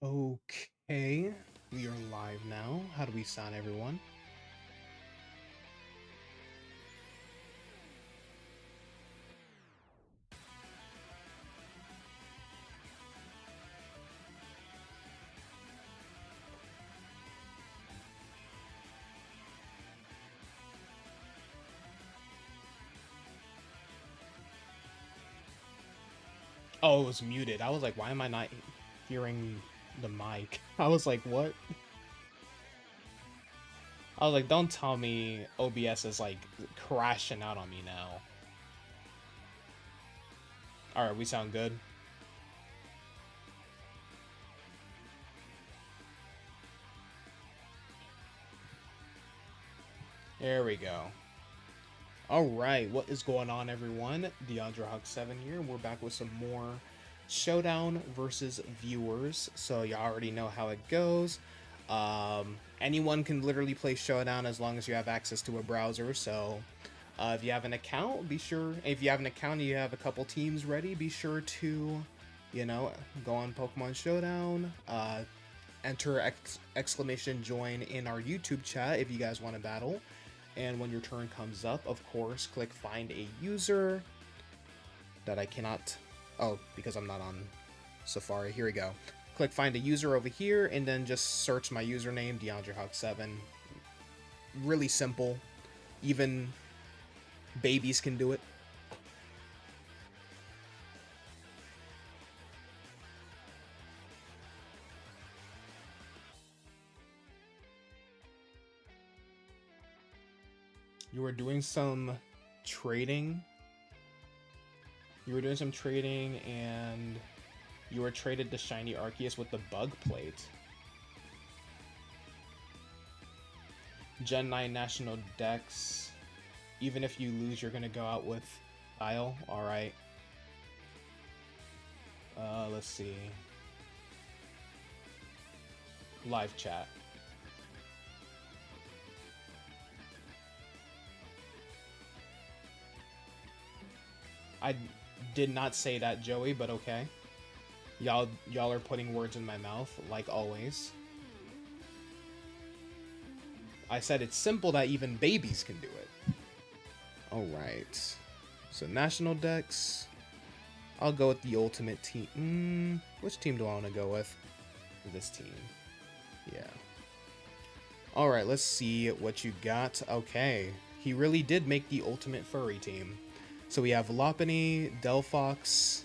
Okay, we are live now. How do we sound, everyone? Oh, it was muted. I was like, why am I not hearing the mic? I was like, what? I was like, don't tell me OBS is like crashing out on me now. Alright, we sound good. There we go. Alright, what is going on, everyone? DeAndreHawk7 here, and we're back with some more Showdown versus Viewers. So you already know how it goes. Anyone can literally play Showdown as long as you have access to a browser. So if you have an account, be sure. If you have an account and you have a couple teams ready, be sure to, go on Pokemon Showdown. Enter exclamation join in our YouTube chat if you guys want to battle. And when your turn comes up, of course, click find a user that I cannot. Oh, because I'm not on Safari. Here we go. Click find a user over here, and then just search my username, DeAndreHawk7. Really simple. Even babies can do it. You were doing some trading. You were doing some trading, and you were traded the shiny Arceus with the bug plate. Gen 9 National Dex. Even if you lose, you're gonna go out with style. Alright. Let's see. Live chat. I did not say that, Joey, but okay. Y'all are putting words in my mouth, like always. I said it's simple that even babies can do it. Alright. So National Dex. I'll go with the ultimate team. Which team do I want to go with? This team. Yeah. Alright, let's see what you got. Okay. He really did make the ultimate furry team. So we have Lopunny, Delphox,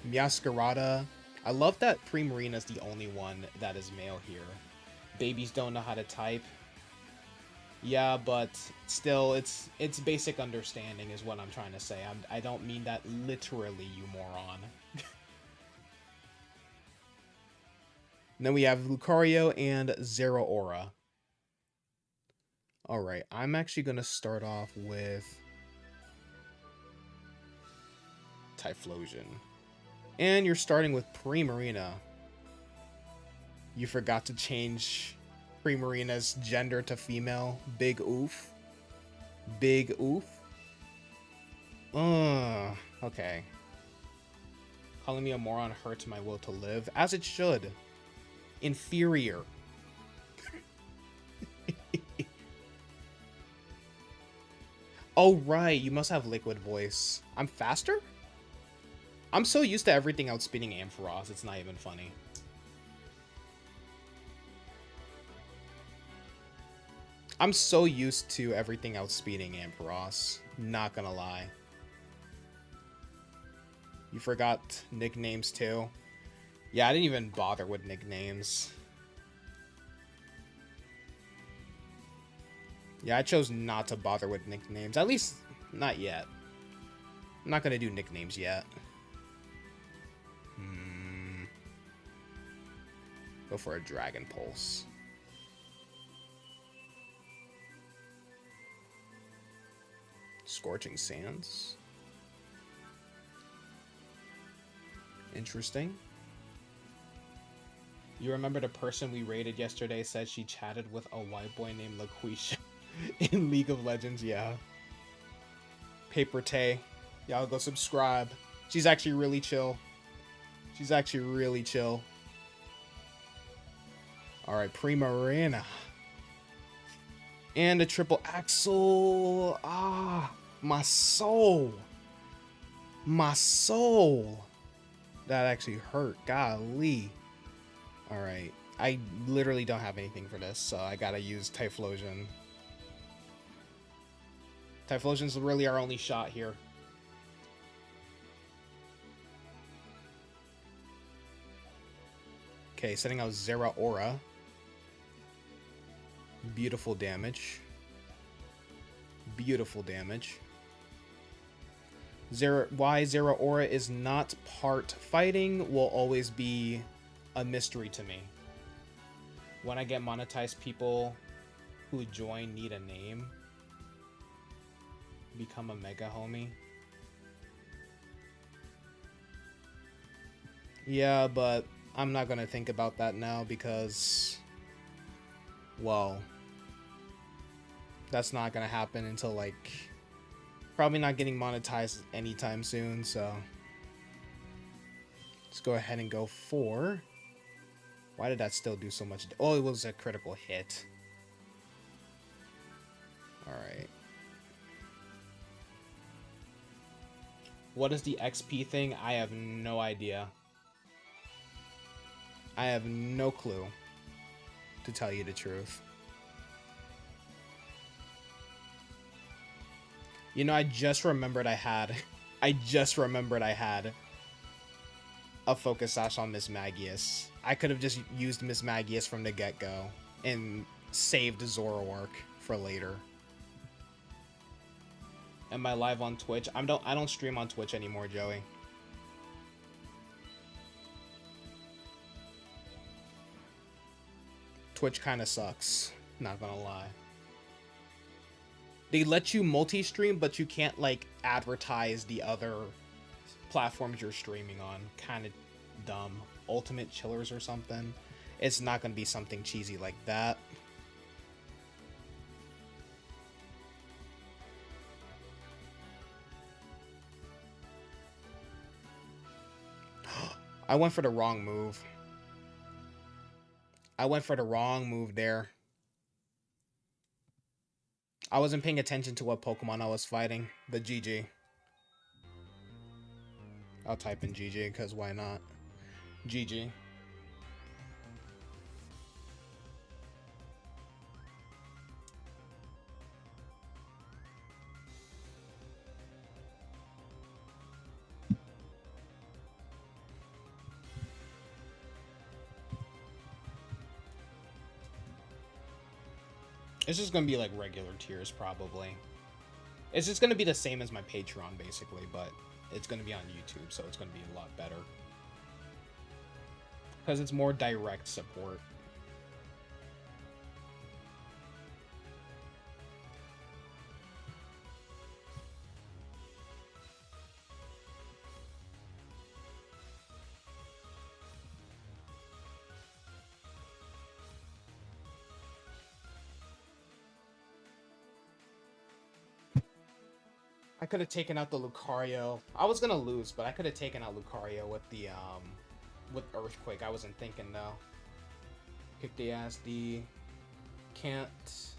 Meowscarada. I love that Primarina is the only one that is male here. Babies don't know how to type. Yeah, but still, it's basic understanding is what I'm trying to say. I don't mean that literally, you moron. Then we have Lucario and Zeraora. Alright, I'm actually going to start off with Typhlosion. And you're starting with Primarina. You forgot to change Primarina's gender to female. Big oof. Big oof. Okay. Calling me a moron hurts my will to live. As it should. Inferior. Oh, right. You must have liquid voice. I'm faster? I'm so used to everything outspeeding Ampharos, it's not even funny. I'm so used to everything outspeeding Ampharos, not gonna lie. You forgot nicknames too? Yeah, I didn't even bother with nicknames. Yeah, I chose not to bother with nicknames, at least not yet. I'm not gonna do nicknames yet. Go for a Dragon Pulse. Scorching Sands. Interesting. You remember the person we raided yesterday said she chatted with a white boy named LaQuisha in League of Legends? Yeah. Paper Tay. Y'all go subscribe. She's actually really chill. She's actually really chill. Alright, Primarina. And a triple axel. Ah, my soul. My soul. That actually hurt. Golly. Alright. I literally don't have anything for this, so I gotta use Typhlosion. Typhlosion's really our only shot here. Okay, setting out Zeraora. Beautiful damage. Beautiful damage. Why Zeraora is not part fighting will always be a mystery to me. When I get monetized, people who join need a name. Become a mega homie. Yeah, but I'm not gonna think about that now because, well, that's not gonna happen until, like, probably not getting monetized anytime soon, so let's go ahead and go for... Why did that still do so much? Oh, it was a critical hit. Alright. What is the XP thing? I have no idea. I have no clue, to tell you the truth. You know, I just remembered I had a Focus Sash on Miss Magius. I could have just used Miss Magius from the get-go and saved Zoroark for later. Am I live on Twitch? I don't stream on Twitch anymore, Joey. Twitch kind of sucks, not gonna lie. They let you multi-stream, but you can't, like, advertise the other platforms you're streaming on. Kind of dumb. Ultimate Chillers or something. It's not gonna be something cheesy like that. I went for the wrong move. I went for the wrong move there. I wasn't paying attention to what Pokemon I was fighting. The GG. I'll type in GG because why not? GG. It's just gonna be like regular tiers, probably. It's just gonna be the same as my Patreon, basically, but it's gonna be on YouTube, so it's gonna be a lot better. Because it's more direct support. I could have taken out the Lucario. I was gonna lose, but I could have taken out Lucario with the with Earthquake. I wasn't thinking though. Kick the ass D. Can't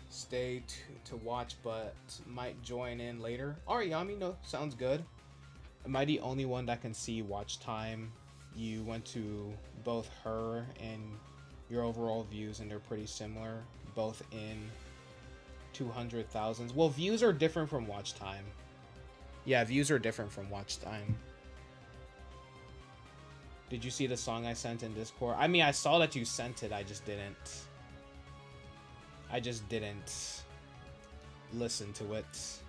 stay to watch, but might join in later. Alright, Yami, no, sounds good. Am I the only one that can see watch time? You went to both her and your overall views, and they're pretty similar, both in 200,000s. Well, views are different from watch time. Yeah, views are different from watch time. Did you see the song I sent in Discord? I mean, I saw that you sent it. I just didn't listen to it.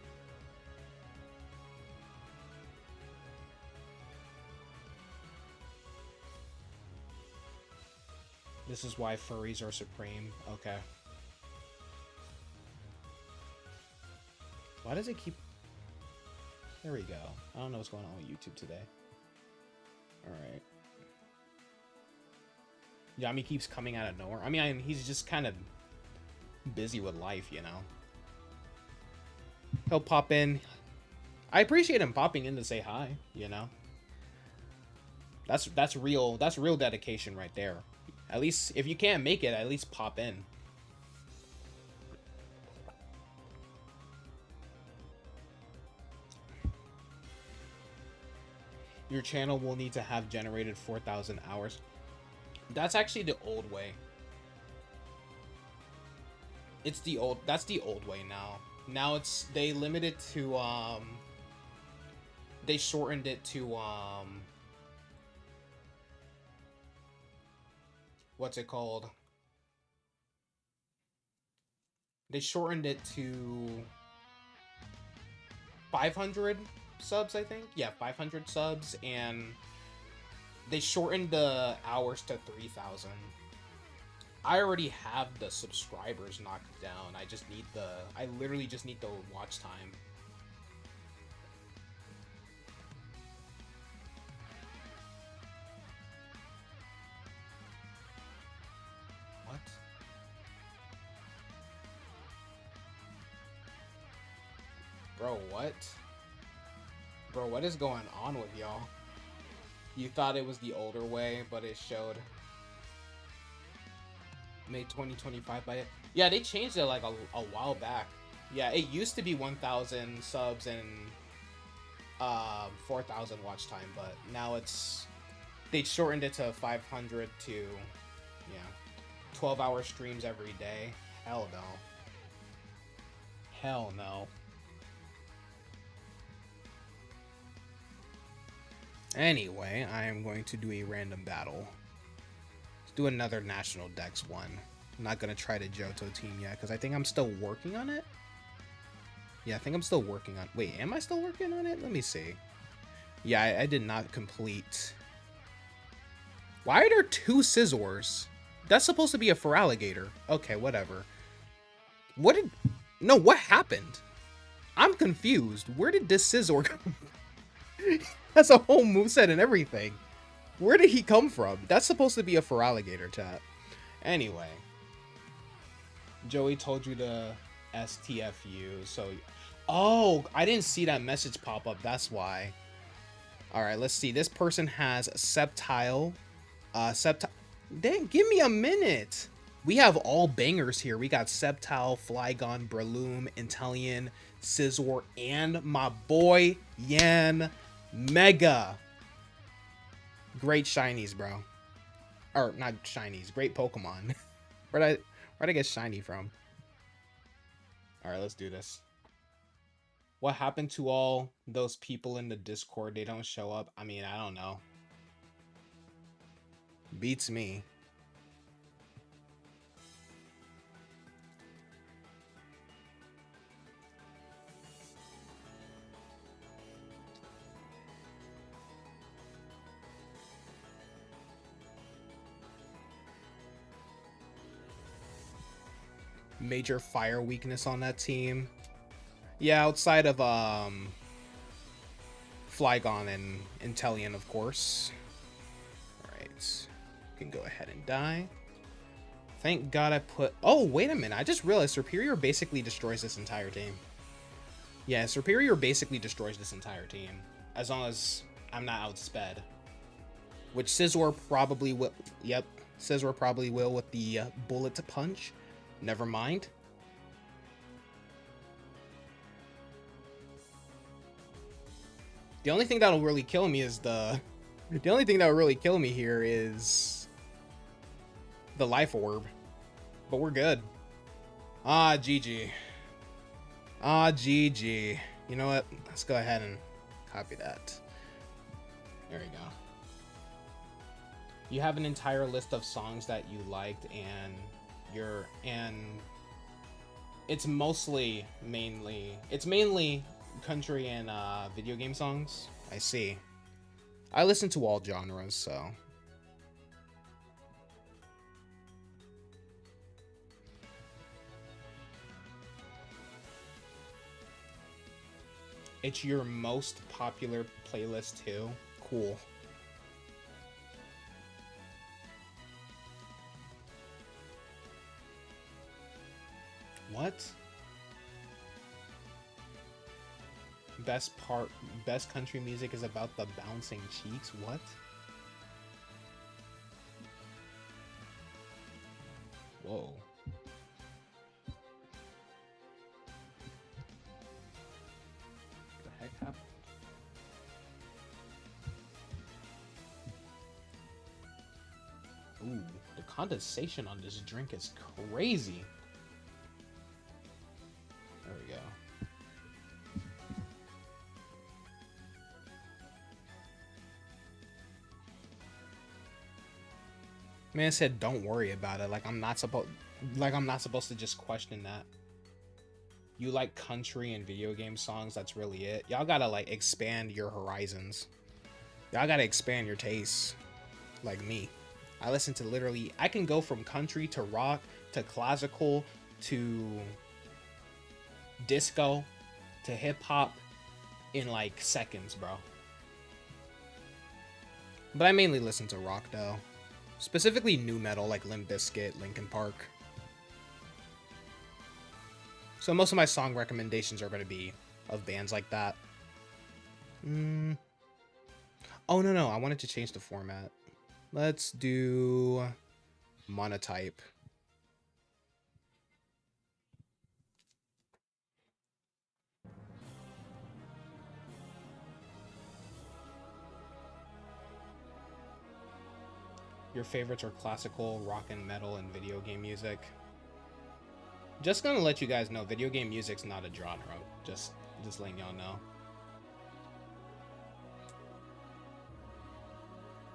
This is why furries are supreme. Okay. Why does it keep... There we go. I don't know what's going on with YouTube today. Alright. Yami keeps coming out of nowhere. I mean, he's just kind of busy with life, you know. He'll pop in. I appreciate him popping in to say hi, you know. That's real dedication right there. At least if you can't make it, at least pop in. Your channel will need to have generated 4,000 hours. That's actually the old way. That's the old way now. Now they limit it to they shortened it to what's it called? They shortened it to 500 subs, I think. Yeah, 500 subs, and they shortened the hours to 3,000. I already have the subscribers knocked down. I literally just need the watch time. What? Bro, what? Bro, what is going on with y'all? You thought it was the older way, but it showed May 2025 by it. Yeah, they changed it like a while back. Yeah, it used to be 1,000 subs and 4,000 watch time, but now they shortened it to 500 to, yeah, 12-hour streams every day. Hell no. Hell no. Anyway, I am going to do a random battle. Let's do another National Dex one. I'm not going to try the Johto team yet, because I think I'm still working on it. Yeah, I think I'm still working on... Wait, am I still working on it? Let me see. Yeah, I did not complete... Why are there 2 Scizors? That's supposed to be a Feraligatr. Okay, whatever. What did... No, what happened? I'm confused. Where did this Scizor come? That's a whole moveset and everything. Where did he come from? That's supposed to be a Feraligatr, chat. Anyway. Joey told you to STFU, so... Oh, I didn't see that message pop up. That's why. Alright, let's see. This person has Sceptile. Dang, give me a minute. We have all bangers here. We got Sceptile, Flygon, Breloom, Inteleon, Scizor, and my boy, Yan Mega. Great shinies, bro. Or, not shinies. Great Pokemon. Where'd I get shiny from? Alright, let's do this. What happened to all those people in the Discord? They don't show up. I mean, I don't know. Beats me. Major fire weakness on that team. Yeah, outside of Flygon and Inteleon, of course. Alright. Can go ahead and die. Thank God I put... Oh, wait a minute. I just realized Superior basically destroys this entire team. Yeah, Superior basically destroys this entire team. As long as I'm not outsped. Which Scizor probably will... Yep. Scizor probably will with the bullet to punch. Never mind. The only thing that'll really kill me is the only thing that'll really kill me here is the life orb. But we're good. Ah, GG. Ah, GG. You know what? Let's go ahead and copy that. There you go. You have an entire list of songs that you liked, and it's mainly country and video game songs. I see. I listen to all genres, so. It's your most popular playlist too? Cool. What? Best country music is about the bouncing cheeks? What? Whoa. What the heck happened? Ooh, the condensation on this drink is crazy. There we go. Man said, "Don't worry about it." Like I'm not supposed to just question that. You like country and video game songs, that's really it. Y'all gotta like expand your horizons. Y'all gotta expand your tastes. Like me. I listen to literally, I can go from country to rock to classical to disco to hip hop in like seconds, bro. But I mainly listen to rock though. Specifically nu metal like Limp Bizkit, Linkin Park. So most of my song recommendations are going to be of bands like that. Oh, no. I wanted to change the format. Let's do monotype. Your favorites are classical, rock and metal, and video game music. Just gonna let you guys know, video game music's not a genre. Just letting y'all know.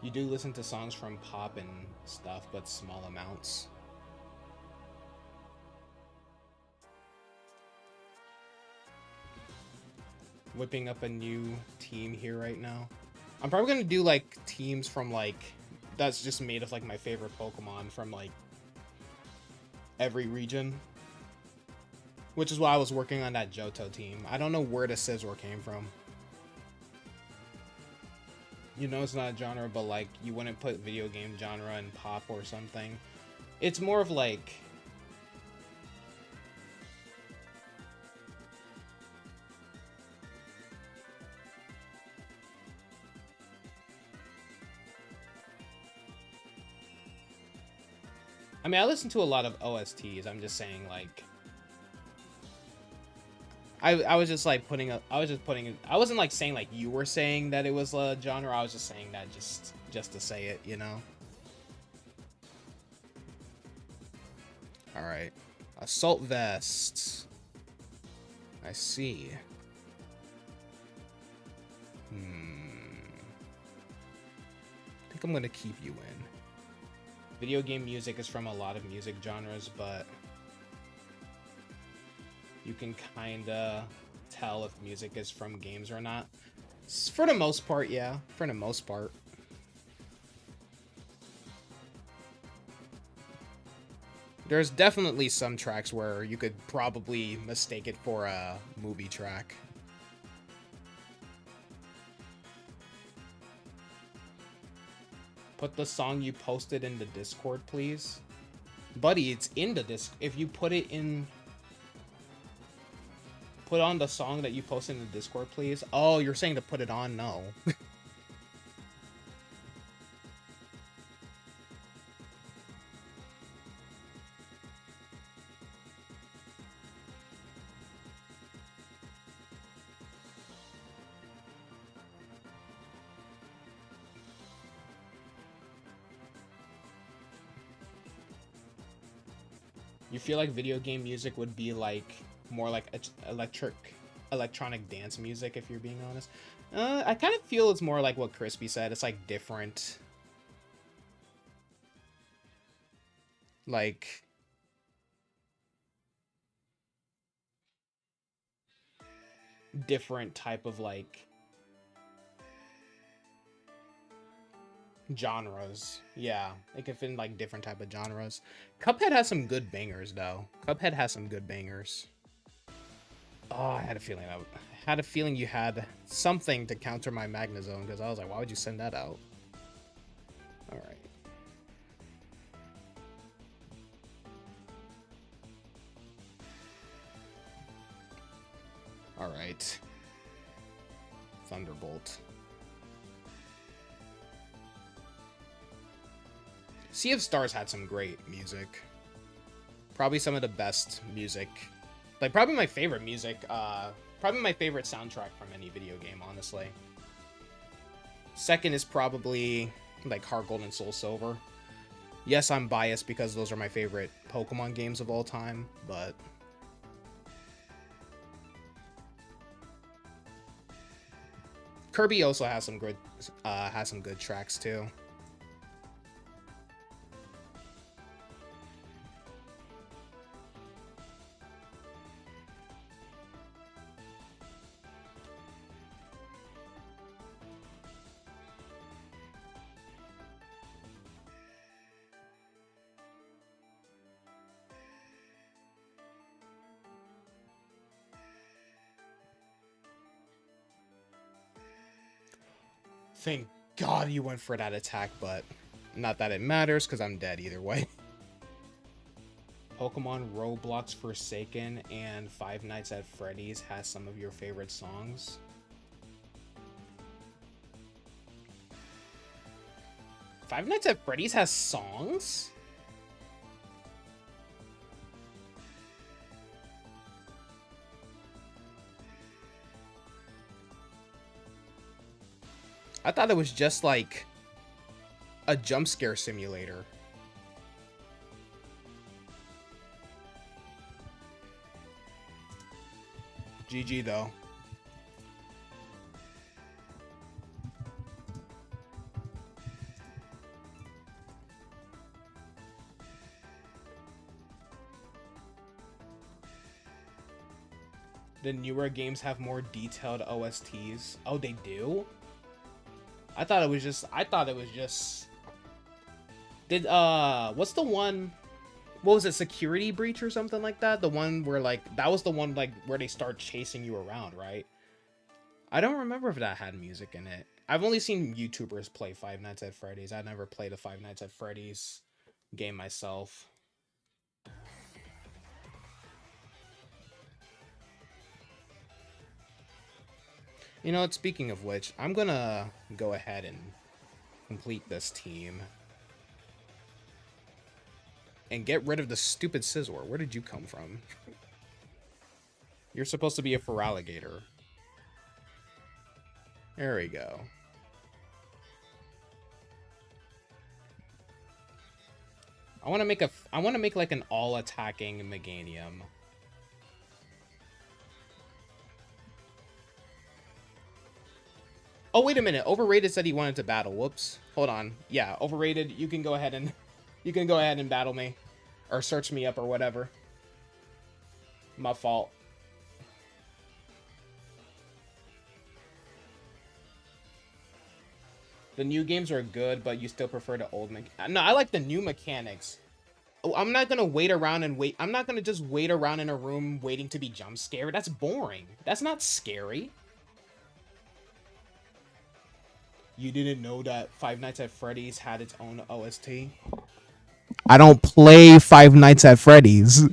You do listen to songs from pop and stuff, but small amounts. Whipping up a new team here right now. I'm probably gonna do like teams from like that's just made of like my favorite Pokemon from like every region. Which is why I was working on that Johto team. I don't know where the Scizor came from. You know it's not a genre, but like you wouldn't put video game genre in pop or something. It's more of like I mean, I listen to a lot of OSTs. I'm just saying like I was just like putting a I wasn't like saying like you were saying that it was a genre. I was just saying that just to say it, you know. All right. Assault vest. I see. I think I'm gonna keep you in. Video game music is from a lot of music genres, but you can kinda tell if music is from games or not. For the most part, yeah. For the most part. There's definitely some tracks where you could probably mistake it for a movie track. Put the song you posted in the Discord, please. Buddy, it's in the disc. If you put it in... Put on the song that you posted in the Discord, please. Oh, you're saying to put it on? No. You feel like video game music would be like more like electronic dance music, if you're being honest. I kind of feel it's more like what Crispy said. It's like different. Like different type of like genres. Yeah, it could fit in like different type of genres. Cuphead has some good bangers though. Cuphead has some good bangers. Oh, I had a feeling you had something to counter my Magnezone, because I was like, why would you send that out? All right. All right. Thunderbolt. Sea of Stars had some great music. Probably some of the best music. Like, probably my favorite music. Probably my favorite soundtrack from any video game, honestly. Second is probably, like, Heart Gold and Soul Silver. Yes, I'm biased because those are my favorite Pokemon games of all time, but... Kirby also has some good tracks, too. Thank God you went for that attack, but not that it matters because I'm dead either way. Pokemon Roblox Forsaken and Five Nights at Freddy's has some of your favorite songs. Five Nights at Freddy's has songs? I thought it was just like a jump scare simulator. GG though. The newer games have more detailed OSTs. Oh, they do? I thought it was just Did what's the one, what was it, Security Breach or something like that? The one where like that was the one like where they start chasing you around, right? I don't remember if that had music in it. I've only seen YouTubers play Five Nights at Freddy's. I never played a Five Nights at Freddy's game myself. You know what, speaking of which, I'm gonna go ahead and complete this team. And get rid of the stupid Scizor. Where did you come from? You're supposed to be a Feraligatr. There we go. I want to make like an all-attacking Meganium. Oh, wait a minute. Overrated said he wanted to battle. Whoops. Hold on. Yeah, Overrated, you can go ahead and battle me. Or search me up or whatever. My fault. The new games are good, but you still prefer the old No, I like the new mechanics. Oh, I'm not gonna wait around and wait. I'm not gonna just wait around in a room waiting to be jump scared. That's boring. That's not scary. You didn't know that Five Nights at Freddy's had its own OST? I don't play Five Nights at Freddy's.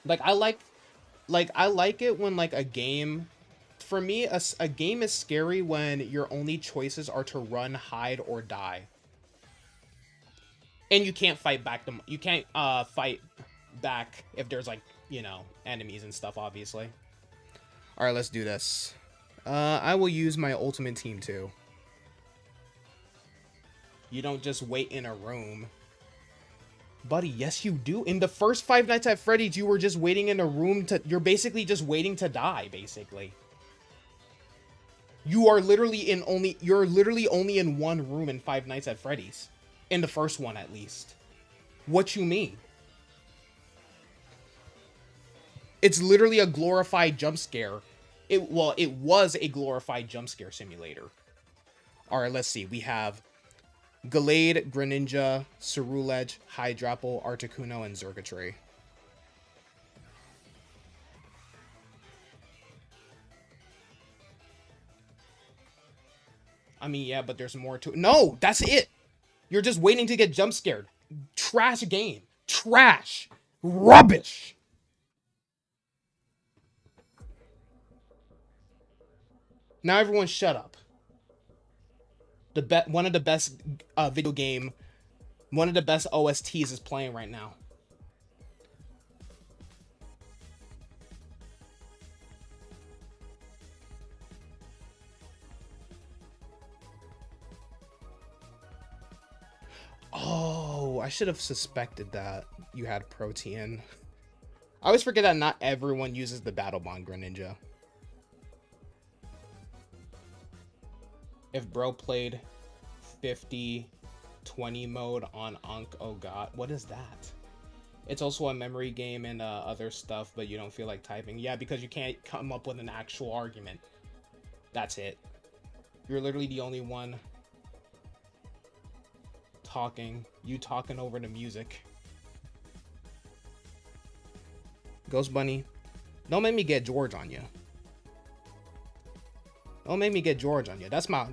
Like I like it when like a game, for me a game is scary when your only choices are to run, hide, or die. And you can't fight back them. You can't fight back if there's like, you know, enemies and stuff, obviously. All right, let's do this. I will use my ultimate team too. You don't just wait in a room. Buddy, yes you do. In the first Five Nights at Freddy's, you were just waiting in a room to... You're basically just waiting to die, basically. You are literally in only... You're literally only in one room in Five Nights at Freddy's. In the first one, at least. What you mean? It's literally a glorified jump scare. Well, it was a glorified jump scare simulator. Alright, let's see. We have Gallade, Greninja, Ceruledge, Hydrapple, Articuno, and Xurkitree. I mean, yeah, but there's more to it. No, that's it. You're just waiting to get jump scared. Trash game. Trash. Rubbish. Now everyone shut up. One of the best video game, one of the best OSTs is playing right now. Oh, I should have suspected that you had protein. I always forget that not everyone uses the Battle Bond Greninja. If bro played 50-20 mode on Ankh, oh god, what is that? It's also a memory game and other stuff, but you don't feel like typing. Yeah, because you can't come up with an actual argument. That's it. You're literally the only one talking. You talking over the music. Ghost Bunny, don't make me get George on you. Don't make me get George on you. That's my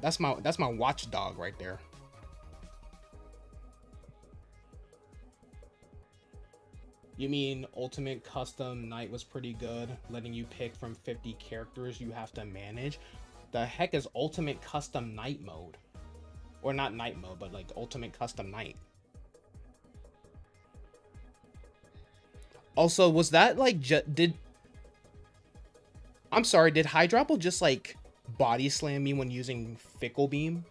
watchdog right there. You mean Ultimate Custom Night was pretty good, letting you pick from 50 characters you have to manage? The heck is Ultimate Custom Night mode? Or not night mode, but like Ultimate Custom Night. Also, was that like I'm sorry, did Hydropple just like body slam me when using Fickle Beam?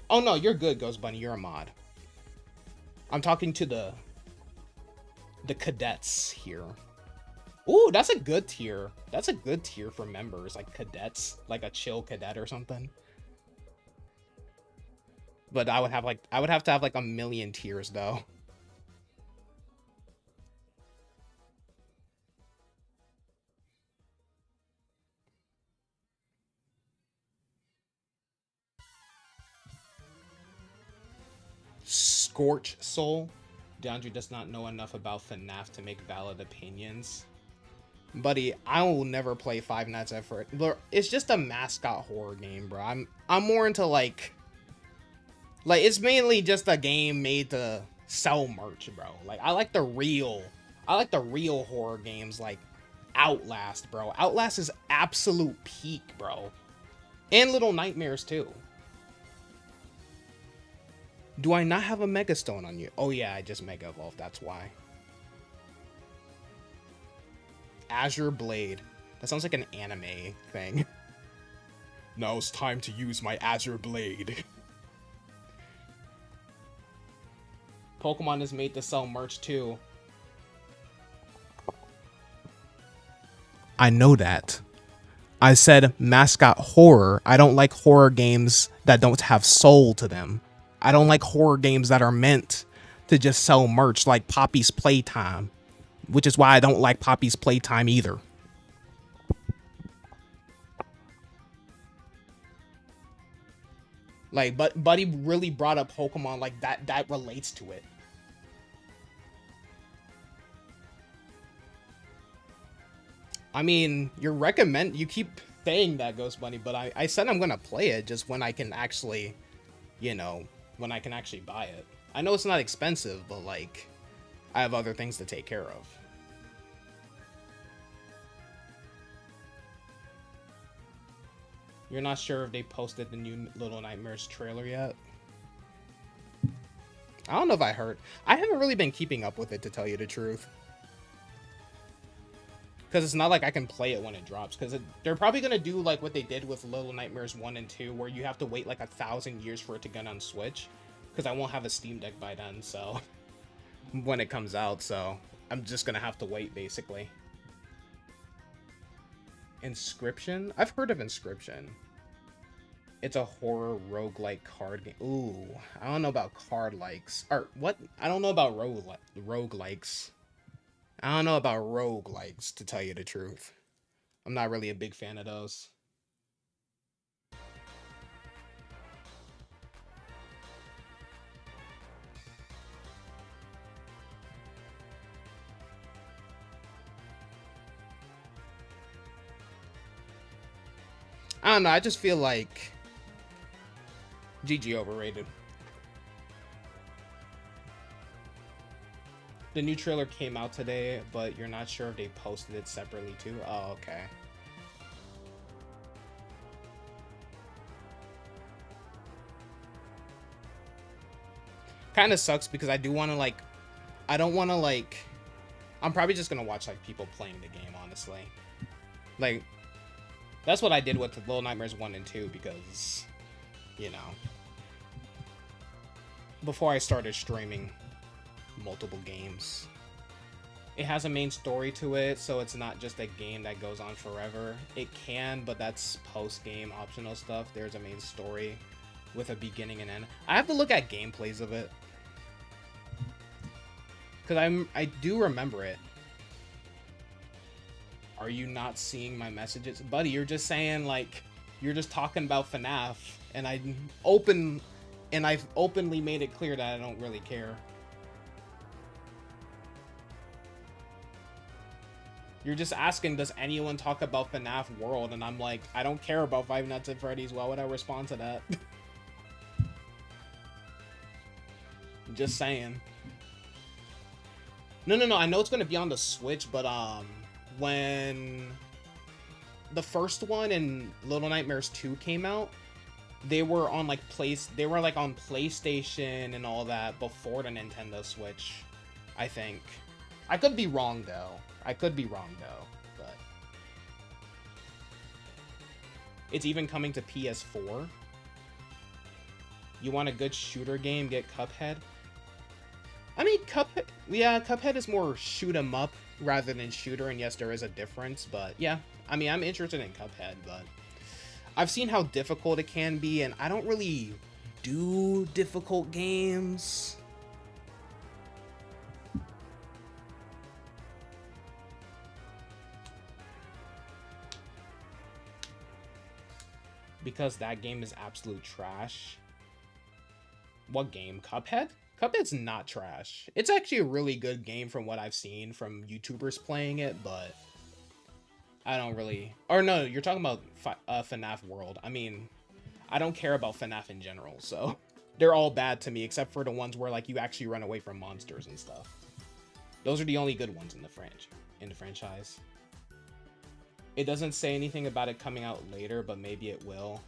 Oh no, you're good, Ghost Bunny, you're a mod. I'm talking to the cadets here. Ooh, that's a good tier. That's a good tier for members, like cadets, like a chill cadet or something. But I would have to have like a million tiers though. Scorch Soul. DeAndre does not know enough about FNAF to make valid opinions. Buddy, I will never play Five Nights at Freddy's. It's just a mascot horror game, bro. I'm more into like it's mainly just a game made to sell merch, bro. Like I like the real horror games like Outlast, bro. Outlast is absolute peak, bro. And Little Nightmares too. Do I not have a Mega Stone on you? Oh yeah, I just Mega Evolved, that's why. Azure Blade. That sounds like an anime thing. Now it's time to use my Azure Blade. Pokemon is made to sell merch too. I know that. I said mascot horror. I don't like horror games that don't have soul to them. I don't like horror games that are meant to just sell merch like Poppy's Playtime. Which is why I don't like Poppy's Playtime either. Like, but Buddy really brought up Pokemon like that relates to it. I mean, you keep saying that, Ghost Bunny, but I said I'm gonna play it just when I can actually, you know, when I can actually buy it. I know it's not expensive, but like, I have other things to take care of. You're not sure if they posted the new Little Nightmares trailer yet? I don't know if I heard. I haven't really been keeping up with it, to tell you the truth. Because it's not like I can play it when it drops. Because they're probably going to do like what they did with Little Nightmares 1 and 2, where you have to wait like 1,000 years for it to get on Switch. Because I won't have a Steam Deck by then, so... when it comes out, so... I'm just going to have to wait, basically. Inscription? I've heard of Inscription. It's a horror roguelike card game. Ooh, I don't know about card likes. Or what? I don't know about roguelikes. I don't know about roguelikes, to tell you the truth. I'm not really a big fan of those. I don't know, I just feel like GG overrated. The new trailer came out today, but you're not sure if they posted it separately too? Oh, okay. Kind of sucks because I do want to like, I don't want to like, I'm probably just gonna watch like people playing the game, honestly. Like, that's what I did with Little Nightmares 1 and 2 because, you know, before I started streaming multiple games. It has a main story to it, so it's not just a game that goes on forever. It can, but that's post-game optional stuff. There's a main story with a beginning and end. I have to look at gameplays of it. Because I do remember it. Are you not seeing my messages? Buddy, you're just saying, like, you're just talking about FNAF, and I've openly made it clear that I don't really care. You're just asking, does anyone talk about FNAF World? And I'm like, I don't care about Five Nights at Freddy's. Why would I respond to that? Just saying. No. I know it's going to be on the Switch, but when the first one and Little Nightmares 2 came out, they were on like on PlayStation and all that before the Nintendo Switch, I think. I could be wrong though. But it's even coming to PS4. You want a good shooter game? Get Cuphead. I mean, Cuphead is more shoot 'em up rather than shooter, and yes, there is a difference, but yeah, I mean, I'm interested in Cuphead, but I've seen how difficult it can be, and I don't really do difficult games. Because that game is absolute trash. What game? Cuphead? Cuphead's not trash. It's actually a really good game from what I've seen from YouTubers playing it, but I don't really... Or no, you're talking about FNAF World. I mean, I don't care about FNAF in general, so they're all bad to me, except for the ones where like you actually run away from monsters and stuff. Those are the only good ones in the franchise. It doesn't say anything about it coming out later, but maybe it will.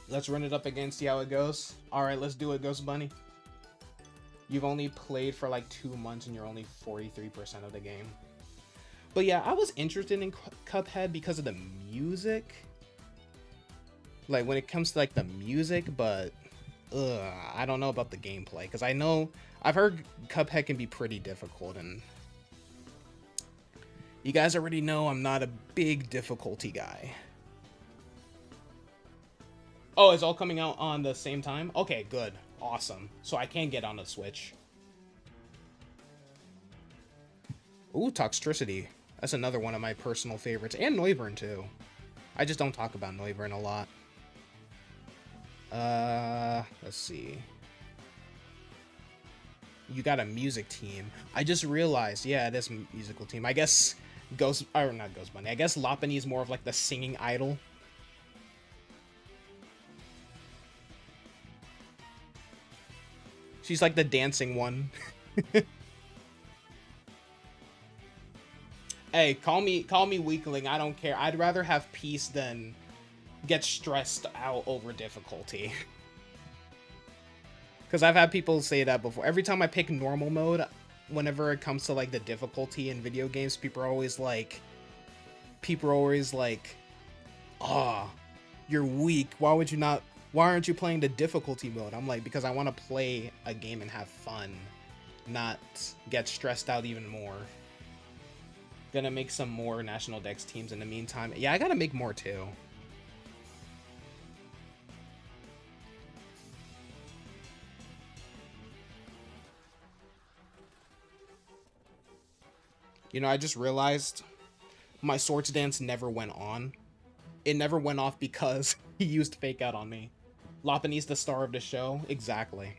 Let's run it up again, see how it goes. Alright, let's do it, Ghost Bunny. You've only played for like 2 months and you're only 43% of the game. But yeah, I was interested in Cuphead because of the music. Like, when it comes to like the music, but I don't know about the gameplay. Because I've heard Cuphead can be pretty difficult, and you guys already know I'm not a big difficulty guy. Oh, it's all coming out on the same time? Okay, good. Awesome. So I can get on the Switch. Ooh, Toxtricity. That's another one of my personal favorites. And Noivern, too. I just don't talk about Noivern a lot. Let's see. You got a music team. I just realized, yeah, it is musical team. I guess not Ghost Bunny. I guess Lopunny is more of like the singing idol. She's like the dancing one. Hey, call me weakling. I don't care. I'd rather have peace than get stressed out over difficulty. Because I've had people say that before. Every time I pick normal mode, whenever it comes to like the difficulty in video games, people are always like, "Ah, you're weak. Why aren't you playing the difficulty mode?" I'm like, because I want to play a game and have fun, not get stressed out even more. Gonna make some more National Dex teams in the meantime. Yeah, I gotta make more too. You know, I just realized my Swords Dance never went on. It never went off because he used Fake Out on me. Lopunny's the star of the show. Exactly.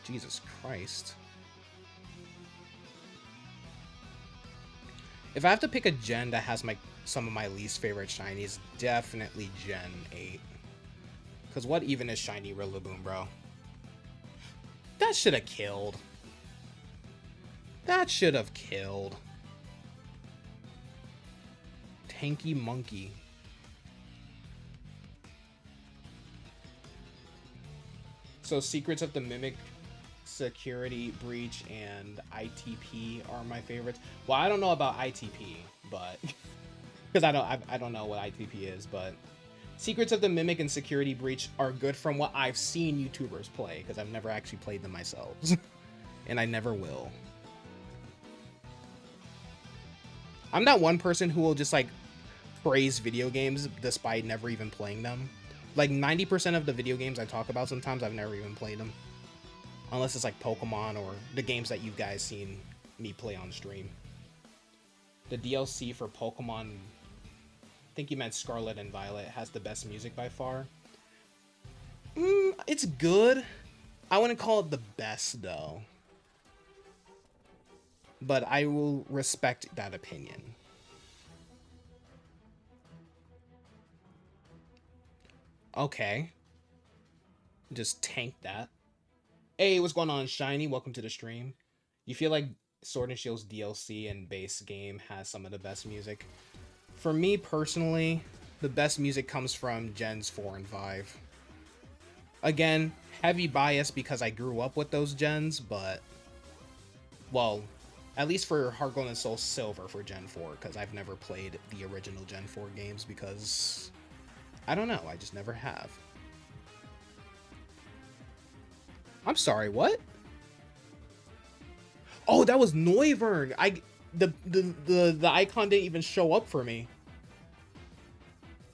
Jesus Christ. If I have to pick a gen that has some of my least favorite shinies, definitely Gen 8. Because what even is shiny Rillaboom, bro? That should have killed. That should have killed. Tanky Monkey. So Secrets of the Mimic, Security Breach, and ITP are my favorites. Well, I don't know about ITP, but because I don't know what ITP is, but Secrets of the Mimic and Security Breach are good from what I've seen YouTubers play, because I've never actually played them myself, and I never will. I'm not one person who will just like praise video games despite never even playing them. Like 90% of the video games I talk about sometimes I've never even played them. Unless it's like Pokemon or the games that you guys seen me play on stream. The DLC for Pokemon, I think you meant Scarlet and Violet, has the best music by far. It's good. I wouldn't call it the best though. But I will respect that opinion. Okay. Just tank that. Hey, what's going on, Shiny? Welcome to the stream. You feel like Sword and Shield's DLC and base game has some of the best music? For me personally, the best music comes from Gens 4 and 5. Again, heavy bias because I grew up with those gens, but... Well, at least for Heart Gold and Soul Silver for Gen 4, because I've never played the original Gen 4 games because... I don't know, I just never have. I'm sorry, what? Oh, that was Noivern. The icon didn't even show up for me.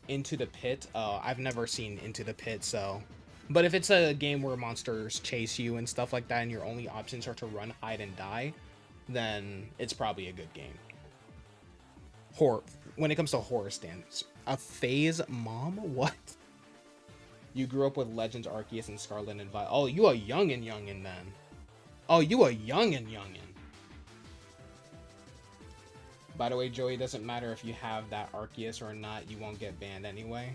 Into the Pit. I've never seen Into the Pit, so. But if it's a game where monsters chase you and stuff like that, and your only options are to run, hide, and die, then it's probably a good game. Horror. When it comes to horror standards, a phase mom? What? You grew up with Legends Arceus and Scarlet and Violet. Oh, you a youngin' then. Oh, you a youngin'. By the way, Joey, it doesn't matter if you have that Arceus or not, you won't get banned anyway.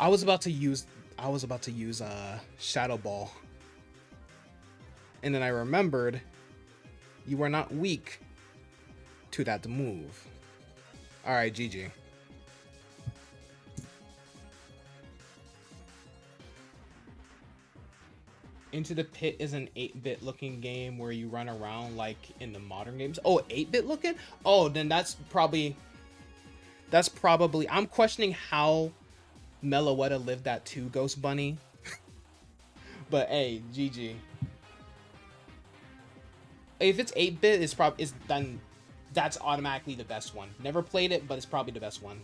I was about to use Shadow Ball. And then I remembered you were not weak to that move. Alright, GG. Into the Pit is an 8-bit looking game where you run around like in the modern games. Oh, 8-bit looking? Oh, then that's probably... I'm questioning how Meloetta lived that too, Ghost Bunny. But hey, GG. If it's 8-bit, then that's automatically the best one. Never played it, but it's probably the best one.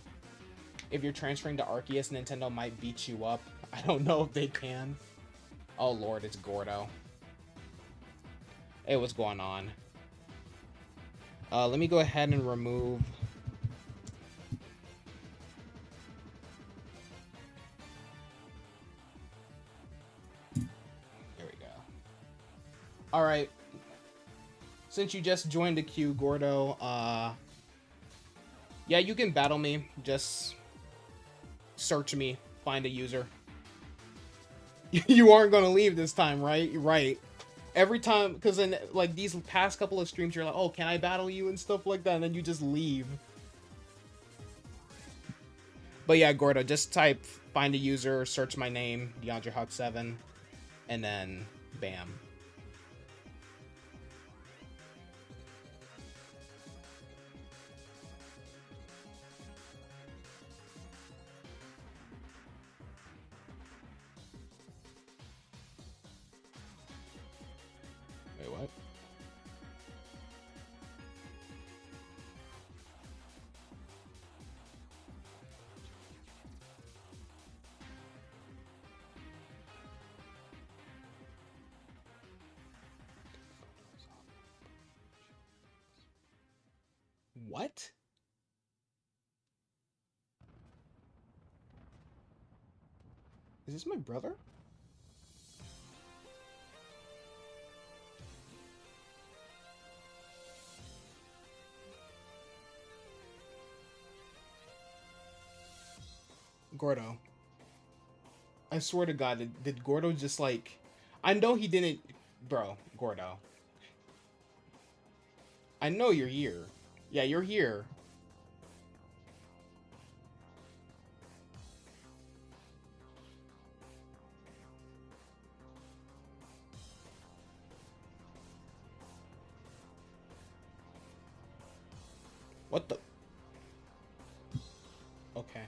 If you're transferring to Arceus, Nintendo might beat you up. I don't know if they can. Oh lord, it's Gordo. Hey, what's going on? Let me go ahead and remove... There we go. Alright. Since you just joined the queue, Gordo, yeah, you can battle me. Just search me, find a user. You aren't gonna leave this time, right? Right. Every time, because in like these past couple of streams, you're like, oh, can I battle you and stuff like that, and then you just leave. But yeah, Gordo, just type find a user, search my name, DeAndreHuck7, and then bam. Wait, what? What? Is this my brother? Gordo. I swear to God, did Gordo just like... I know he didn't... Bro, Gordo. I know you're here. Yeah, you're here. What the? Okay.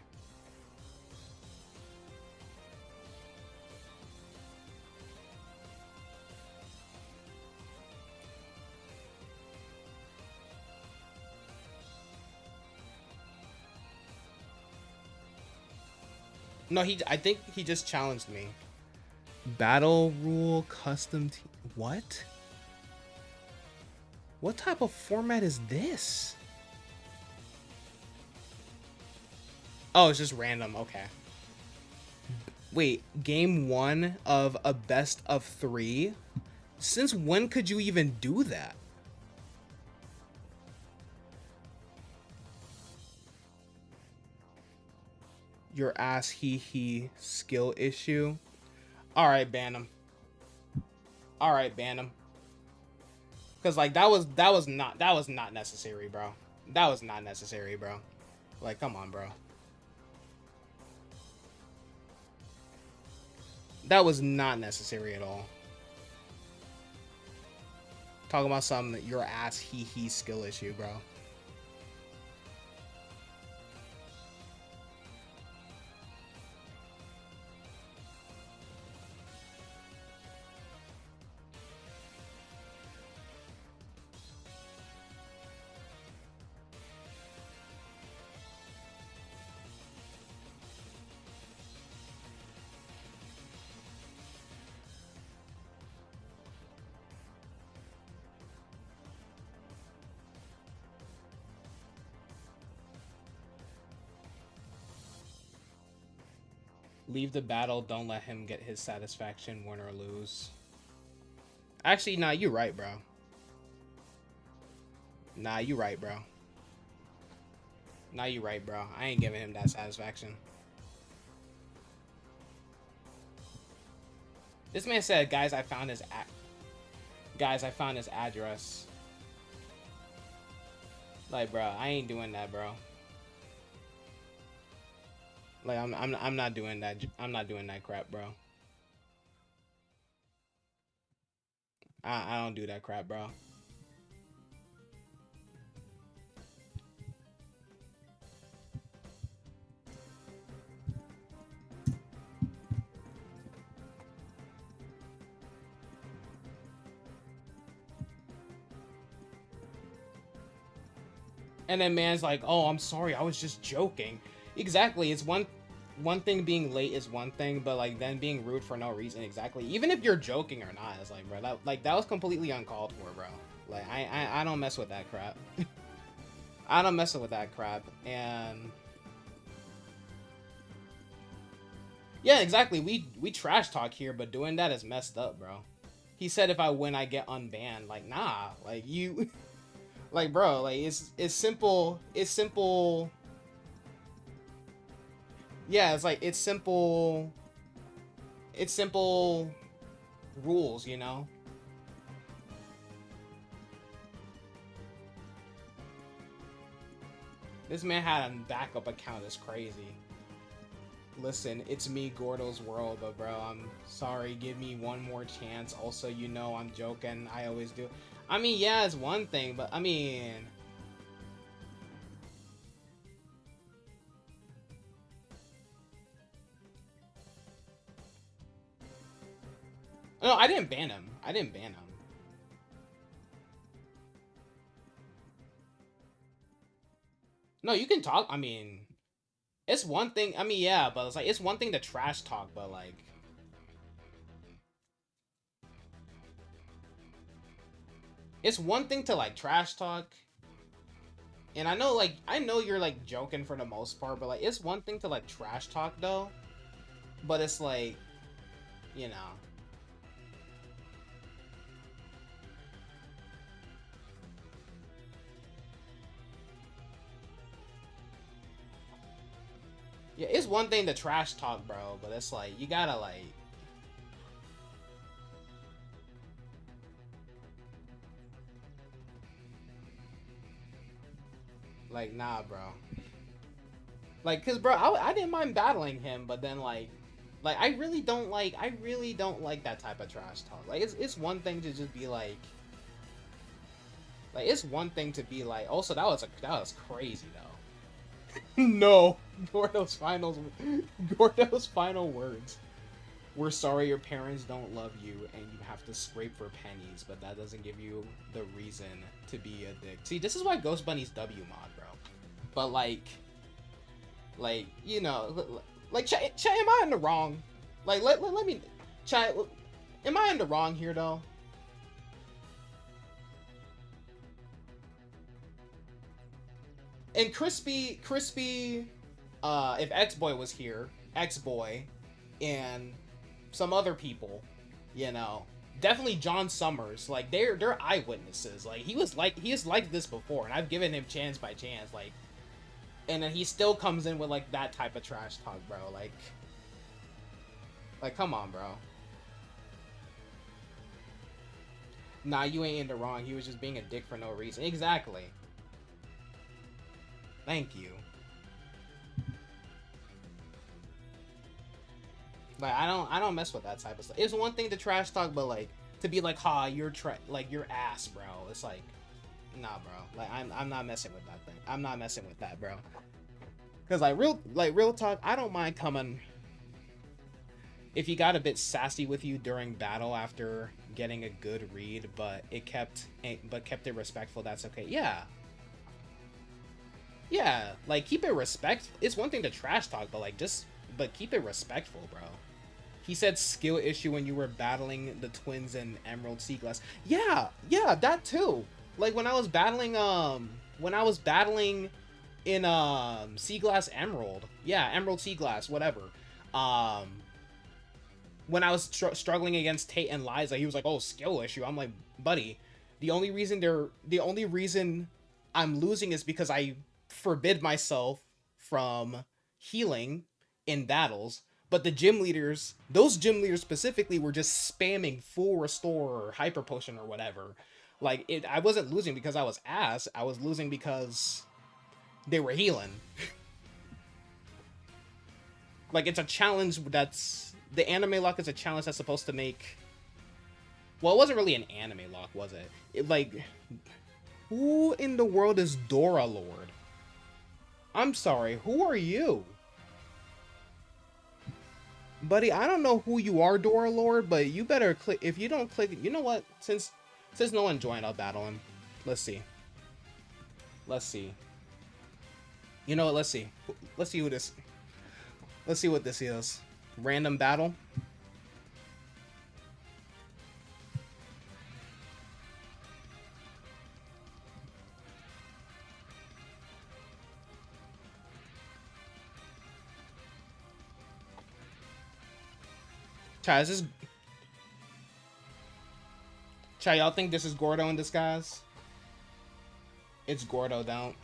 No, I think he just challenged me. Battle rule custom team. What? What type of format is this? Oh, it's just random. Okay. Wait, game 1 of a best of 3? Since when could you even do that? Your ass he skill issue. All right, ban him. All right, ban him. Cause like that was not necessary, bro. That was not necessary, bro. Like, come on, bro. That was not necessary at all. Talking about some your ass he skill issue, bro. Leave the battle. Don't let him get his satisfaction, win or lose. Actually, nah, you right, bro. Nah, you right, bro. Nah, you right, bro. I ain't giving him that satisfaction. This man said, guys, I found his address. Like, bro, I ain't doing that, bro. Like, I'm not doing that. I'm not doing that crap, bro. I don't do that crap, bro. And then man's like, oh, I'm sorry, I was just joking. Exactly. It's one thing being late is one thing, but like then being rude for no reason. Exactly. Even if you're joking or not, it's like, bro, that was completely uncalled for, bro. Like I don't mess with that crap. I don't mess with that crap. And yeah, exactly. We trash talk here, but doing that is messed up, bro. He said if I win, I get unbanned. Like, nah. Like you. Like, bro, like it's simple. It's simple. Yeah, it's like it's simple. It's simple rules, you know. This man had a backup account. Is crazy. Listen, it's me, Gordo's World, but bro, I'm sorry. Give me one more chance. Also, you know I'm joking. I always do. I mean, yeah, it's one thing, but I mean... No, I didn't ban him. I didn't ban him. No, you can talk. I mean, it's one thing. I mean, yeah, but it's like, it's one thing to trash talk, but like... It's one thing to like trash talk. And I know you're like joking for the most part, but like it's one thing to like trash talk though. But it's like, you know. Yeah, it's one thing to trash talk, bro, but it's like you gotta like Like, nah, bro. Like, cause bro, I didn't mind battling him, but then like I really don't like that type of trash talk. Like, it's one thing to just be like it's one thing to be like. Also, that was crazy though. No, Gordo's final words. We're sorry your parents don't love you and you have to scrape for pennies, but that doesn't give you the reason to be a dick. See, this is why Ghost Bunny's W mod, bro. But like you know, like Chai, am I in the wrong? Like let me, Chai, am I in the wrong here though? And crispy, if X Boy was here, X Boy, and some other people, you know, definitely John Summers, like they're eyewitnesses. Like he was like this before, and I've given him chance by chance, like, and then he still comes in with like that type of trash talk, bro. Like come on, bro. Nah, you ain't in the wrong. He was just being a dick for no reason. Exactly. Thank you. Like I don't mess with that type of stuff. It's one thing to trash talk, but like to be like, "Ha, you're like your ass, bro." It's like, nah, bro. Like I'm not messing with that thing. I'm not messing with that, bro. Cause real talk, I don't mind coming if he got a bit sassy with you during battle after getting a good read, but kept it respectful. That's okay. Yeah. Yeah, like keep it respect. It's one thing to trash talk, but but keep it respectful, bro. He said skill issue when you were battling the twins in Emerald Sea Glass. Yeah, that too. Like when I was battling in Sea Glass Emerald. Yeah, Emerald Sea Glass, whatever. When I was struggling against Tate and Liza, he was like, "Oh, skill issue." I'm like, "Buddy, the only reason I'm losing is because I forbid myself from healing in battles, but the gym leaders, those gym leaders specifically, were just spamming full restore or hyper potion or whatever. Like I wasn't losing because I was ass. I was losing because they were healing. Like it's a challenge that's the anime lock is a challenge that's supposed to make. Well, it wasn't really an anime lock, was it? Like, who in the world is Dora Lord? I'm sorry, who are you? Buddy, I don't know who you are, Dora Lord, but you better click. If you don't click, you know what? Since no one joined, I'll battle him. Let's see. You know what? Let's see who this. Let's see what this is. Random battle. Chai, is this... Chai, y'all think this is Gordo in disguise? It's Gordo, don't.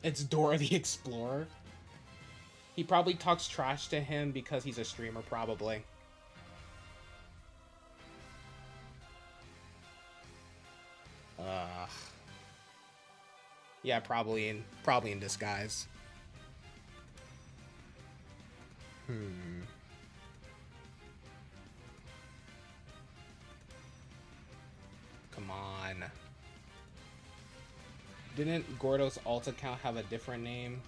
It's Dora the Explorer. He probably talks trash to him because he's a streamer, probably. Yeah, probably in disguise. Come on. Didn't Gordo's alt account have a different name?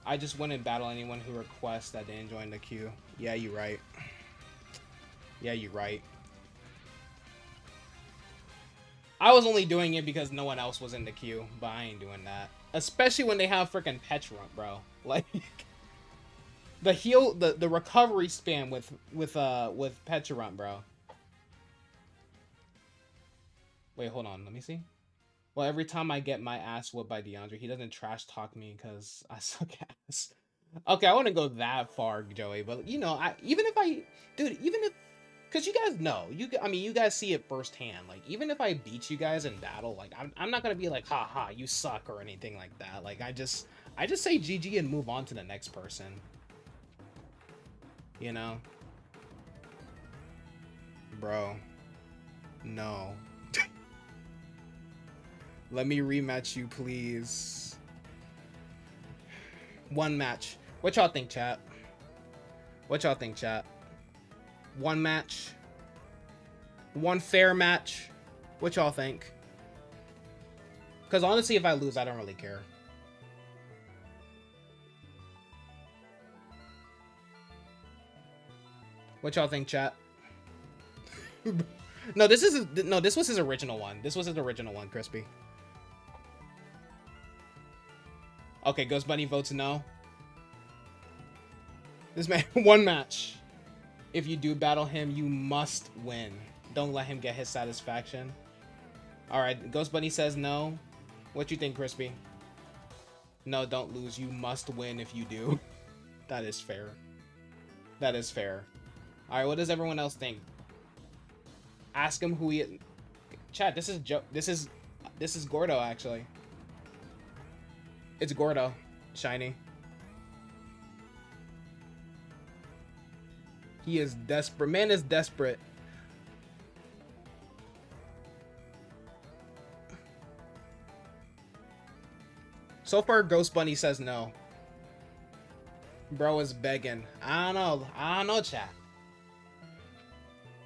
I just wouldn't battle anyone who requests that didn't join the queue. Yeah, you're right. Yeah, you're right. I was only doing it because no one else was in the queue, but I ain't doing that. Especially when they have freaking Petrump, bro. Like the recovery spam with Petrump, bro. Wait, hold on, let me see. Well, every time I get my ass whooped by DeAndre, he doesn't trash talk me because I suck ass. Okay, I wouldn't go that far, Joey, but you know, even if, because you guys know, you guys see it firsthand. Like, even if I beat you guys in battle, like, I'm not gonna be like, haha, you suck or anything like that. Like, I just say GG and move on to the next person. You know? Bro. No. Let me rematch you, please. One match. What y'all think, chat? What y'all think, chat? One match? One fair match? What y'all think? Because honestly, if I lose, I don't really care. What y'all think, chat? No, this was his original one. This was his original one, Crispy. Okay, Ghost Bunny votes no. This man, one match. If you do battle him, you must win. Don't let him get his satisfaction. Alright, Ghost Bunny says no. What you think, Crispy? No, don't lose. You must win if you do. That is fair. That is fair. Alright, what does everyone else think? Ask him who he is. Chat, this is Gordo, actually. It's Gordo. Shiny. He is desperate. Man is desperate. So far, Ghost Bunny says no. Bro is begging. I don't know, chat.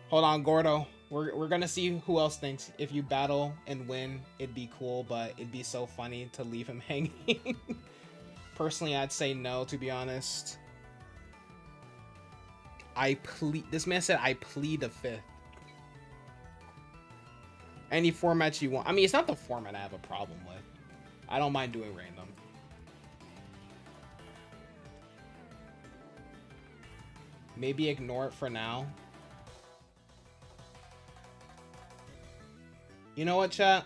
Hold on, Gordo. We're gonna see who else thinks if you battle and win, it'd be cool, but it'd be so funny to leave him hanging. Personally, I'd say no, to be honest. This man said, I plead the fifth. Any format you want. I mean, it's not the format I have a problem with. I don't mind doing random. Maybe ignore it for now. You know what, chat?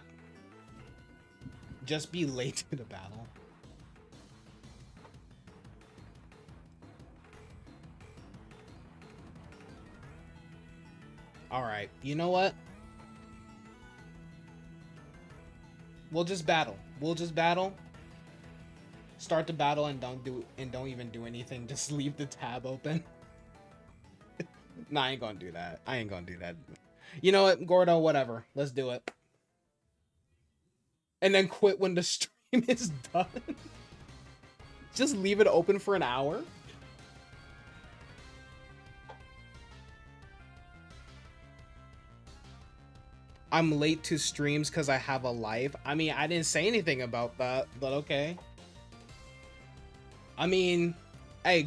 Just be late to the battle. Alright, you know what? We'll just battle. We'll just battle. Start the battle and don't even do anything. Just leave the tab open. Nah, I ain't gonna do that. I ain't gonna do that. You know what, Gordo, whatever. Let's do it. And then quit when the stream is done. Just leave it open for an hour. I'm late to streams because I have a life. I mean, I didn't say anything about that, but okay. I mean, hey,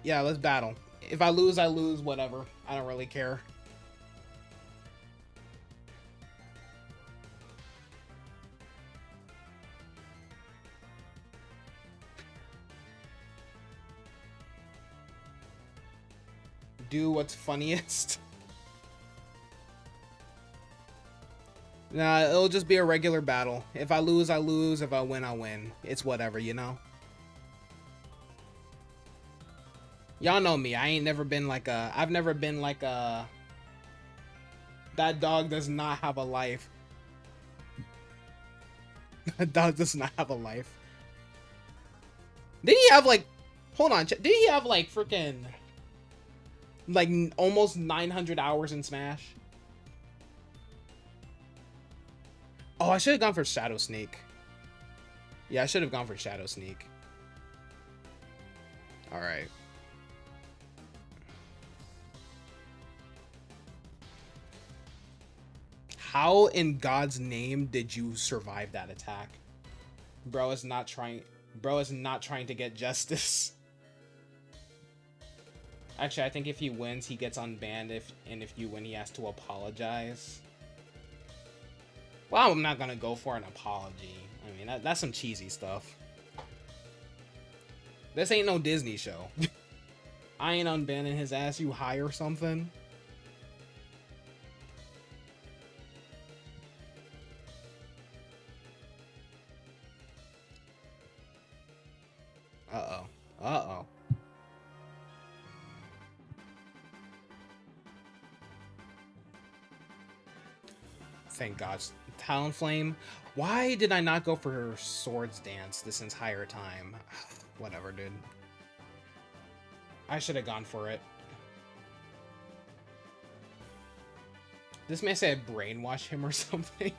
yeah, let's battle. If I lose, I lose, whatever. I don't really care. Do what's funniest. Nah, it'll just be a regular battle. If I lose, I lose. If I win, I win. It's whatever, you know? Y'all know me. I ain't never been like a... I've never been like a... That dog does not have a life. That dog does not have a life. Did he have like... Hold on. Did he have like freaking... Like almost 900 hours in Smash? Oh, I should have gone for Shadow Sneak. Yeah, I should have gone for Shadow Sneak. Alright. How in God's name did you survive that attack? Bro is not trying to get justice. Actually, I think if he wins, he gets unbanned. And if you win, he has to apologize. Well, I'm not gonna go for an apology. I mean, that's some cheesy stuff. This ain't no Disney show. I ain't unbanning his ass, you high or something. Uh-oh. Uh-oh. Thank God. Talonflame. Why did I not go for Swords Dance this entire time? Whatever, dude. I should have gone for it. This man said brainwash him or something.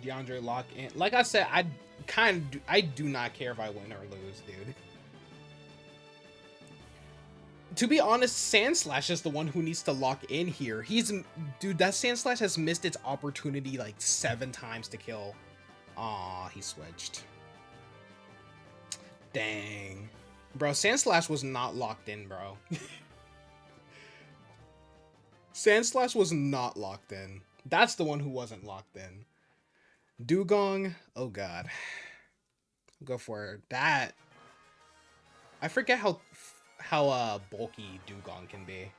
DeAndre lock in. Like I said, I do not care if I win or lose, dude. To be honest, Sandslash is the one who needs to lock in here. Dude, that Sandslash has missed its opportunity like 7 times to kill. Aw, he switched. Dang. Bro, Sandslash was not locked in, bro. Sandslash was not locked in. That's the one who wasn't locked in. Dugong, oh god. Go for that. I forget how bulky Dugong can be.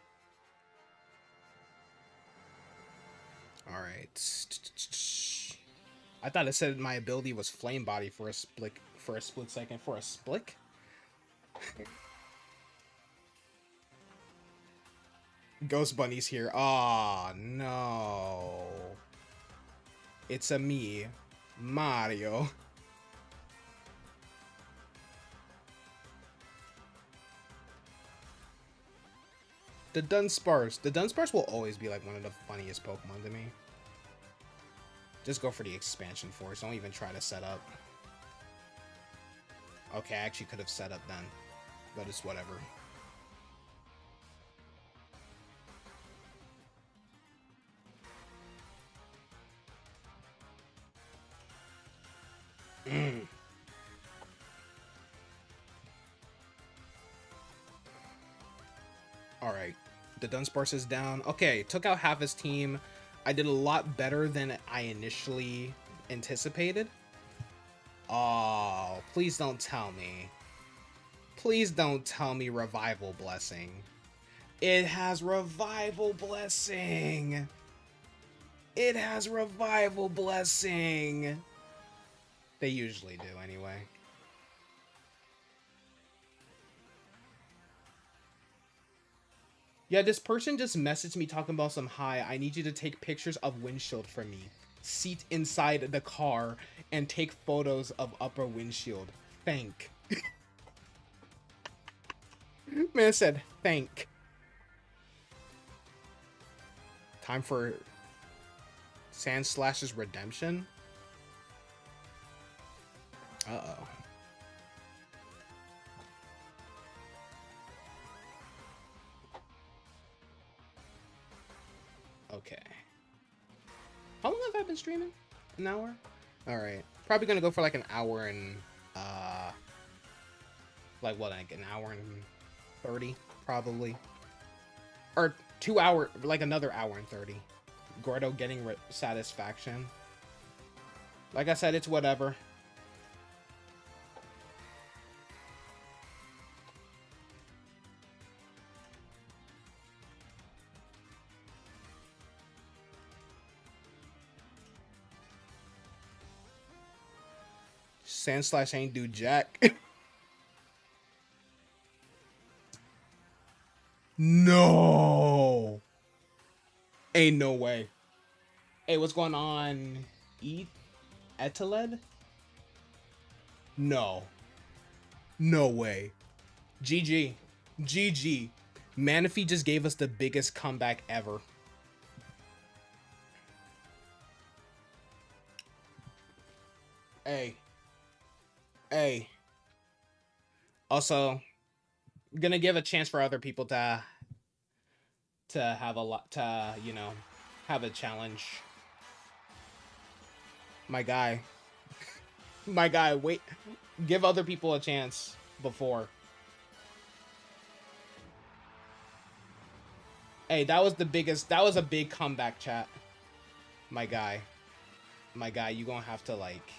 All right. I thought it said my ability was Flame Body for a split second. For a split? Ghost Bunny's here. Oh no. It's a me, Mario. The Dunsparce. The Dunsparce will always be like one of the funniest Pokemon to me. Just go for the expansion force. Don't even try to set up. Okay, I actually could have set up then. But it's whatever. Alright. The Dunsparce is down. Okay, took out half his team. I did a lot better than I initially anticipated. Oh, please don't tell me. Please don't tell me Revival Blessing. It has Revival Blessing. It has Revival Blessing. They usually do anyway. Yeah, this person just messaged me talking about some hi. I need you to take pictures of windshield for me. Seat inside the car and take photos of upper windshield. Thank. Man said thank. Time for Sandslash's redemption. Uh-oh. Okay. How long have I been streaming? An hour? Alright. Probably gonna go for like an hour and, like what, like an hour and 30, probably. Or 2 hour, like another hour and 30. Gordo getting satisfaction. Like I said, it's whatever. Sandslash ain't do jack. No. Ain't no way. Hey, what's going on? Eteled? No. No way. GG. GG. Manaphy just gave us the biggest comeback ever. Hey. Hey. Also, gonna give a chance for other people to have a lot to, you know, have a challenge. My guy. My guy, wait. Give other people a chance before. Hey, that was a big comeback, chat. My guy. My guy, you gonna have to like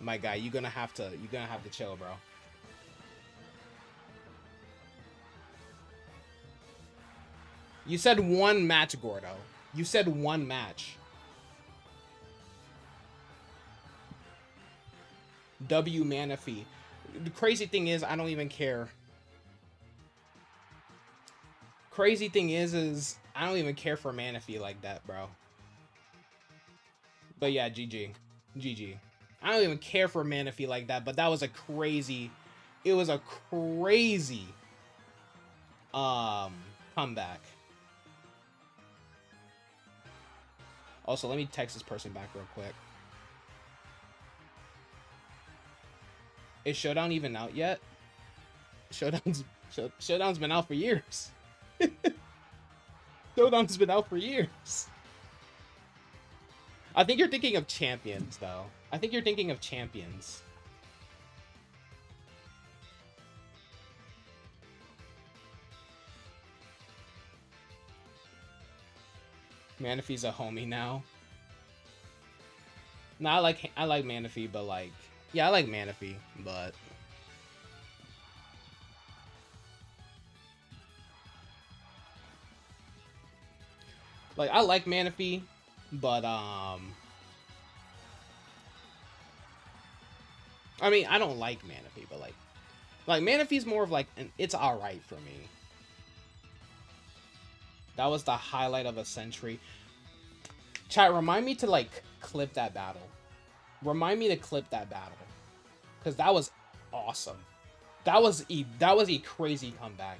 my guy, you're gonna have to chill, bro. You said one match, Gordo. You said one match. W Manaphy. The crazy thing is, I don't even care. Crazy thing is I don't even care for Manaphy like that, bro. But yeah, GG. GG. I don't even care for Manaphy like that, but that was a crazy... It was a crazy comeback. Also, let me text this person back real quick. Is Showdown even out yet? Showdown's been out for years. Showdown's been out for years. I think you're thinking of Champions, though. I think you're thinking of Champions. Manaphy's a homie now. No, I like Manaphy, but like, yeah, I like Manaphy, but like I like Manaphy, but I mean, I don't like Manaphy, but like Manaphy's more of like it's all right for me. That was the highlight of a century. Chat, remind me to like clip that battle. Remind me to clip that battle, because that was awesome. That was a crazy comeback.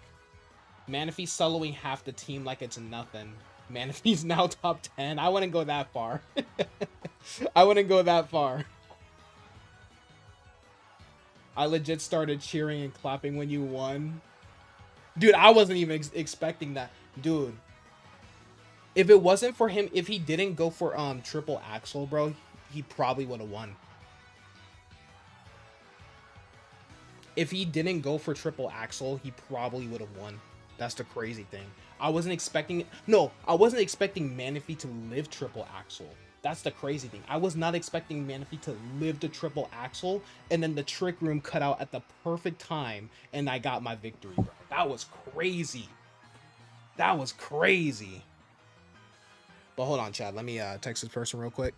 Manaphy soloing half the team like it's nothing. Manaphy's now top 10. I wouldn't go that far. I wouldn't go that far. I legit started cheering and clapping when you won. Dude, I wasn't even expecting that. Dude, if it wasn't for him, if he didn't go for triple axel, bro, he probably would have won. If he didn't go for triple axel, he probably would have won. That's the crazy thing. I wasn't expecting... No, I wasn't expecting Manaphy to live triple axel. That's the crazy thing. I was not expecting Manaphy to live the triple axel, and then the trick room cut out at the perfect time, and I got my victory, bro. That was crazy. That was crazy. But hold on, Chad. Let me text this person real quick.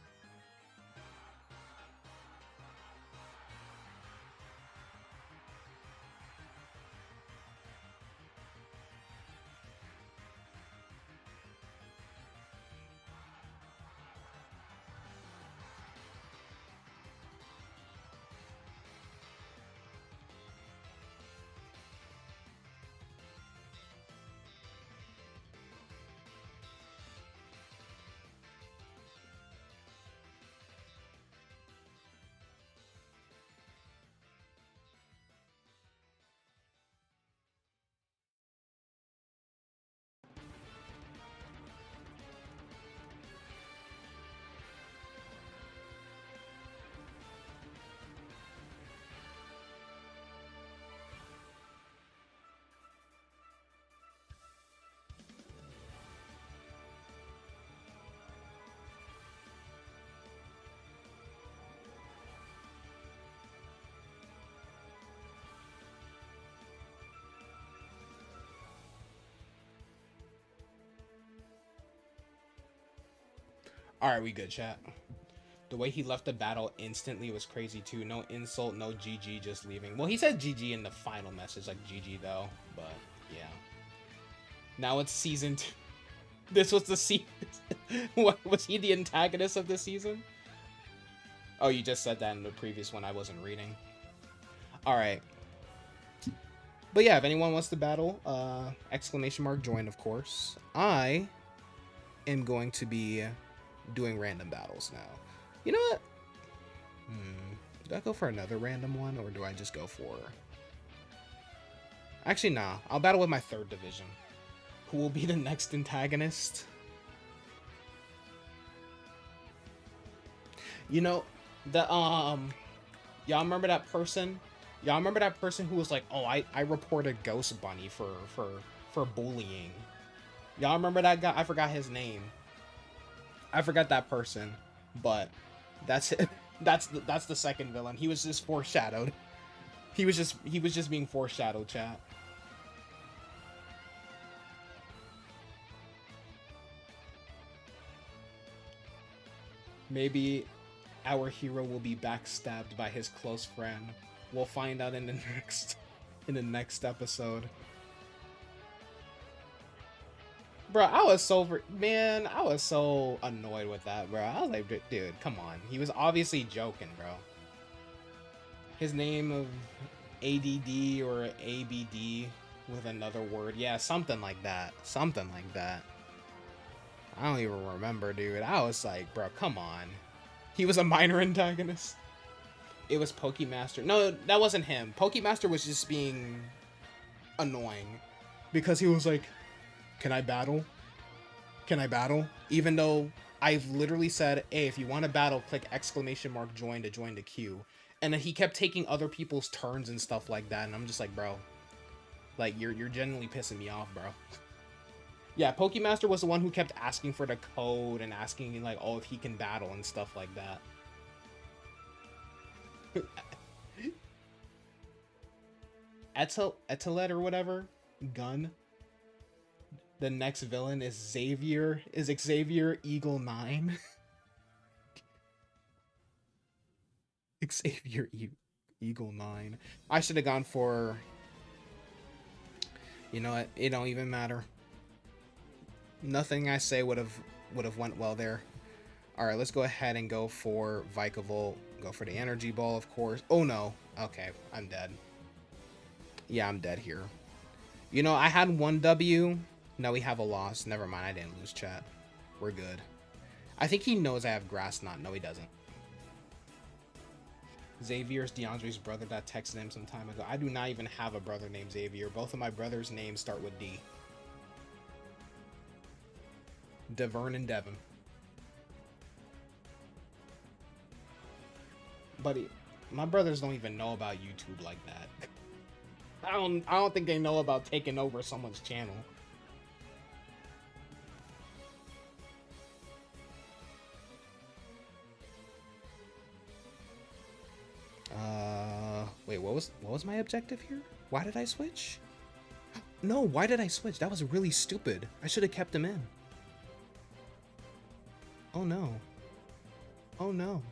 All right, we good, chat. The way he left the battle instantly was crazy too. No insult, no GG, just leaving. Well, he said GG in the final message, like GG though, but yeah. Now it's season 2. This was the season. What, was he the antagonist of the season? Oh, you just said that in the previous one. I wasn't reading. All right. But yeah, if anyone wants to battle, exclamation mark join, of course. I am going to be doing random battles now. You know what? Do I go for another random one, or do I just go for... Actually, nah. I'll battle with my 3rd division. Who will be the next antagonist? You know, the, y'all remember that person? Y'all remember that person who was like, oh, I reported Ghost Bunny for bullying. Y'all remember that guy? I forgot his name. I forgot that person, but that's it. That's the 2nd villain. He was just foreshadowed. He was just being foreshadowed, chat. Maybe our hero will be backstabbed by his close friend. We'll find out in the next episode. Bro, I was so man, I was so annoyed with that, bro. I was like, dude, come on. He was obviously joking, bro. His name of ADD or ABD with another word. Yeah, something like that. Something like that. I don't even remember, dude. I was like, bro, come on. He was a minor antagonist. It was Pokemaster. No, that wasn't him. Pokemaster was just being annoying because he was like, can I battle? Can I battle? Even though I've literally said, hey, if you want to battle, click exclamation mark join to join the queue. And then he kept taking other people's turns and stuff like that. And I'm just like, bro, like you're genuinely pissing me off, bro. Yeah, Pokemaster was the one who kept asking for the code and asking like, oh, if he can battle and stuff like that. Etilet or whatever, gun. The next villain is Xavier. Is Xavier Eagle 9? Xavier Eagle 9. I should have gone for. You know what? It don't even matter. Nothing I say would have went well there. All right, let's go ahead and go for Vikavolt. Go for the energy ball, of course. Oh no. Okay, I'm dead. Yeah, I'm dead here. You know, I had one W. No, we have a loss. Never mind, I didn't lose, chat. We're good. I think he knows I have Grass Knot. No, he doesn't. Xavier's DeAndre's brother that texted him some time ago. I do not even have a brother named Xavier. Both of my brother's names start with D. Devern and Devon. Buddy, my brothers don't even know about YouTube like that. I don't think they know about taking over someone's channel. Wait, what was my objective here? Why did I switch? No, why did I switch? That was really stupid. I should have kept him in. Oh no. Oh no.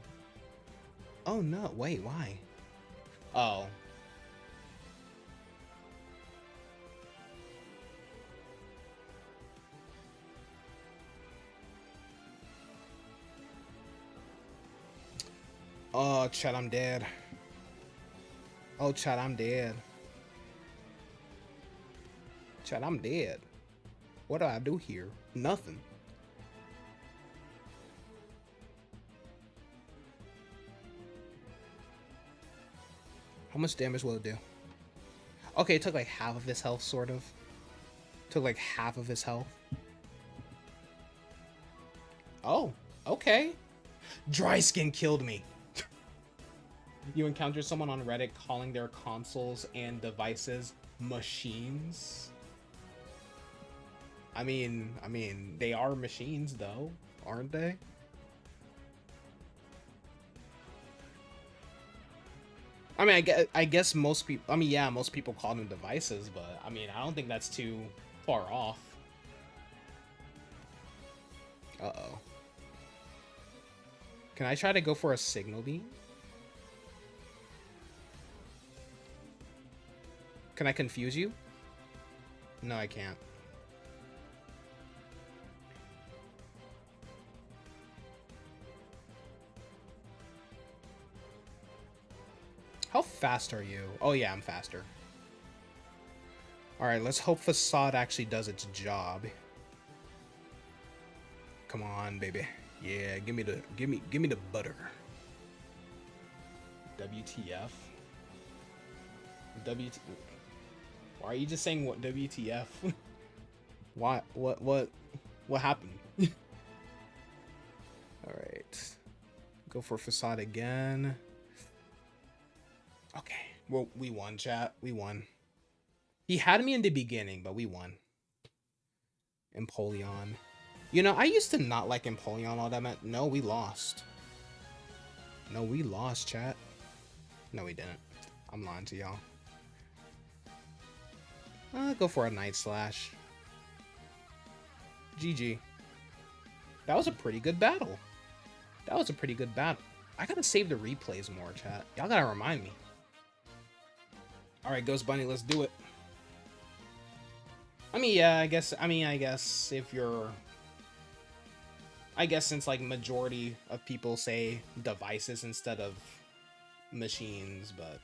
Oh no. Wait, why? Oh. Oh, chat, I'm dead. Oh, chat, I'm dead. Chat, I'm dead. What do I do here? Nothing. How much damage will it do? Okay, it took like half of his health, sort of. Took like half of his health. Oh, okay. Dry skin killed me. You encounter someone on Reddit calling their consoles and devices machines. I mean, they are machines though, aren't they? I mean, I guess most people, I mean, yeah, most people call them devices, but I mean, I don't think that's too far off. Uh-oh. Can I try to go for a signal beam? Can I confuse you? No, I can't. How fast are you? Oh yeah, I'm faster. All right, let's hope Facade actually does its job. Come on, baby. Yeah, give me the butter. WTF? Why are you just saying what WTF? Why? What happened? All right. Go for Facade again. Okay. Well, we won, chat. We won. He had me in the beginning, but we won. Empoleon. You know, I used to not like Empoleon all that much. No, we lost. No, we lost, chat. No, we didn't. I'm lying to y'all. Go for a Night Slash. GG. That was a pretty good battle. That was a pretty good battle. I gotta save the replays more, chat. Y'all gotta remind me. Alright, Ghost Bunny, let's do it. I mean, yeah, I guess if you're, I guess since like majority of people say devices instead of machines, but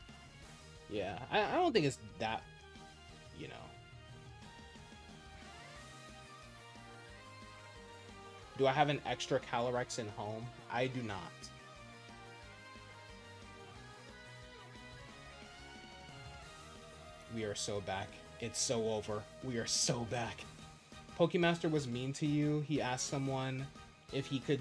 yeah, I don't think it's that, you know. Do I have an extra Calyrex in home? I do not. We are so back. It's so over. We are so back. Pokemaster was mean to you. He asked someone if he could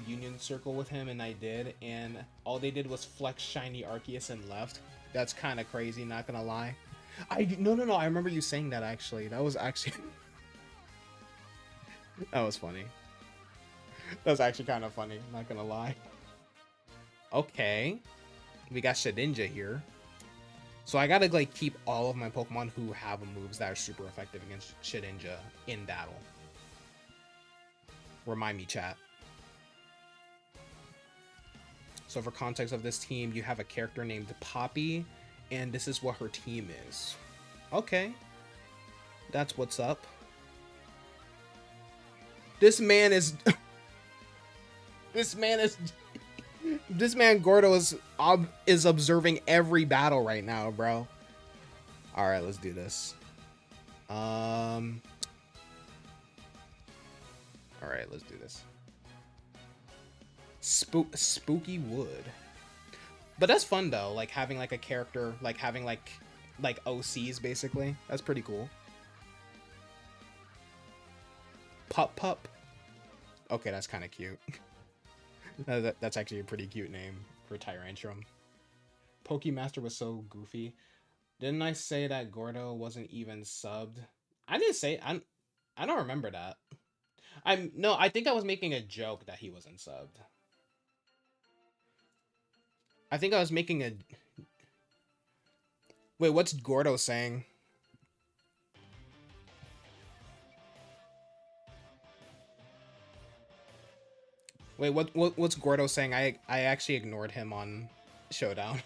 union circle with him, and I did, and all they did was flex shiny Arceus and left. That's kind of crazy, not gonna lie. No, I remember you saying that actually. That was actually that was funny. That was actually kind of funny, not gonna lie. Okay, we got Shedinja here. So I gotta like keep all of my Pokemon who have moves that are super effective against Shedinja in battle. Remind me, chat. So for context of this team, you have a character named Poppy, and this is what her team is. Okay. That's what's up. This man is... This man Gordo is observing every battle right now, bro. All right, let's do this. All right, let's do this. Spooky Wood. But that's fun though, like having like a character, like having like OCs basically. That's pretty cool. Pup. Okay, that's kind of cute. That's actually a pretty cute name for Tyrantrum. Pokemaster was so goofy. Didn't I say that Gordo wasn't even subbed? I didn't say. I don't remember that. I think I was making a joke that he wasn't subbed. I think I was making a... Wait, what's Gordo saying? Wait, what's Gordo saying? I actually ignored him on Showdown.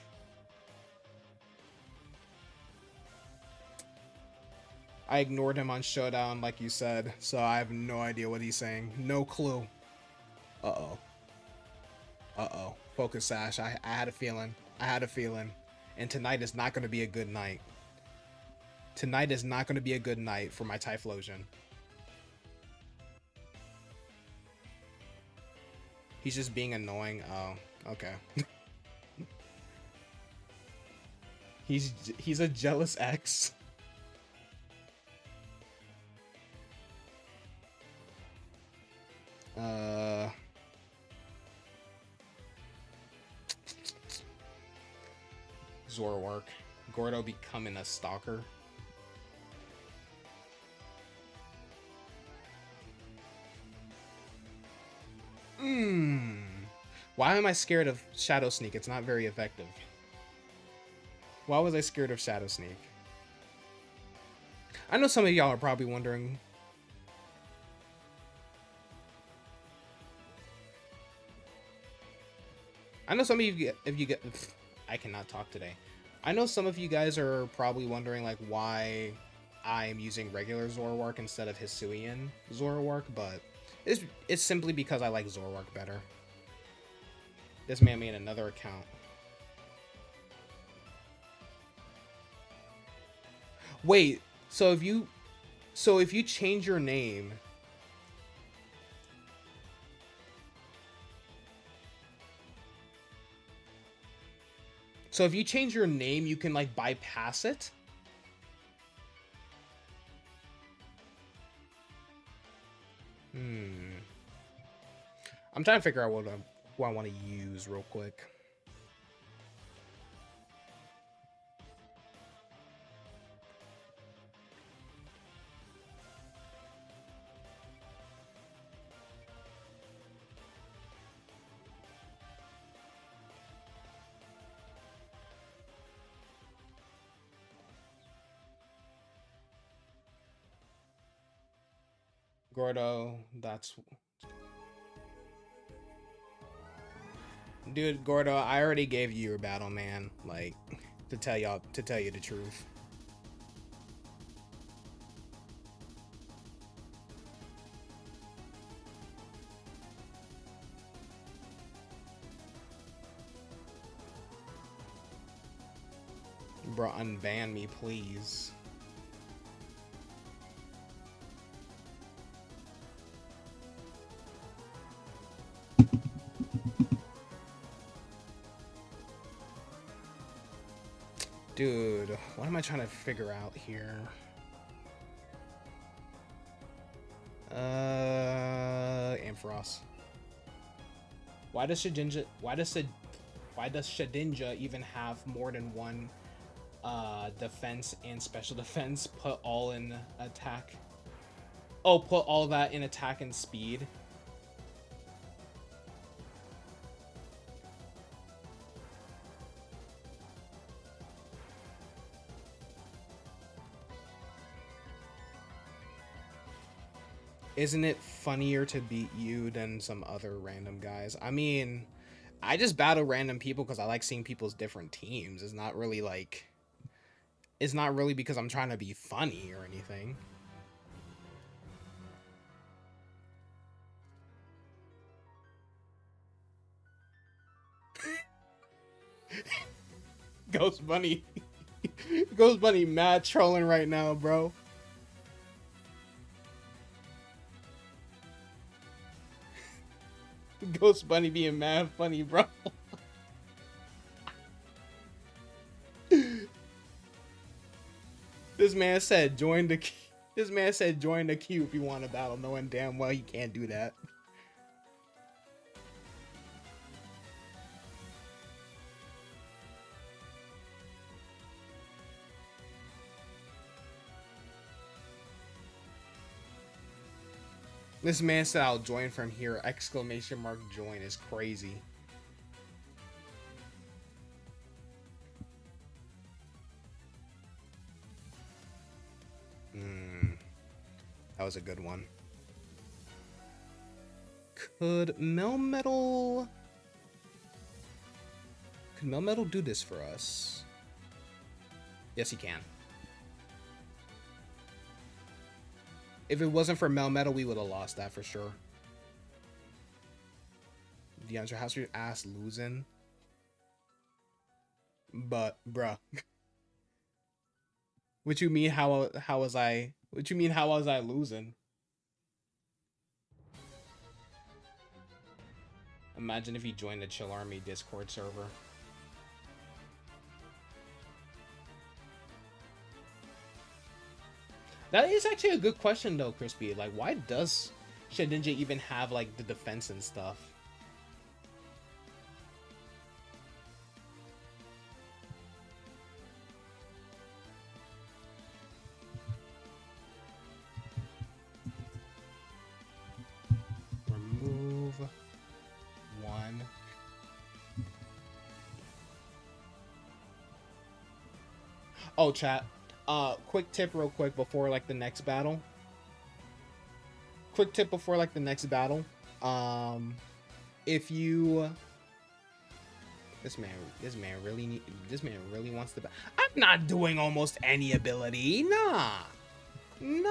I ignored him on Showdown, like you said, so I have no idea what he's saying. No clue. Uh-oh. Uh-oh. Focus Sash. I had a feeling. I had a feeling. And tonight is not going to be a good night. Tonight is not going to be a good night for my Typhlosion. He's just being annoying. Oh, okay. He's a jealous ex. Zoroark. Gordo becoming a stalker. Why am I scared of Shadow Sneak? It's not very effective. Why was I scared of Shadow Sneak? I know some of y'all are probably wondering. I know some of you, if you get... I cannot talk today. I know some of you guys are probably wondering like why I'm using regular Zoroark instead of Hisuian Zoroark, but it's simply because I like Zoroark better. This man made another account. Wait, so if you change your name, you can like bypass it? I'm trying to figure out what I want to use real quick. Gordo, that's... Dude, Gordo, I already gave you your battle, man. Like, to tell you the truth. bro, unban me, please. Dude, what am I trying to figure out here? Ampharos. Why does Shedinja even have more than one defense and special defense? Put all in attack. Oh, put all that in attack and speed. Isn't it funnier to beat you than some other random guys? I mean, I just battle random people because I like seeing people's different teams. It's not really like... It's not really because I'm trying to be funny or anything. Ghost Bunny. Ghost Bunny mad trolling right now, bro. Ghost Bunny being mad funny, bro. This man said join the queue if you want to battle, knowing damn well he can't do that. This man said I'll join from here. Exclamation mark join is crazy. That was a good one. Could Melmetal do this for us? Yes, he can. If it wasn't for Melmetal, we would have lost that for sure. DeAndre, how's your ass losing? But, bruh. What you mean, how was I... What you mean, how was I losing? Imagine if he joined the Chill Army Discord server. That is actually a good question, though, Crispy. Like, why does Shedinja even have, like, the defense and stuff? Remove one. Oh, chat. Quick tip real quick before like the next battle. If you this man really wants to I'm not doing almost any ability. Nah. I'm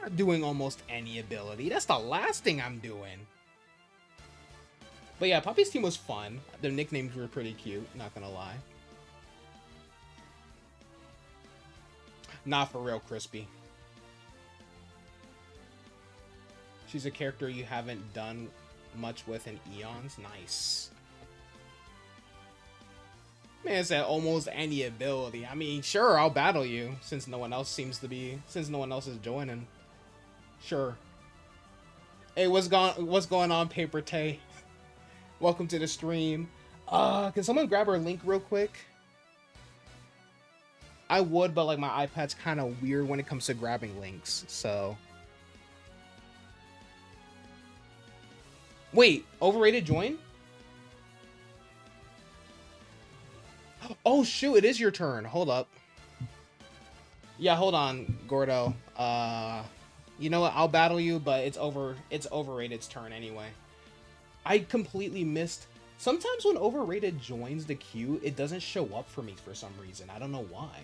not doing almost any ability. That's the last thing I'm doing. But yeah, Poppy's team was fun. Their nicknames were pretty cute, not gonna lie. Not for real, Crispy. She's a character you haven't done much with in eons. Nice. Man said almost any ability. I mean, sure, I'll battle you since no one else is joining. Sure. Hey, what's going on, Paper Tay? Welcome to the stream. Can someone grab her link real quick? I would, but like my iPad's kind of weird when it comes to grabbing links, so. Wait, overrated join? Oh shoot, it is your turn. Hold up. Yeah, hold on, Gordo. You know what? I'll battle you, but it's overrated's turn anyway. I completely missed. Sometimes when overrated joins the queue, it doesn't show up for me for some reason. I don't know why.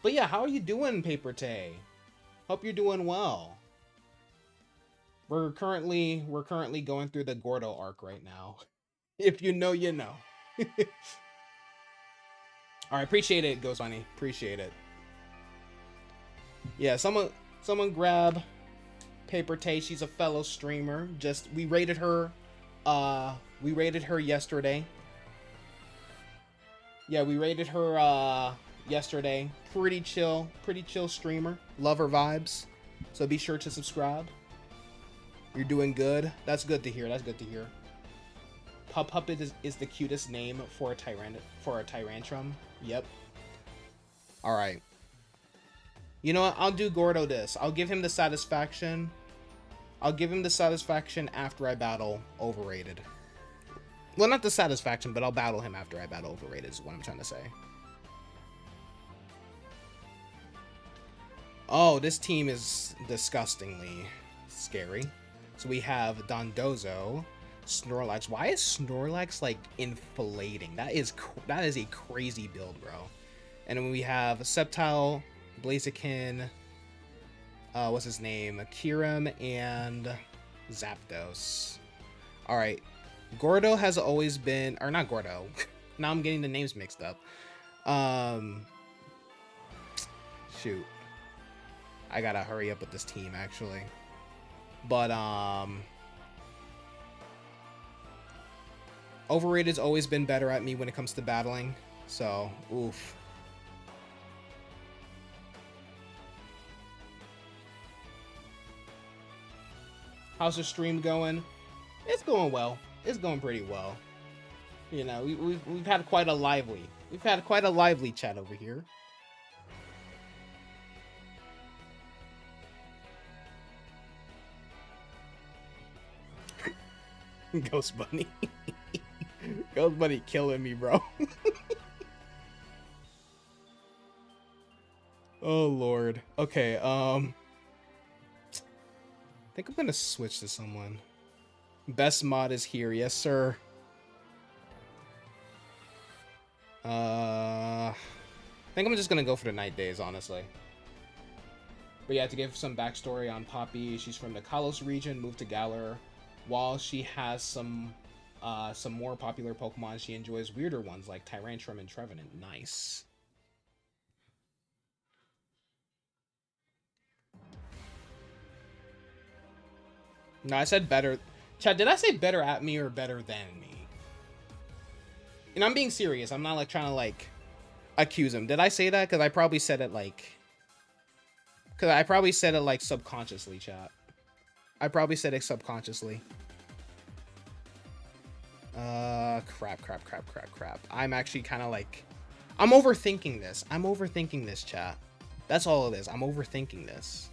But yeah, how are you doing, Paper Tay? Hope you're doing well. We're currently going through the Gordo arc right now. If you know, you know. All right, appreciate it, Ghost Bunny. Appreciate it. Yeah, someone grab Paper Tay. She's a fellow streamer. We rated her. We rated her yesterday. Yeah, we rated her yesterday. Pretty chill streamer. Love her vibes. So be sure to subscribe. You're doing good. That's good to hear. That's good to hear. Puppet is the cutest name for a Tyrantrum. Yep. All right. You know what? I'll do Gordo this. I'll give him the satisfaction. I'll give him the satisfaction after I battle Overrated. Well, not the satisfaction, but I'll battle him after I battle Overrated is what I'm trying to say. Oh, this team is disgustingly scary. So we have Dondozo, Snorlax. Why is Snorlax like inflating? That is a crazy build, bro. And then we have Sceptile, Blaziken, what's his name? Kyurem and Zapdos. All right, Gordo has always been, or not Gordo. Now I'm getting the names mixed up. Shoot. I gotta hurry up with this team, actually. But, Overrated's always been better at me when it comes to battling. So, oof. How's the stream going? It's going well. It's going pretty well. You know, we've had quite a lively chat over here. Ghost Bunny. Ghost Bunny killing me, bro. Oh Lord. Okay, I think I'm gonna switch to someone. Best mod is here, yes sir. I think I'm just gonna go for the Night Days, honestly. But yeah, to give some backstory on Poppy, she's from the Kalos region, moved to Galar. While she has some more popular Pokemon, she enjoys weirder ones like Tyrantrum and Trevenant. Nice. No, I said better. Chad, did I say better at me or better than me? And I'm being serious. I'm not like trying to like accuse him. Did I say that? Because I probably said it like... subconsciously, chat. I probably said it subconsciously. Crap. I'm actually kind of like... I'm overthinking this, chat. That's all it is. I'm overthinking this.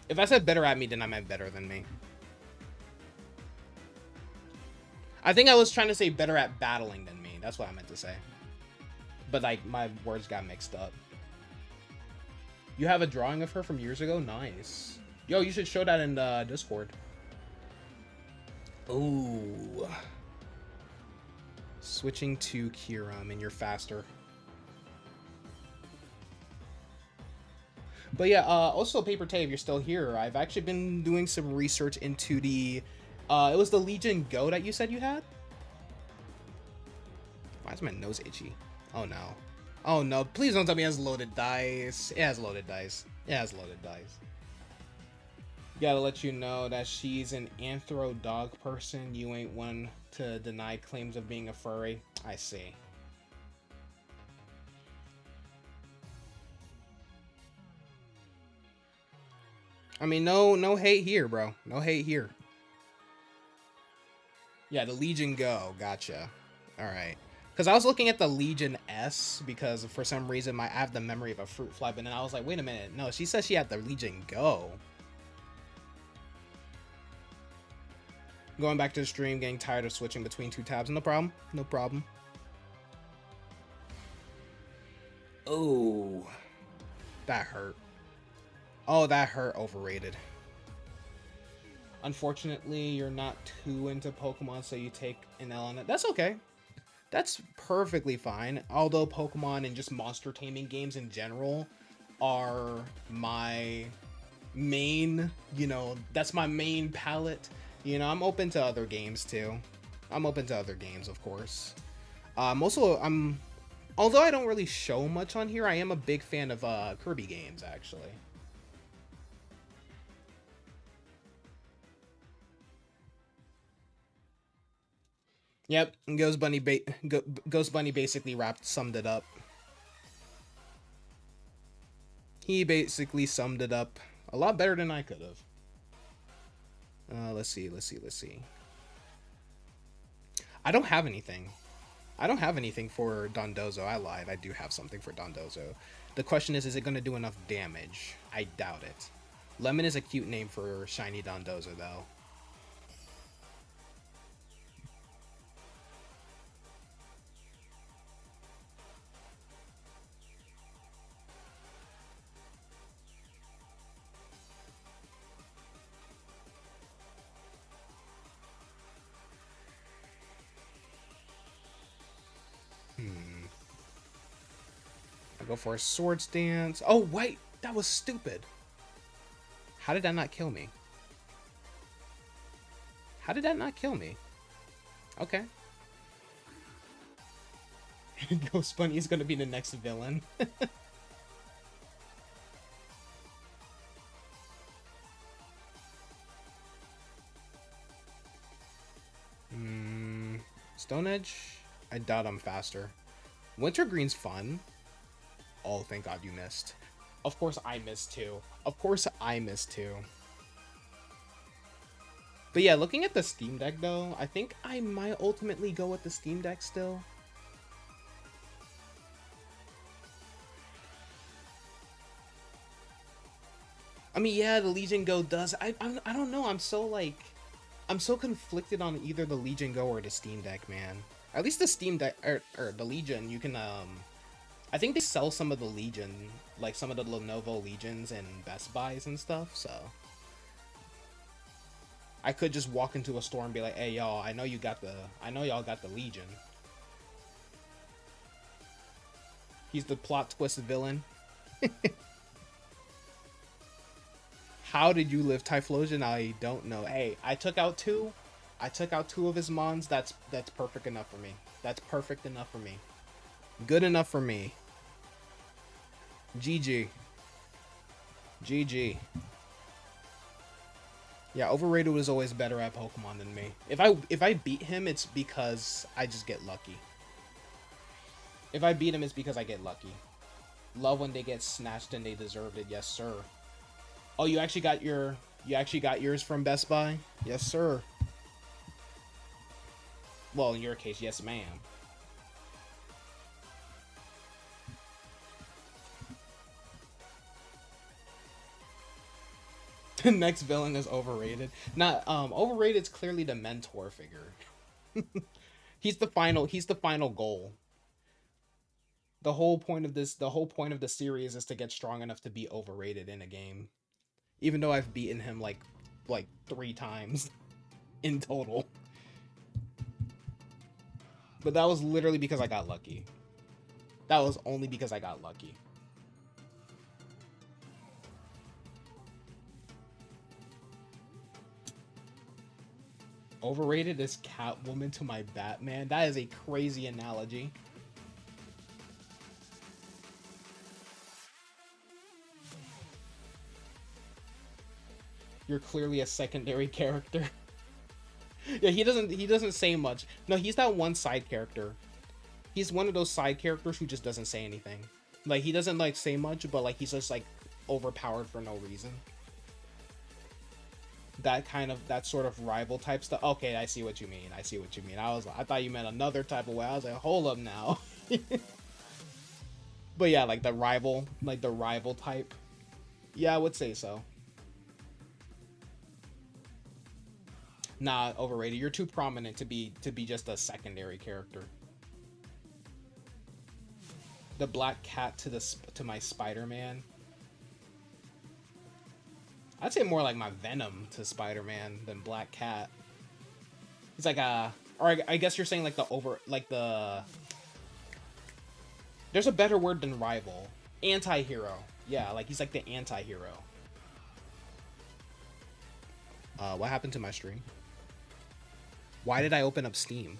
If I said better at me, then I meant better than me. I think I was trying to say better at battling than me. That's what I meant to say. But, like, my words got mixed up. You have a drawing of her from years ago? Nice. Yo, you should show that in the Discord. Ooh. Switching to Kyurem, and you're faster. But yeah, also Paper Tay, if you're still here, I've actually been doing some research into the... it was the Legion Go that you said you had? Why is my nose itchy? Oh no. Oh no, please don't tell me it has loaded dice. It has loaded dice. It has loaded dice. Gotta let you know that she's an anthro dog person. You ain't one to deny claims of being a furry. I see. I mean, no hate here, bro. No hate here. Yeah, the Legion Go. Gotcha. All right. Because I was looking at the Legion S because for some reason I have the memory of a fruit fly, but then I was like, wait a minute. No, she said she had the Legion Go. Going back to the stream, getting tired of switching between two tabs. No problem. No problem. Oh, that hurt. Oh, that hurt. Overrated. Unfortunately, you're not too into Pokemon, so you take an L on it. That's okay. That's perfectly fine. Although Pokemon and just monster taming games in general are my main, you know, that's my main palette. You know, I'm open to other games too. I'm open to other games, of course. I'm although I don't really show much on here, I am a big fan of Kirby games, actually. Yep, Ghost Bunny basically summed it up. He basically summed it up a lot better than I could have. Let's see. I don't have anything. I don't have anything for Dondozo. I lied. I do have something for Dondozo. The question is it going to do enough damage? I doubt it. Lemon is a cute name for shiny Dondozo, though. I'll go for a Swords Dance. Oh, wait! That was stupid! How did that not kill me? How did that not kill me? Okay. Ghost Bunny is gonna be the next villain. Stone Edge? I doubt I'm faster. Wintergreen's fun. Oh, thank God you missed. Of course I missed too. Of course I missed too. But yeah, looking at the Steam Deck though, I think I might ultimately go with the Steam Deck still. I mean, yeah, the Legion Go does. I don't know. I'm so conflicted on either the Legion Go or the Steam Deck, man. At least the Steam Deck or the Legion, you can I think they sell some of the Legion, like some of the Lenovo Legions in Best Buys and stuff, so I could just walk into a store and be like, "Hey, y'all, I know y'all got the Legion." He's the plot twist villain. How did you live Typhlosion? I don't know. Hey, I took out two of his mons. That's perfect enough for me. That's perfect enough for me. Good enough for me. GG. GG. Yeah, Overrated was always better at Pokemon than me. If I beat him, it's because I just get lucky. If I beat him, it's because I get lucky. Love when they get snatched and they deserved it. Yes, sir. Oh, you actually got yours from Best Buy? Yes, sir. Well, in your case, yes, ma'am. The next villain is Overrated. Not Overrated's clearly the mentor figure. He's the final goal. The whole point of the series is to get strong enough to be Overrated in a game. Even though I've beaten him like 3 times in total. But that was literally because I got lucky. That was only because I got lucky. Overrated is Catwoman to my Batman. That is a crazy analogy. You're clearly a secondary character. Yeah, he doesn't say much. No, he's that one side character. He's one of those side characters who just doesn't say anything. Like, he doesn't like say much, but like he's just like overpowered for no reason. That sort of rival type stuff. Okay, I see what you mean. I see what you mean. I thought you meant another type of way. I was like, hold up now. But yeah, like the rival type. Yeah, I would say so. Nah, Overrated. You're too prominent to be just a secondary character. The Black Cat to my Spider-Man. I'd say more like my Venom to Spider-Man than Black Cat. He's like or I guess you're saying like there's a better word than rival. Anti-hero. Yeah, like he's like the anti-hero. What happened to my stream? Why did I open up Steam?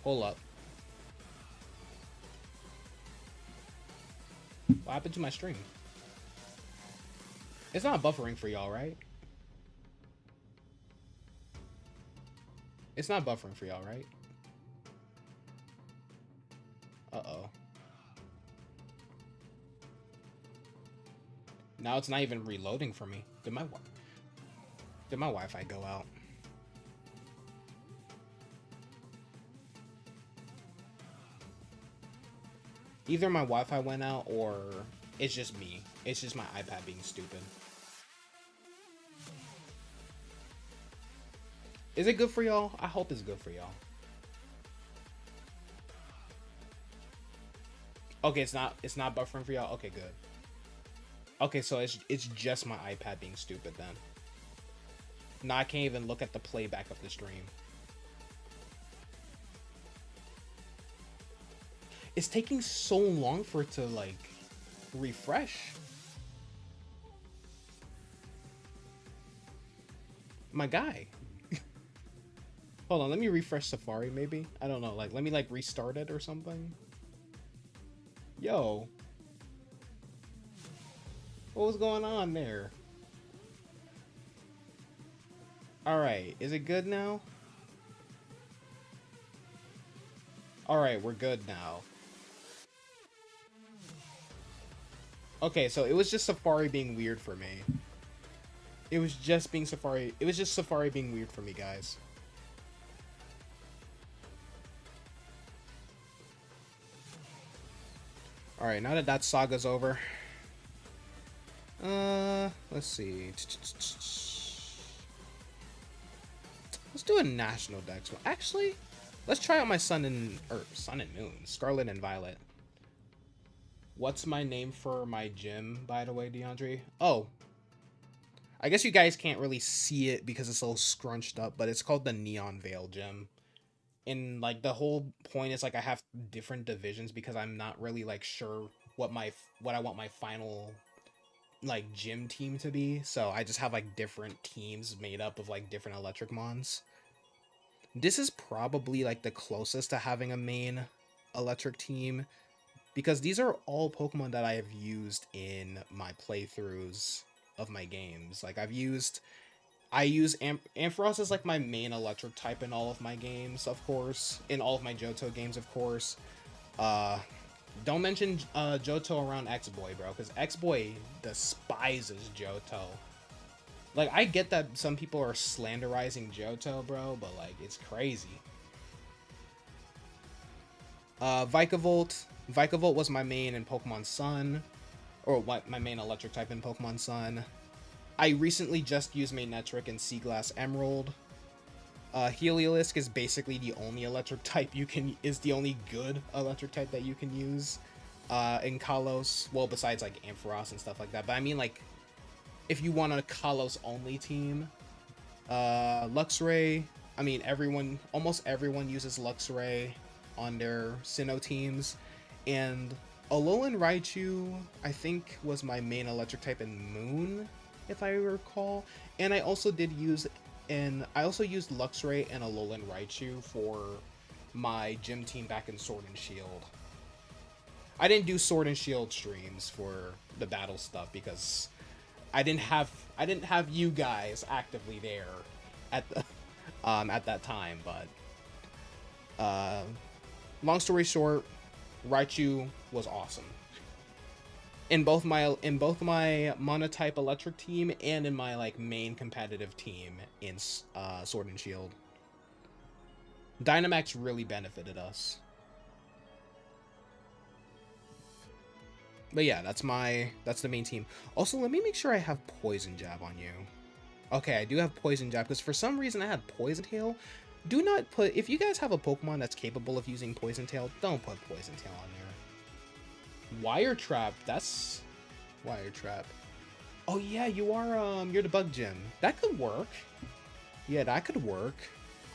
Hold up. What happened to my stream? It's not buffering for y'all, right? It's not buffering for y'all, right? Uh-oh. Now it's not even reloading for me. Did my Wi-Fi go out? Either my Wi-Fi went out or it's just me. It's just my iPad being stupid. Is it good for y'all? I hope it's good for y'all. Okay, it's not buffering for y'all. Okay, good. Okay, so it's just my iPad being stupid then. Now I can't even look at the playback of the stream. It's taking so long for it to like refresh. My guy. Hold on, let me refresh Safari maybe. I don't know, like let me like restart it or something. Yo. What was going on there? Alright, is it good now? Alright, we're good now. Okay, so it was just Safari being weird for me. It was just Safari being weird for me, guys. Alright, now that that saga's over. Let's see. Let's do a national dex. Actually, let's try out my Sun and Moon, Scarlet and Violet. What's my name for my gym, by the way, DeAndre? Oh, I guess you guys can't really see it because it's all scrunched up, but it's called the Neon Veil Gym. And like the whole point is like I have different divisions because I'm not really like sure what I want my final like gym team to be. So I just have like different teams made up of like different electric mons. This is probably like the closest to having a main electric team because these are all Pokemon that I have used in my playthroughs of my games. Like I use Ampharos as like my main electric type in all of my games, of course. In all of my Johto games, of course. Don't mention Johto around X-Boy, bro, because X-Boy despises Johto. Like, I get that some people are slanderizing Johto, bro, but like, it's crazy. Vikavolt. Vikavolt was my main in Pokemon Sun. Or what my main electric type in Pokemon Sun. I recently just used Magnetric in Sea Glass Emerald. Heliolisk is basically the only electric type is the only good electric type that you can use in Kalos. Well, besides like Ampharos and stuff like that. But I mean, like, if you want a Kalos only team, Luxray. I mean, almost everyone uses Luxray on their Sinnoh teams, and Alolan Raichu, I think, was my main electric type in Moon, if I recall. And I also used Luxray and Alolan Raichu for my gym team back in Sword and Shield. I didn't do Sword and Shield streams for the battle stuff because I didn't have you guys actively there at the at that time. But long story short, Raichu was awesome in both my monotype electric team and in my like main competitive team in Sword and Shield. Dynamax really benefited us. But yeah, that's the main team. Also, let me make sure I have Poison Jab on you. Okay, I do have Poison Jab because for some reason I had Poison Tail. Do not put, if you guys have a Pokemon that's capable of using Poison Tail, don't put Poison Tail on there. Wire Trap, that's Wire Trap. Oh yeah, you're the Bug Gym. That could work. Yeah, that could work.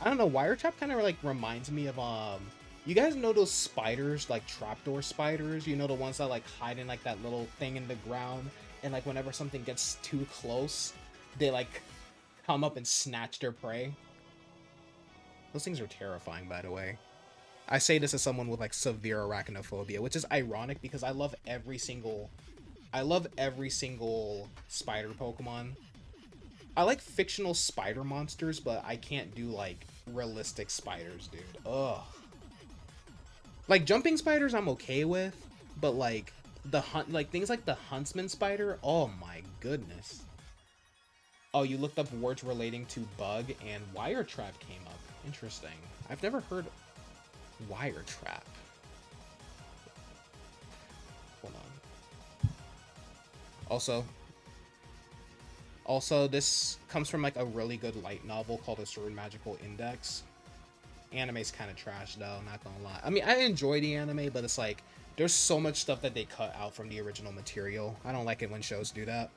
I don't know, Wire Trap kind of like reminds me of you guys know those spiders, like trapdoor spiders? You know, the ones that like hide in like that little thing in the ground and like whenever something gets too close, they like come up and snatch their prey. Those things are terrifying, by the way. I say this as someone with like severe arachnophobia, which is ironic because I love every single spider Pokemon. I like fictional spider monsters, but I can't do like realistic spiders, dude. Ugh. Like jumping spiders I'm okay with, but like things like the huntsman spider, oh my goodness. Oh, you looked up words relating to bug and wire trap came up. Interesting. I've never heard wire trap. Hold on. Also, this comes from like a really good light novel called A Certain Magical Index. Anime's kind of trash though, not gonna lie. I mean, I enjoy the anime, but it's like there's so much stuff that they cut out from the original material. I don't like it when shows do that.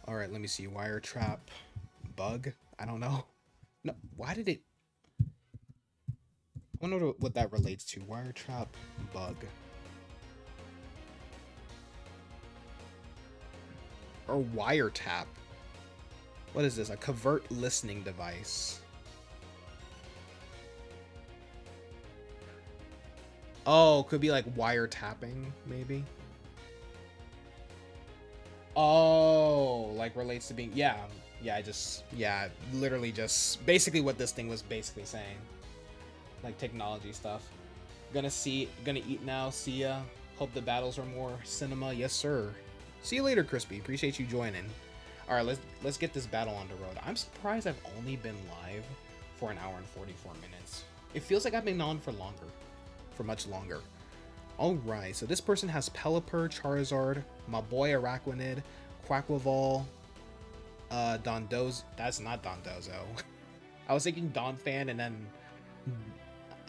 All right, let me see. Wire trap, bug. I don't know. No, why did it? I wonder what that relates to. Wire trap, bug, or wiretap. What is this? A covert listening device. Oh, could be like wiretapping, maybe. Oh, like relates to being, yeah, literally just basically what this thing was basically saying, like technology stuff. Gonna eat now. See ya. Hope the battles are more cinema. Yes, sir. See you later, Crispy. Appreciate you joining. All right, let's get this battle on the road. I'm surprised I've only been live for an hour and 44 minutes. It feels like I've been on for much longer. Alright, so this person has Pelipper, Charizard, my boy Araquanid, Quaquaval, Dondozo. That's not Dondozo. I was thinking Donphan and then,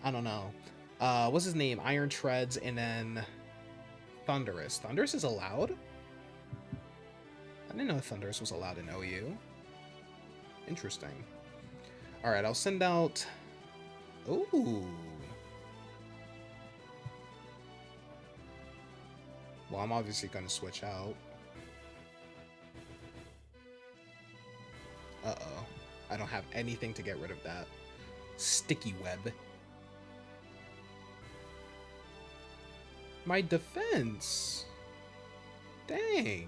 I don't know. What's his name? Iron Treads and then Thundurus. Thundurus is allowed? I didn't know Thundurus was allowed in OU. Interesting. Alright, I'll send out... Ooh. Well, I'm obviously going to switch out. Uh-oh. I don't have anything to get rid of that. Sticky web. My defense. Dang.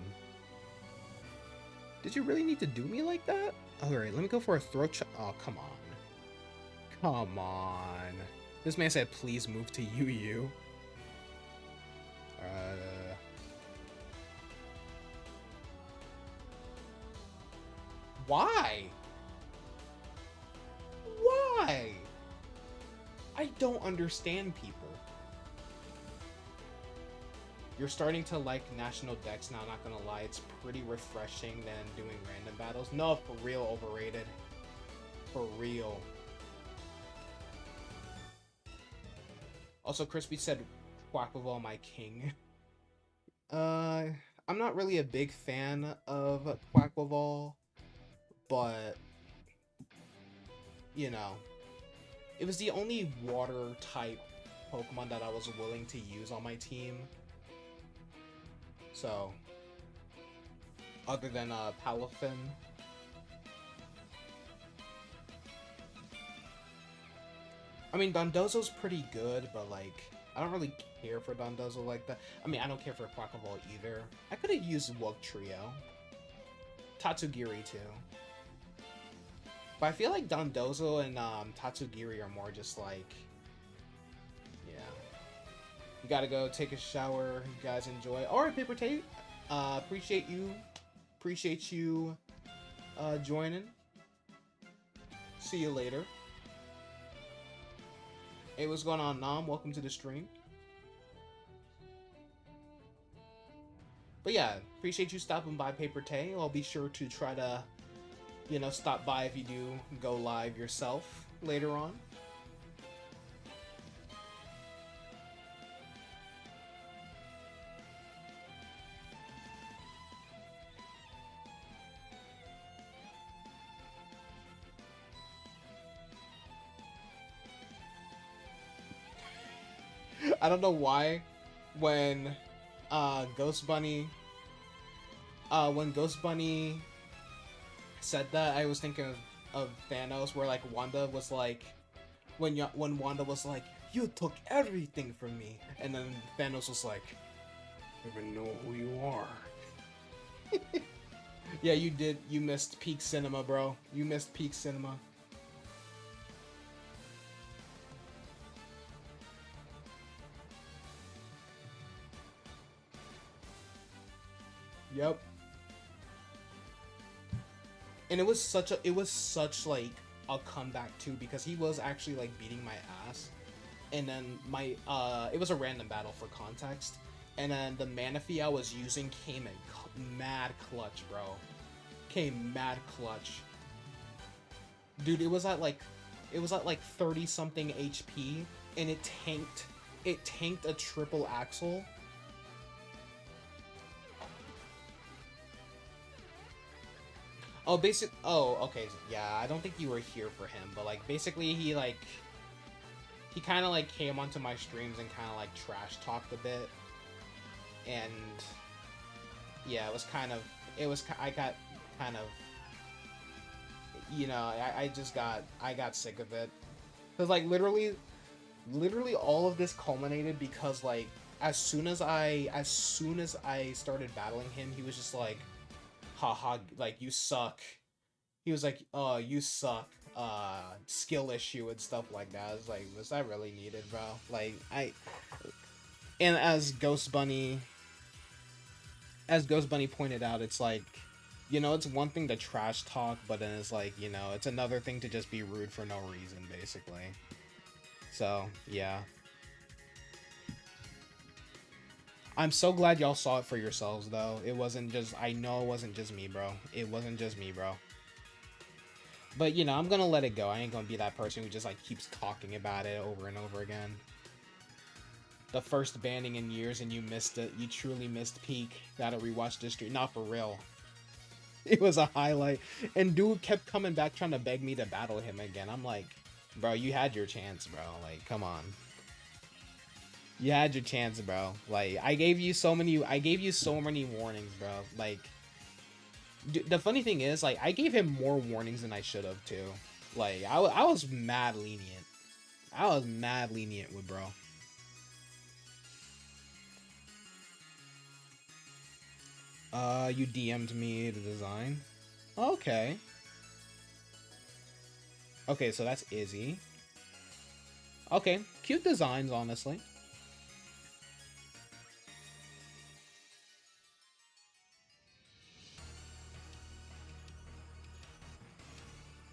Did you really need to do me like that? Alright, let me go for a throat shot. Oh, come on. Come on. This man said, please move to UU. Why? Why? I don't understand people. You're starting to like National Dex now, not gonna lie. It's pretty refreshing than doing random battles. No, for real, overrated. For real. Also, Crispy said, Quaquaval, my king. I'm not really a big fan of Quaquaval, but, you know, it was the only water-type Pokemon that I was willing to use on my team. So, other than Palafin. I mean, Dondozo's pretty good, but like, I don't really care for Dondozo like that. I mean, I don't care for Quaquaval either. I could have used Wugtrio. Tatsugiri too. But I feel like Dondozo and Tatsugiri are more just like, yeah. You gotta go take a shower. You guys enjoy. Alright, Paper Tape. Appreciate you joining. See you later. Hey, what's going on, Nam? Welcome to the stream. But yeah, appreciate you stopping by, Paper Tay. I'll be sure to try to, you know, stop by if you do go live yourself later on. I don't know why when Ghost Bunny. When Ghost Bunny said that, I was thinking of Thanos, where like Wanda was like, when Wanda was like, "You took everything from me," and then Thanos was like, "I don't even know who you are." Yeah, you did. You missed peak cinema, bro. You missed peak cinema. Yep. And it was such like a comeback too, because he was actually like beating my ass, and then my it was a random battle for context, and then the Manaphy I was using came in mad clutch, bro. Came mad clutch, dude. It was at like 30 something HP, and it tanked a triple axle. Oh, basic. Oh, okay. Yeah, I don't think you were here for him, but like basically he kind of like came onto my streams and kind of like trash talked a bit, and yeah, it was kind of I got kind of, you know, I got sick of it, because like literally all of this culminated because like as soon as I started battling him, he was just like, haha, like, you suck. He was like, oh, you suck, skill issue and stuff like that. I was like, was that really needed, bro? Like, and as Ghost Bunny pointed out, it's like, you know, it's one thing to trash talk, but then it's like, you know, it's another thing to just be rude for no reason, basically. So, yeah. I'm so glad y'all saw it for yourselves, though. It wasn't just, I know it wasn't just me, bro. It wasn't just me, bro. But, you know, I'm gonna let it go. I ain't gonna be that person who just, like, keeps talking about it over and over again. The first banning in years and you missed it. You truly missed peak. Gotta rewatch this stream. Not for real. It was a highlight. And dude kept coming back trying to beg me to battle him again. I'm like, bro, you had your chance, bro. Like, come on. You had your chance, bro. Like, I gave you so many warnings, bro. Like, the funny thing is, like, I gave him more warnings than I should have, too. Like, I was mad lenient. I was mad lenient with bro. You DM'd me the design? Okay. Okay, so that's Izzy. Okay, cute designs, honestly.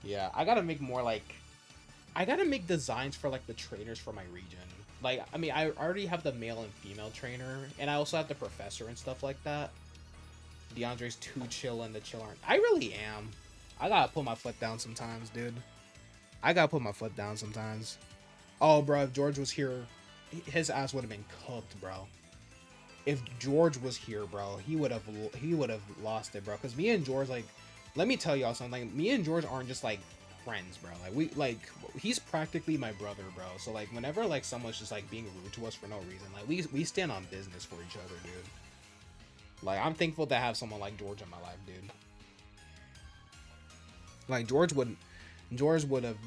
Yeah, I gotta make more, like, I gotta make designs for, like, the trainers for my region. Like, I mean, I already have the male and female trainer, and I also have the professor and stuff like that. DeAndre's too chill and the chill aren't. I really am. I gotta put my foot down sometimes, dude. I gotta put my foot down sometimes. Oh, bro, if George was here, his ass would have been cooked, bro. If George was here, bro, he would have lost it, bro. Cause me and George, like, let me tell y'all something. Like, me and George aren't just like friends, bro. He's practically my brother, bro. So like, whenever like someone's just like being rude to us for no reason, like we stand on business for each other, dude. Like, I'm thankful to have someone like George in my life, dude. Like, George would have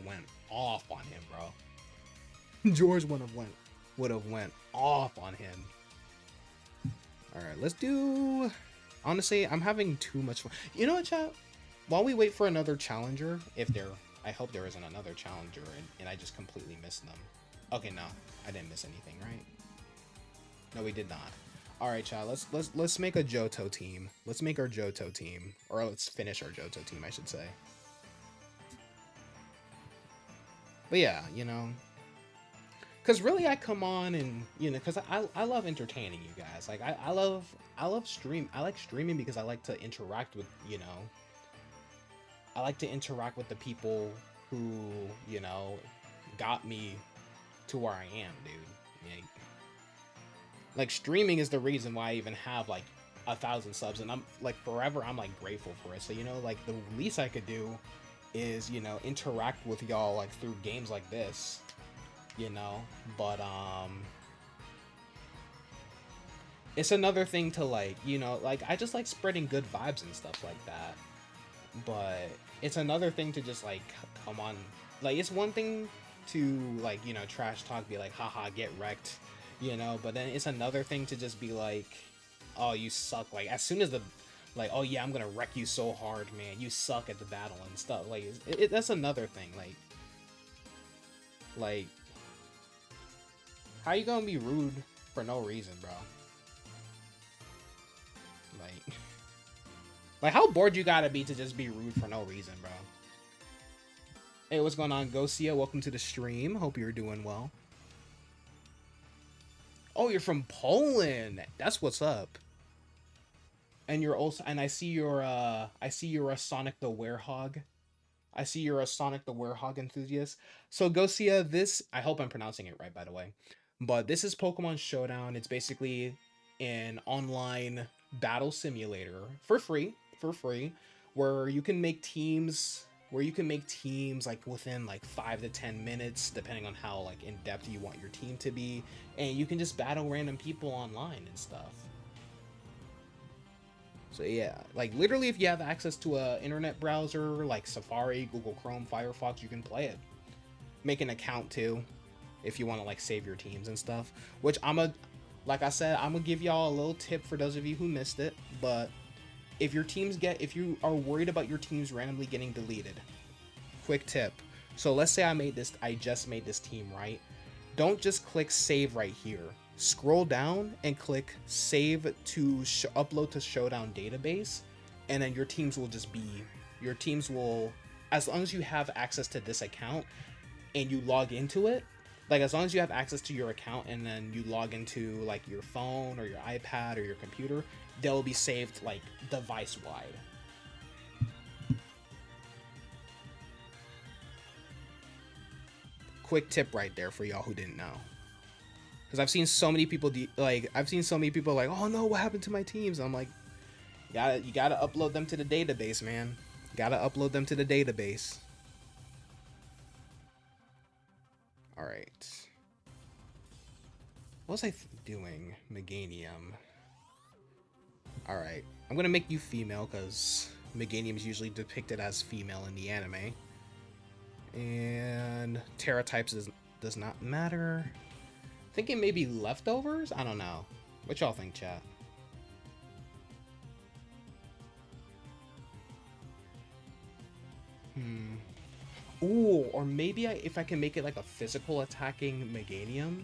went off on him, bro. George would have went off on him. All right, let's do. Honestly, I'm having too much fun. You know what, chat? While we wait for another challenger, I hope there isn't another challenger, and I just completely missed them. Okay, no, I didn't miss anything, right? No, we did not. All right, chat. Let's make a Johto team. Let's make our Johto team, or let's finish our Johto team, I should say. But yeah, you know, because really I come on and, you know, because I love entertaining you guys. Like, I love I like streaming because I like to interact with, you know, I like to interact with the people who, you know, got me to where I am, dude. Like, streaming is the reason why I even have like 1,000 subs, and I'm like, forever I'm like grateful for it. So, you know, like, the least I could do is, you know, interact with y'all like through games like this, you know. But it's another thing to like, like I just like spreading good vibes and stuff like that. But it's another thing to just like come on, like it's one thing to like, trash talk, be like, haha, get wrecked, but then it's another thing to just be like, oh, you suck. Like as soon as the like, oh yeah, I'm gonna wreck you so hard, man, you suck at the battle and stuff. Like that's another thing. Like how you gonna be rude for no reason, bro? Like like how bored you gotta be to just be rude for no reason, bro? Hey, what's going on, Gosia? Welcome to the stream. Hope you're doing well. Oh, you're from Poland. That's what's up. And you're also, and I see you're a Sonic the Werehog. I see you're a Sonic the Werehog enthusiast. So Gosia, this, I hope I'm pronouncing it right, by the way, but this is Pokemon Showdown. It's basically an online battle simulator for free, where you can make teams like within like 5 to 10 minutes, depending on how like in depth you want your team to be, and you can just battle random people online and stuff. So yeah, like literally if you have access to a internet browser like Safari, Google Chrome, Firefox, you can play it. Make an account too if you want to like save your teams and stuff, which like I said, I'm gonna give y'all a little tip for those of you who missed it. But if you are worried about your teams randomly getting deleted, quick tip. So let's say I just made this team, right? Don't just click save right here. Scroll down and click save to upload to Showdown database, and then your teams will, as long as you have access to this account and you log into it, like as long as you have access to your account and then you log into like your phone or your iPad or your computer, they'll be saved like device wide. Quick tip right there for y'all who didn't know. Because I've seen so many people like, oh no, what happened to my teams? I'm like, you gotta upload them to the database, man. Gotta upload them to the database. All right. What was I doing? Meganium. All right. I'm gonna make you female because Meganium is usually depicted as female in the anime. And Terra types does not matter. Thinking maybe leftovers? I don't know. What y'all think, chat? Ooh, or maybe if I can make it like a physical attacking Meganium.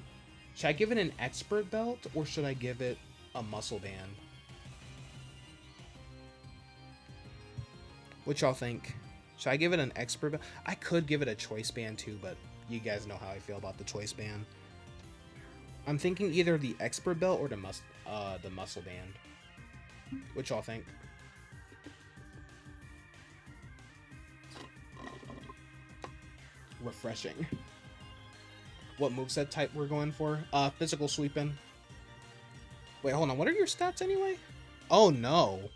Should I give it an expert belt or should I give it a muscle band? What y'all think? Should I give it an expert belt? I could give it a choice band too, but you guys know how I feel about the choice band. I'm thinking either the expert belt or the muscle band. What y'all think? Refreshing. What moveset type we're going for? Physical sweeping. Wait, hold on. What are your stats anyway? Oh no.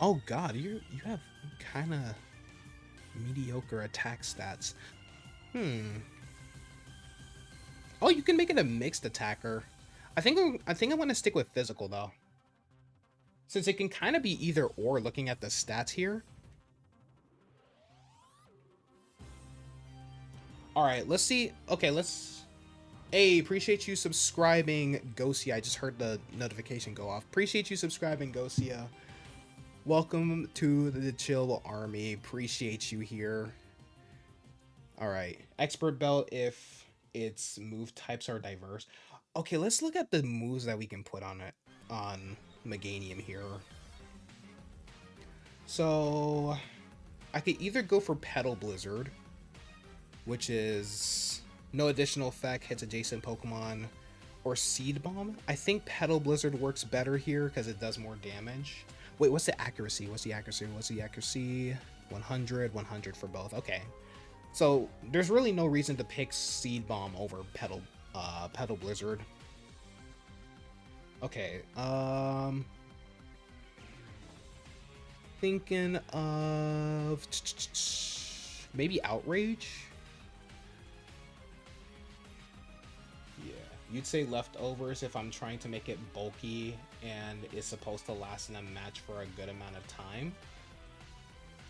Oh god, you have kind of mediocre attack stats. Oh, you can make it a mixed attacker. I think I'm gonna stick with physical though, since it can kind of be either or. Looking at the stats here. All right, let's see. Okay, Hey, appreciate you subscribing, Gosia. I just heard the notification go off. Appreciate you subscribing, Gosia. Welcome to the Chill Army. Appreciate you here. All right, expert belt if its move types are diverse. Okay, let's look at the moves that we can put on Meganium here. So I could either go for Petal Blizzard, which is no additional effect, hits adjacent Pokemon, or Seed Bomb. I think Petal Blizzard works better here because it does more damage. Wait, what's the accuracy? 100, 100 for both. Okay. So there's really no reason to pick Seed Bomb over Petal Blizzard. Okay, thinking of maybe Outrage. You'd say leftovers if I'm trying to make it bulky and is supposed to last in a match for a good amount of time.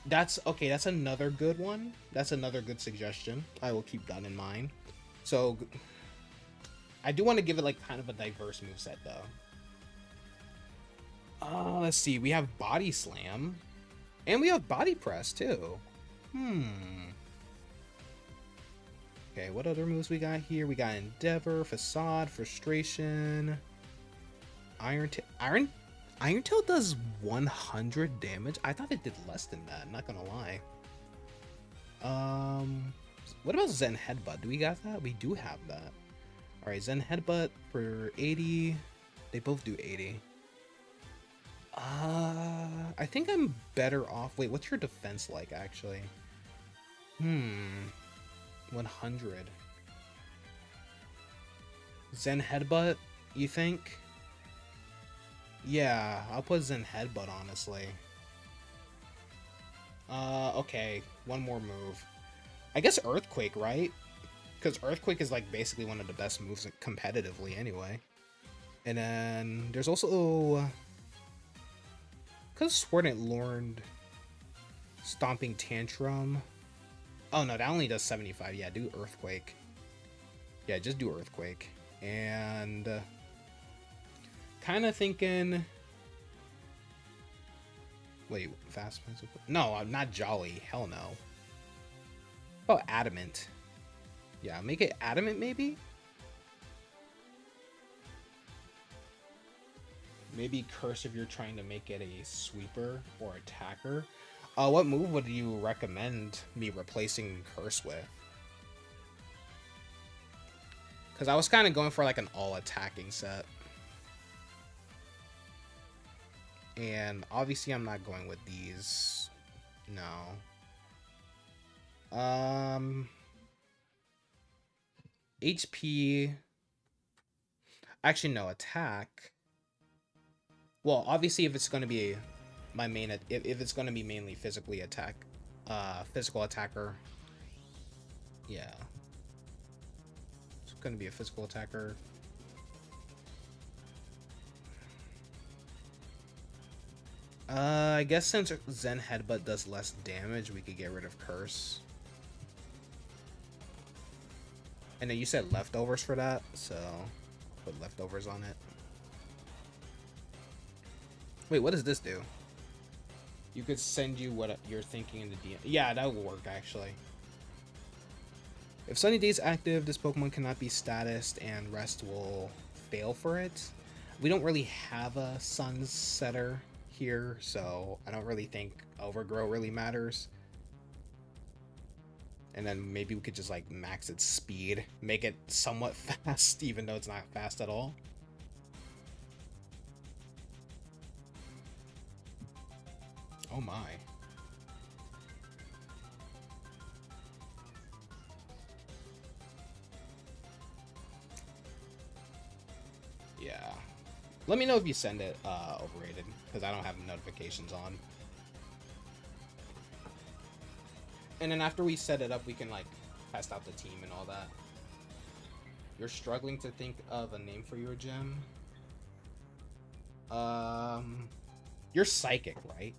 That's okay. That's another good one. That's another good suggestion. I will keep that in mind. So I do want to give it like kind of a diverse moveset though. Let's see. We have body slam, and we have body press too. Okay, what other moves we got here? We got Endeavor, Facade, Frustration, Iron Tail does 100 damage. I thought it did less than that. Not gonna lie. What about Zen Headbutt? Do we got that? We do have that. All right, Zen Headbutt for 80. They both do 80. I think I'm better off. Wait, what's your defense like actually? 100. Zen Headbutt, you think? Yeah, I'll put Zen Headbutt, honestly. Okay, one more move. I guess Earthquake, right? Because Earthquake is like basically one of the best moves competitively anyway. And then there's also... Because Sword it learned Stomping Tantrum. Oh no, that only does 75. Yeah, do Earthquake. Yeah, just do Earthquake. And kind of thinking... Wait, Fast Pencil? No, I'm not Jolly. Hell no. Oh, Adamant. Yeah, make it Adamant maybe? Maybe Curse if you're trying to make it a sweeper or attacker. What move would you recommend me replacing Curse with? Because I was kind of going for like an all-attacking set. And obviously I'm not going with these. No. HP. Actually, no, attack. Well, obviously if it's going to be my main, if it's going to be mainly physical attacker. Yeah. It's going to be a physical attacker. I guess since Zen Headbutt does less damage, we could get rid of Curse. And then you said leftovers for that, so put leftovers on it. Wait, what does this do? You could send you what you're thinking in the DM. Yeah, that will work actually. If Sunny Day is active, this Pokemon cannot be statused and rest will fail for it. We don't really have a Sun setter here, so I don't really think Overgrow really matters. And then maybe we could just like max its speed, make it somewhat fast, even though it's not fast at all. Oh my. Yeah. Let me know if you send it overrated, because I don't have notifications on. And then after we set it up, we can like test out the team and all that. You're struggling to think of a name for your gym? You're Psychic, right?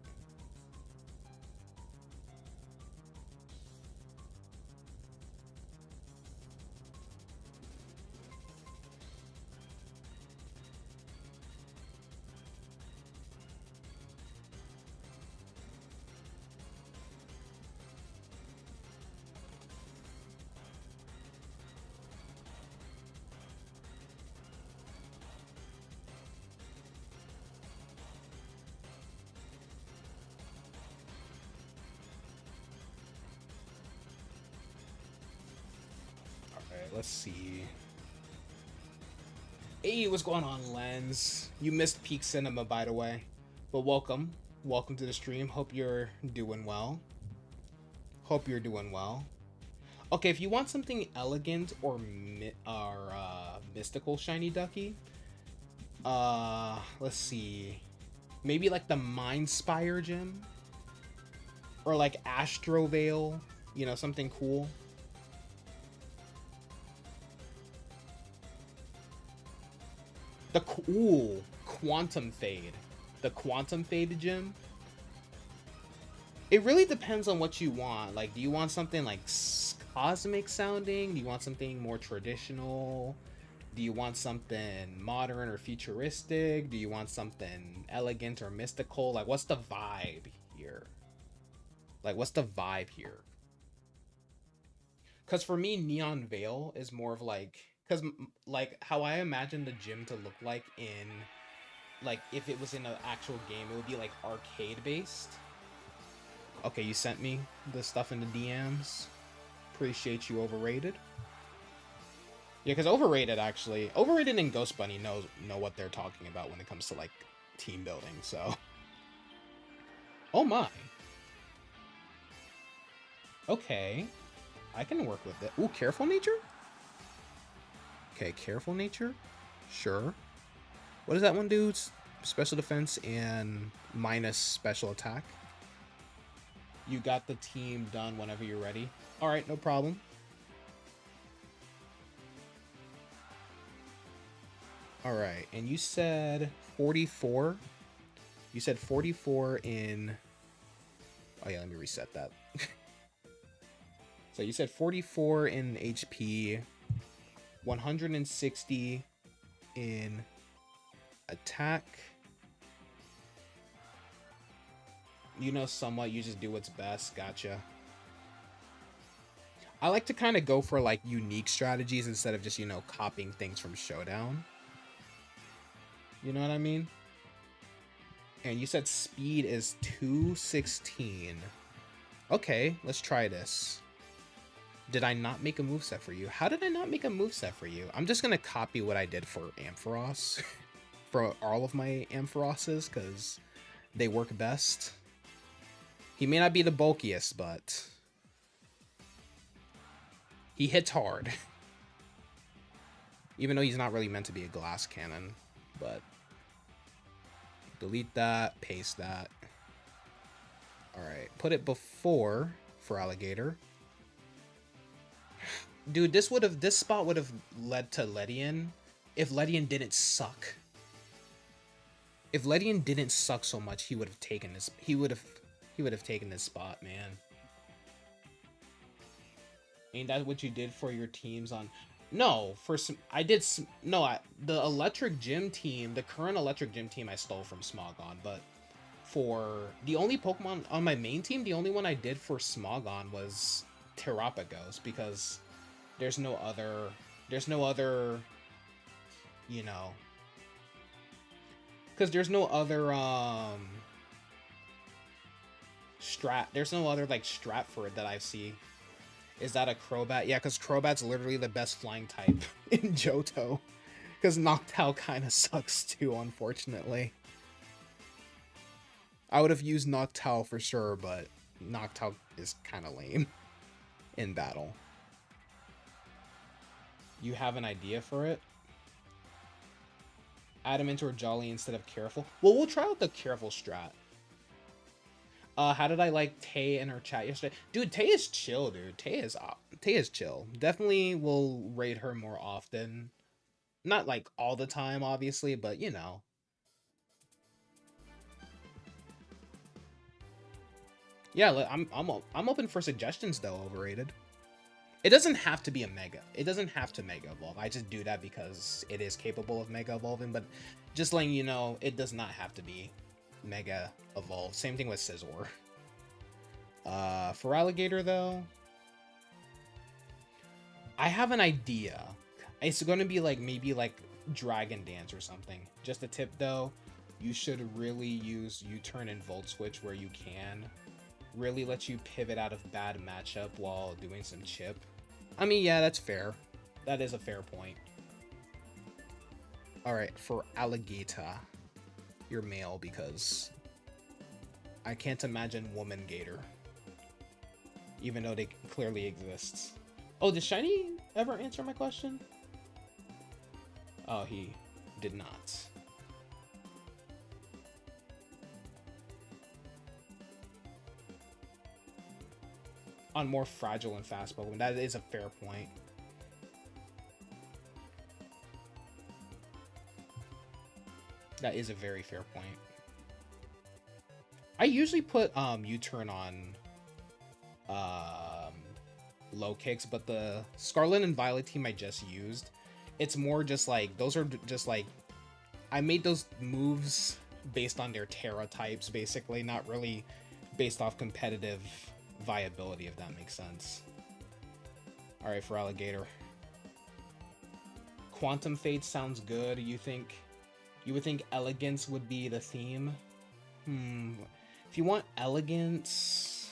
Let's see. Hey, what's going on, Lens? You missed Peak Cinema, by the way. But welcome. Welcome to the stream. Hope you're doing well. Hope you're doing well. Okay, if you want something elegant or mystical shiny ducky, let's see. Maybe like the Mind Spire gym? Or like Astro Veil, you know, something cool. Ooh, Quantum Fade. The Quantum Fade gym. It really depends on what you want. Like, do you want something like cosmic sounding? Do you want something more traditional? Do you want something modern or futuristic? Do you want something elegant or mystical? Like, what's the vibe here? Like, what's the vibe here? Because for me, Neon Veil is more of like, because like how I imagine the gym to look like in, like if it was in an actual game, it would be like arcade based. Okay, you sent me the stuff in the DMs. Appreciate you, Overrated. Yeah, because Overrated and Ghost Bunny know what they're talking about when it comes to like team building. So, oh my. Okay, I can work with it. Ooh, Careful Nature. Okay, Careful Nature. Sure. What does that one do? Special defense and minus special attack. You got the team done whenever you're ready. All right, no problem. All right, and you said 44. You said 44 in... Oh yeah, let me reset that. So you said 44 in HP, 160 in attack. You know, somewhat, you just do what's best. Gotcha. I like to kind of go for like unique strategies instead of just, you know, copying things from Showdown. You know what I mean? And you said speed is 216. Okay, let's try this. Did I not make a moveset for you? How did I not make a moveset for you? I'm just gonna copy what I did for Ampharos. For all of my Ampharoses, because they work best. He may not be the bulkiest, but he hits hard. Even though he's not really meant to be a glass cannon, but delete that, paste that. All right, put it before for Alligator. Dude, this spot would have led to Ledian if Ledian didn't suck. If Ledian didn't suck so much, he would have taken this. He would have taken this spot, man. Ain't that what you did for your teams on? No, for some I did some, no, the Electric Gym team, the current Electric Gym team I stole from Smogon, but for the only Pokemon on my main team, the only one I did for Smogon was Terrapagos, because there's no other, you know, because there's no other strat, there's no other like strat for it that I see. Is that a Crobat? Yeah, because Crobat's literally the best flying type in Johto. Because Noctowl kind of sucks too, unfortunately. I would have used Noctowl for sure, but Noctowl is kind of lame in battle. You have an idea for it? Adamant or Jolly instead of Careful? Well, we'll try out the Careful strat. How did I like Tay in her chat yesterday? Dude, Tay is chill, dude. Tay is chill. Definitely will raid her more often. Not like all the time, obviously, but you know. Yeah, I'm open for suggestions though, Overrated. It doesn't have to be a Mega. It doesn't have to Mega Evolve. I just do that because it is capable of Mega Evolving, but just letting you know, it does not have to be Mega Evolve. Same thing with Scizor. For Alligator though, I have an idea. It's going to be like maybe like Dragon Dance or something. Just a tip though, you should really use U-turn and Volt Switch where you can. Really let you pivot out of bad matchup while doing some chip. I mean, yeah, that's fair. That is a fair point. All right, for Alligator, you're male because I can't imagine woman gator, even though they clearly exist. Oh, did Shiny ever answer my question? Oh, he did not. On more fragile and fast Pokemon, that is a fair point. That is a very fair point. I usually put U-turn on low kicks, but the Scarlet and Violet team I just used, it's more just like, those are just like, I made those moves based on their Terra types, basically, not really based off competitive viability, if that makes sense. Alright, for Alligator. Quantum Fate sounds good. You would think Elegance would be the theme? If you want Elegance,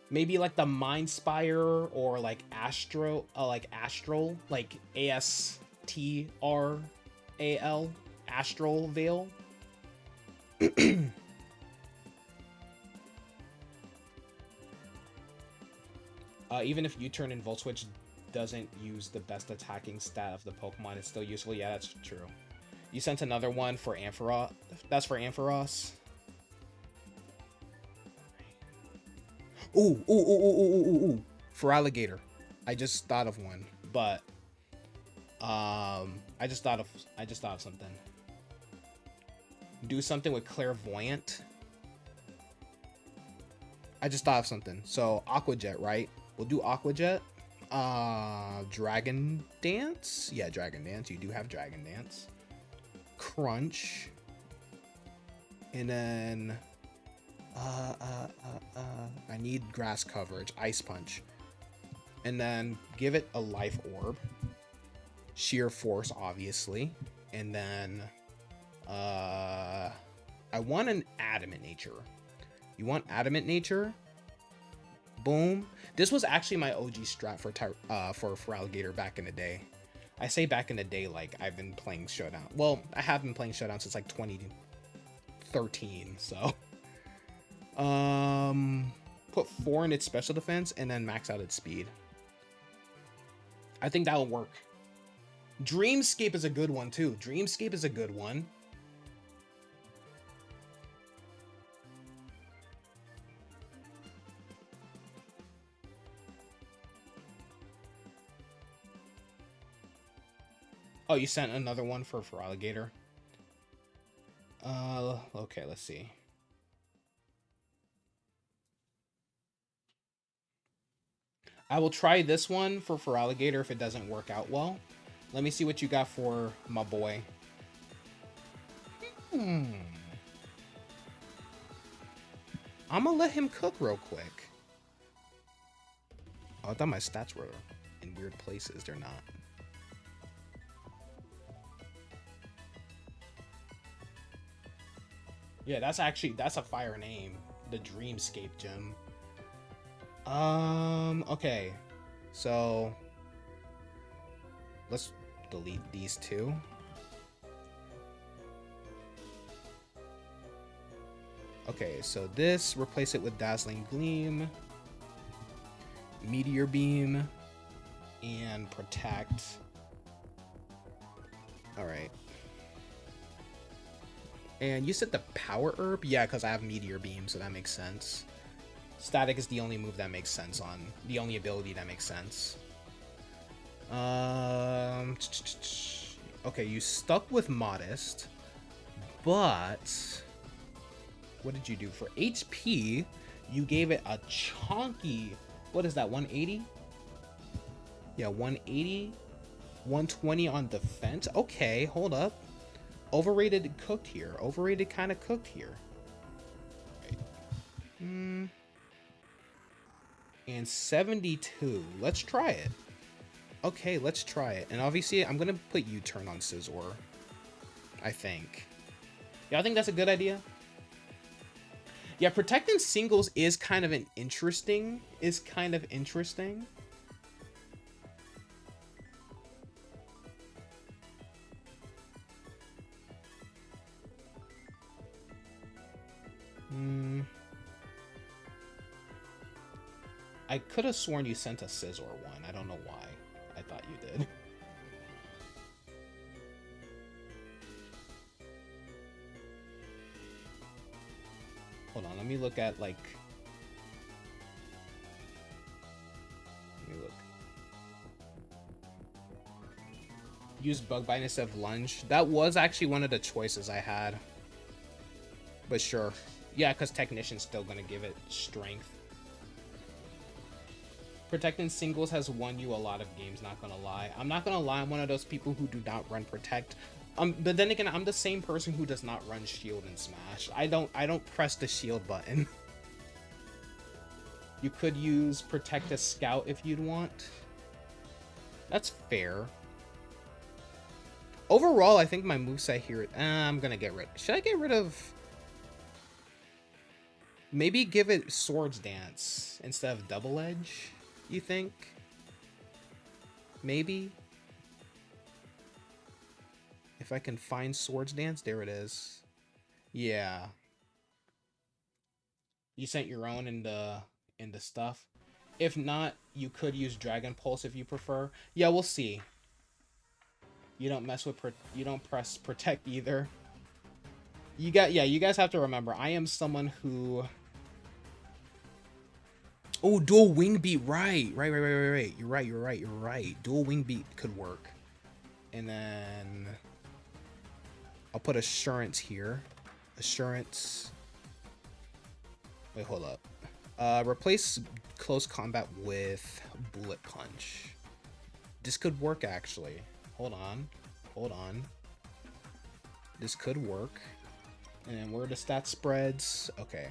maybe like the Mind Spire or like Astral, like ASTRAL, Astral Veil. Even if U-turn and Volt Switch doesn't use the best attacking stat of the Pokemon, it's still useful. Yeah, that's true. You sent another one for Ampharos. That's for Ampharos. Ooh. For Alligator. I just thought of one, but I just thought of something. Do something with Clairvoyant. I just thought of something. So Aqua Jet, right? We'll do Aqua Jet. Dragon Dance. Yeah, Dragon Dance. You do have Dragon Dance. Crunch. And then I need grass coverage. Ice Punch. And then give it a life orb. Sheer Force, obviously. And then I want an Adamant Nature. You want Adamant Nature? Boom. This was actually my OG strat for Alligator back in the day. I say back in the day, like I've been playing Showdown. Well, I have been playing Showdown since like 2013, so put 4 in its special defense and then max out its speed. I think that'll work. Dreamscape is a good one too. Dreamscape is a good one. Oh, you sent another one for Alligator? Okay, let's see. I will try this one for Alligator if it doesn't work out well. Let me see what you got for my boy. I'm gonna let him cook real quick. Oh, I thought my stats were in weird places. They're not. Yeah, that's a fire name. The Dreamscape gym. Okay. So let's delete these two. Okay, so this, replace it with Dazzling Gleam, Meteor Beam, and Protect. Alright. And you said the Power Herb? Yeah, because I have Meteor Beam, so that makes sense. Static is the only move that makes sense on... The only ability that makes sense. Okay, you stuck with Modest. But... What did you do? For HP, you gave it a chunky... What is that, 180? Yeah, 180. 120 on defense. Okay, hold up. Overrated cooked here. Overrated kind of cooked here. Right. And 72. Let's try it. Okay, let's try it. And obviously, I'm going to put U-turn on Scizor. I think. Yeah, I think that's a good idea. Yeah, protecting singles is kind of interesting. I could have sworn you sent a Scizor one. I don't know why. I thought you did. Hold on, let me look at, like... Let me look. Use Bug Bite instead of Lunge. That was actually one of the choices I had. But sure. Yeah, because Technician's still going to give it strength. Protect in singles has won you a lot of games, not gonna lie. I'm not gonna lie, I'm one of those people who do not run Protect. But then again, I'm the same person who does not run Shield in Smash. I don't press the Shield button. You could use Protect as Scout if you'd want. That's fair. Overall, I think my moveset here... I'm gonna get rid... Should I get rid of... Maybe give it Swords Dance instead of Double Edge? You think? Maybe? If I can find Swords Dance, there it is. Yeah. You sent your own in the stuff. If not, you could use Dragon Pulse if you prefer. Yeah, we'll see. You don't mess with you don't press Protect either. You guys have to remember, I am someone who... Oh, dual wing beat, right. You're right. Dual wing beat could work. And then I'll put Assurance here. Assurance. Wait, hold up. Replace Close Combat with Bullet Punch. This could work, actually. Hold on. This could work. And then where are the stat spreads? Okay.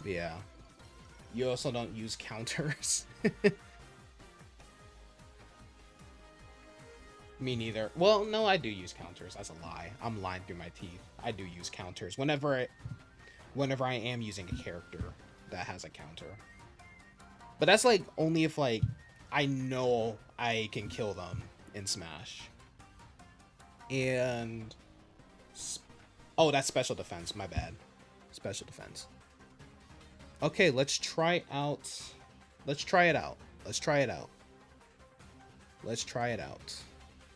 Yeah. You also don't use counters. Me neither. Well, no, I do use counters. That's a lie. I'm lying through my teeth. I do use counters whenever I am using a character that has a counter. But that's like only if like I know I can kill them in Smash. And oh, that's special defense. My bad. Special defense. Okay, let's try it out.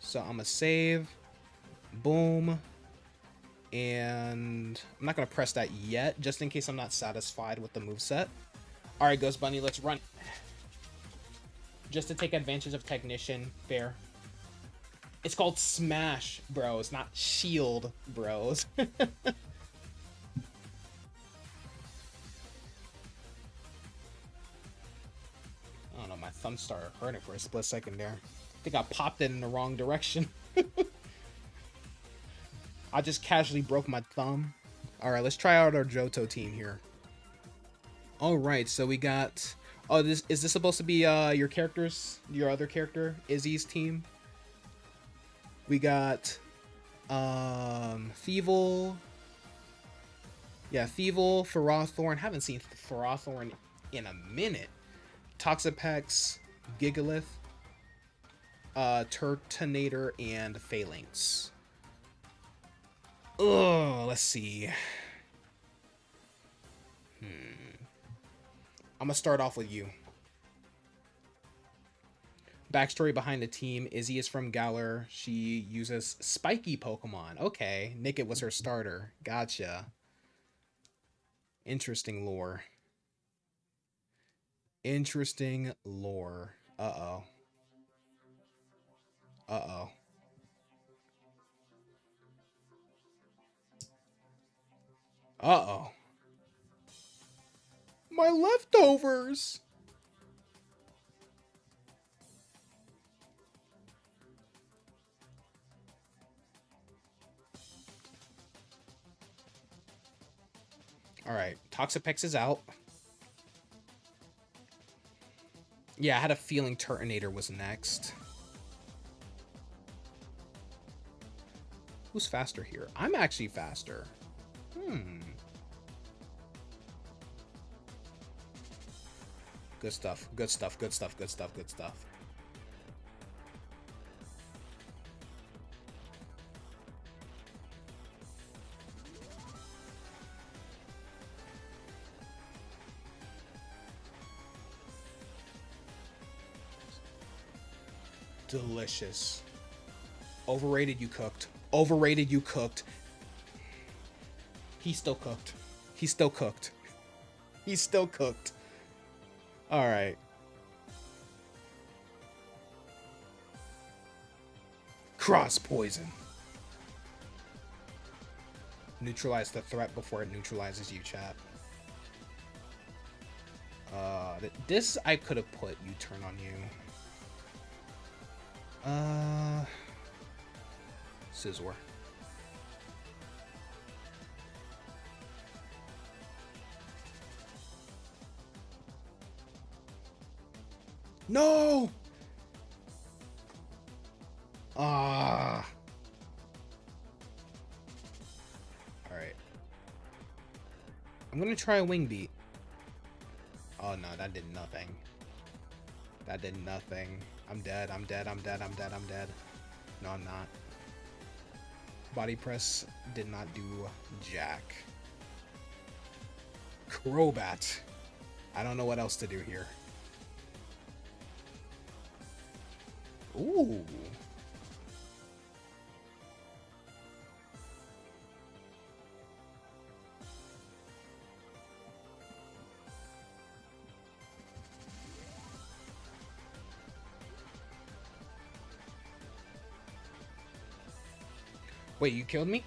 So I'm gonna save. Boom. And I'm not gonna press that yet, just in case I'm not satisfied with the moveset. Alright, Ghost Bunny, let's run. Just to take advantage of Technician. Fair. It's called Smash, bros, not Shield, bros. I don't know, my thumb started hurting for a split second there. I think I popped it in the wrong direction. I just casually broke my thumb. Alright, let's try out our Johto team here. Alright, so we got... Oh, is this supposed to be your other character, Izzy's team? We got Thievul. Yeah, Thievul, Ferrothorn. Haven't seen Ferrothorn in a minute. Toxapex, Gigalith, Turtonator, and Phalanx. Oh, let's see. I'm gonna start off with you. Backstory behind the team. Izzy is from Galar. She uses spiky Pokemon. Okay. Nickit was her starter. Gotcha. Interesting lore. Interesting lore. Uh-oh. Uh-oh. Uh-oh. My leftovers! Alright, Toxapex is out. Yeah, I had a feeling Turtonator was next. Who's faster here? I'm actually faster. Good stuff, good stuff, good stuff, good stuff, good stuff. Delicious. Overrated, you cooked. Overrated, you cooked. He's still cooked. He's still cooked. He's still cooked. Alright. Cross poison. Neutralize the threat before it neutralizes you, chat. This I could have put U-turn on you. Scizor. No! Ah. Alright. I'm gonna try a wing beat. Oh no, that did nothing. That did nothing. I'm dead, I'm dead, I'm dead, I'm dead, I'm dead. No, I'm not. Body press did not do jack. Crobat. I don't know what else to do here. Ooh. Wait, you killed me?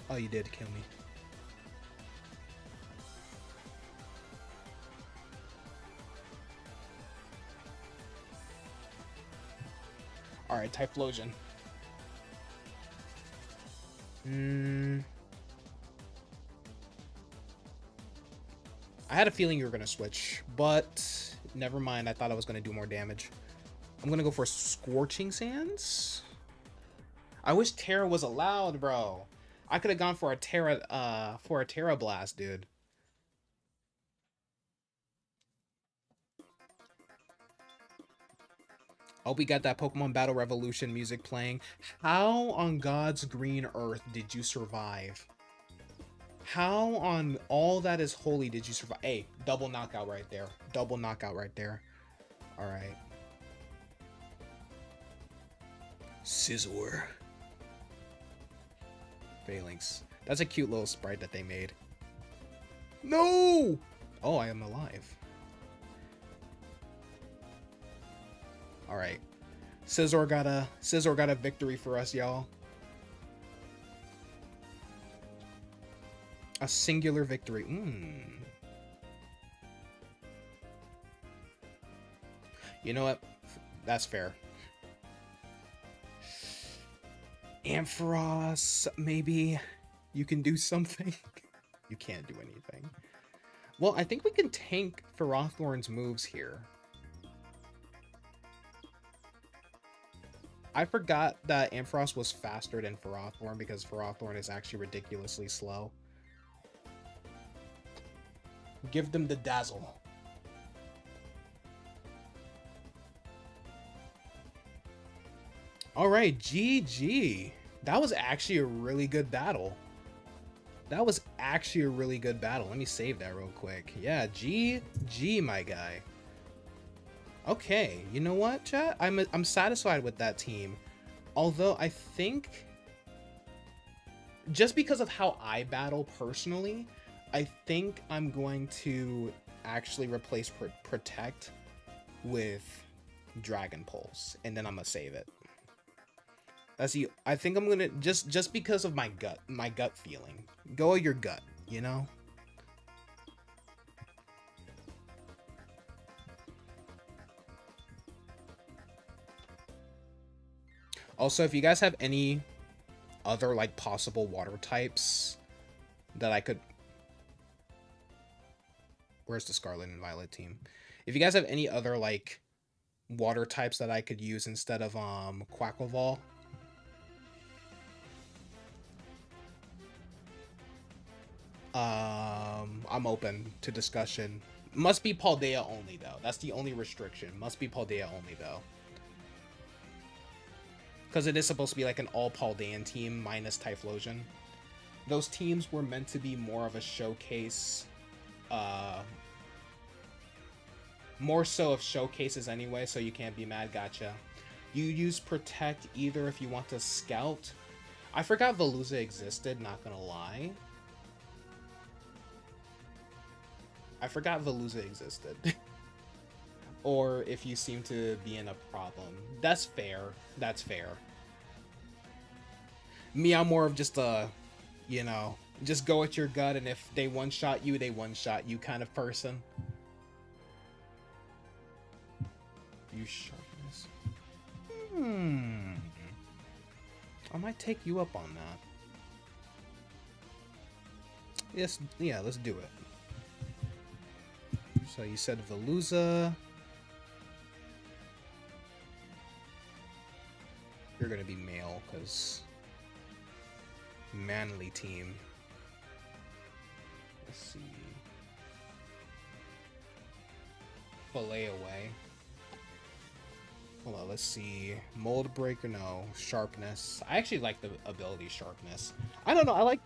Oh, you did kill me. Alright, Typhlosion. I had a feeling you were going to switch, but never mind. I thought I was going to do more damage. I'm going to go for Scorching Sands. I wish Terra was allowed, bro. I could have gone for a Terra Blast, dude. Oh, we got that Pokemon Battle Revolution music playing. How on God's green earth did you survive? How on all that is holy did you survive? Hey, double knockout right there. Double knockout right there. All right. Scizor. Phalanx. That's a cute little sprite that they made. No! Oh, I am alive. All right. Scizor got a victory for us, y'all. A singular victory. You know what? That's fair. Ampharos, maybe you can do something. You can't do anything. Well, I think we can tank Ferrothorn's moves here. I forgot that Ampharos was faster than Ferrothorn because Ferrothorn is actually ridiculously slow. Give them the dazzle. All right, GG. That was actually a really good battle. That was actually a really good battle. Let me save that real quick. Yeah, GG, my guy. Okay, you know what, chat? I'm satisfied with that team. Although I think just because of how I battle personally, I think I'm going to actually replace Protect with Dragon Pulse, and then I'm gonna save it. That's the. I think I'm gonna just because of my gut feeling. Go with your gut, you know. Also, if you guys have any other like possible water types that I could. Where's the Scarlet and Violet team? If you guys have any other like water types that I could use instead of Quaquaval. I'm open to discussion. Must be Paldea only though. That's the only restriction. Must be Paldea only though. Because it is supposed to be like an all Paldean team minus Typhlosion. Those teams were meant to be more of a showcase. More so of showcases anyway, so you can't be mad. Gotcha. You use Protect either if you want to scout. I forgot Veluza existed, not gonna lie. I forgot Veluza existed. Or if you seem to be in a problem. That's fair. That's fair. Me, I'm more of just a, you know, just go with your gut, and if they one shot you, they one shot you kind of person. You sharpness. I might take you up on that. Yes, yeah, let's do it. So you said Veluza. You're gonna be male, because manly team. Let's see. Fillet away. Hold on, let's see. Mold breaker, no. Sharpness. I actually like the ability sharpness. I don't know. I like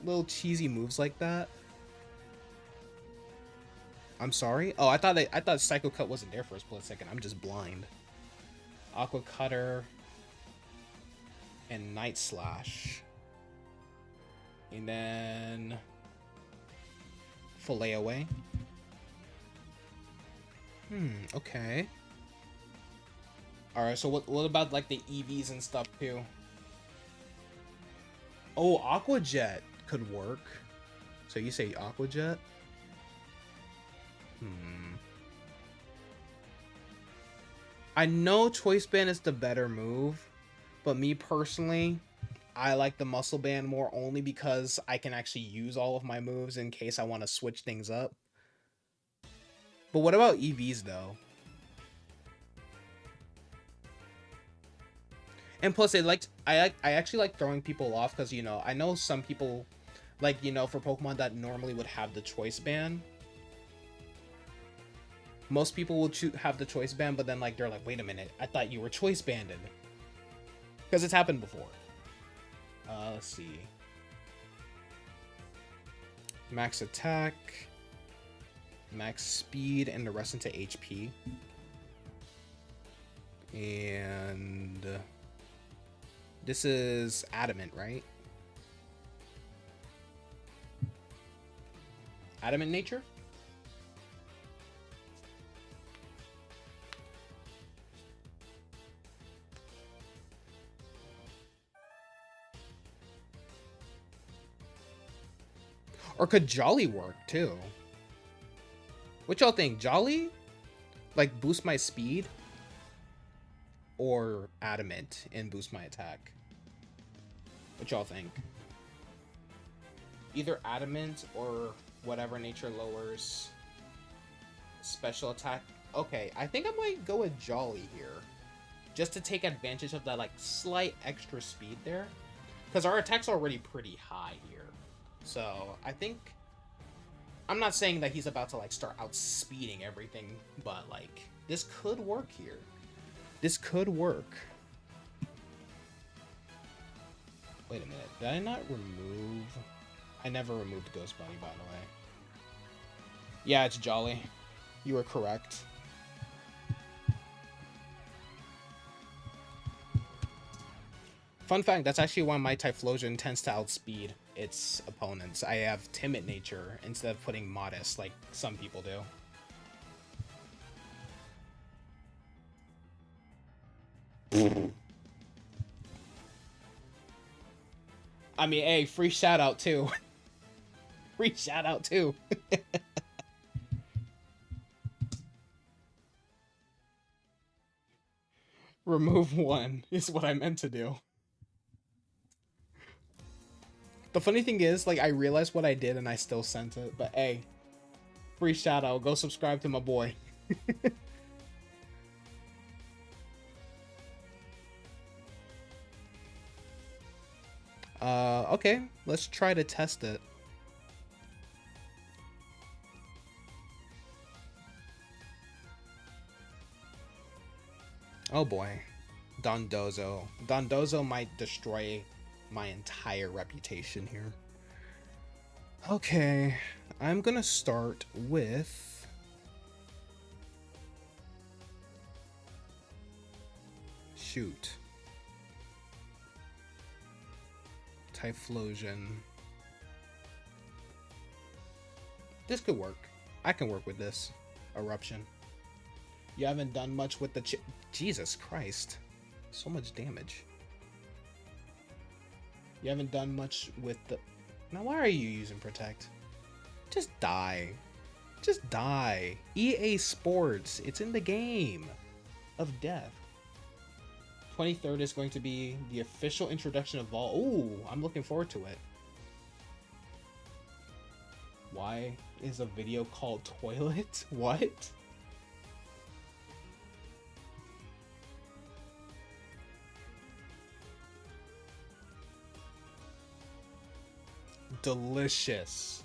little cheesy moves like that. I'm sorry. Oh, I thought Psycho Cut wasn't there for a split second. I'm just blind. Aqua Cutter and Night Slash. And then Fillet away. Okay. Alright, so what about like the EVs and stuff too? Oh, Aqua Jet could work. So you say Aqua Jet? I know Choice Band is the better move, but me personally, I like the Muscle Band more only because I can actually use all of my moves in case I want to switch things up. But what about EVs though? And plus, I actually like throwing people off because, you know, I know some people, like, you know, for Pokemon that normally would have the Choice Band, most people will have the Choice Band, but then, like, they're like, wait a minute, I thought you were Choice Banded. Because it's happened before. Let's see. Max attack, max speed, and the rest into HP. And this is Adamant, right? Adamant nature? Or could Jolly work too? What y'all think? Jolly? Like boost my speed? Or Adamant and boost my attack? What y'all think? Either Adamant or whatever nature lowers special attack. Okay, I think I might go with Jolly here. Just to take advantage of that like slight extra speed there. Because our attack's already pretty high here. So I think, I'm not saying that he's about to like start outspeeding everything, but like this could work here. This could work. Wait a minute, did I not remove? I never removed Ghost Bunny, by the way. Yeah, it's Jolly. You were correct. Fun fact, that's actually why my Typhlosion tends to outspeed its opponents. I have timid nature instead of putting modest like some people do. I mean, hey, free shout out too. Free shout out too. Remove one is what I meant to do. The funny thing is, like, I realized what I did and I still sent it, but hey, free shout out. Go subscribe to my boy. Okay, let's try to test it. Oh boy. Dondozo. Dondozo might destroy my entire reputation here. Okay, I'm gonna start with shoot. Typhlosion. This could work. I can work with this. Eruption. You haven't done much with the Jesus Christ. So much damage. You haven't done much with the... Now, why are you using Protect? Just die. Just die. EA Sports. It's in the game of death. 23rd is going to be the official introduction of Vol. Ooh, I'm looking forward to it. Why is a video called Toilet? What? Delicious.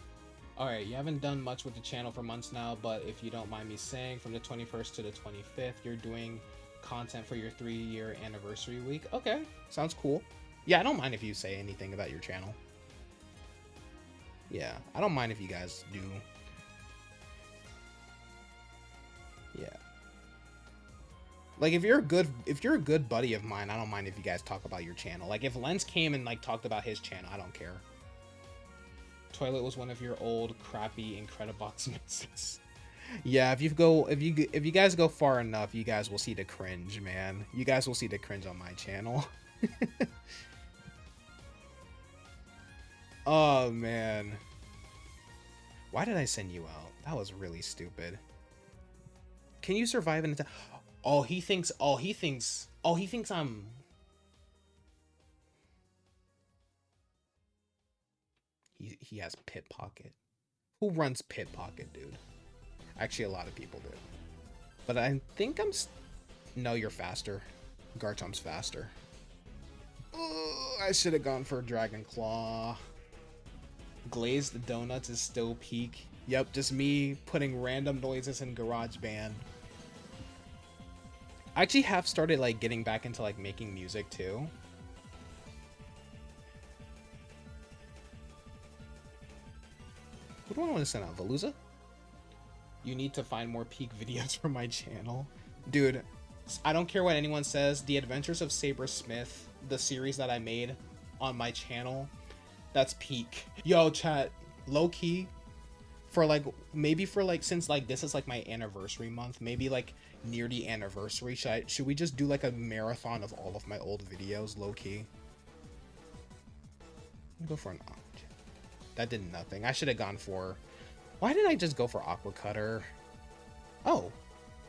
Alright, you haven't done much with the channel for months now, but if you don't mind me saying, from the 21st to the 25th, you're doing content for your 3-year anniversary week. Okay, sounds cool. Yeah, I don't mind if you say anything about your channel. Yeah, I don't mind if you guys do. Yeah. Like, if you're a good buddy of mine, I don't mind if you guys talk about your channel. Like, if Lens came and like talked about his channel, I don't care. Toilet was one of your old crappy Incredibox mixes. Yeah, if you guys go far enough, you guys will see the cringe, man. You guys will see the cringe on my channel. Oh man. Why did I send you out? That was really stupid. Can you survive an attack? Oh, he thinks I'm... He has Pit Pocket. Who runs Pit Pocket, dude? Actually, a lot of people do. But I think I'm... No, you're faster. Garchomp's faster. Oh, I should have gone for Dragon Claw. Glazed Donuts is still peak. Yep, just me putting random noises in GarageBand. I actually have started like getting back into like making music too. Who do I want to send out? Veluza? You need to find more peak videos for my channel. Dude, I don't care what anyone says. The Adventures of Saber Smith, the series that I made on my channel, that's peak. Yo, chat, low key, for like, maybe for like, since like this is like my anniversary month, maybe like near the anniversary, should we just do like a marathon of all of my old videos, low key? Go for an orange. That did nothing. I should have gone for... Why did I just go for Aqua Cutter? Oh,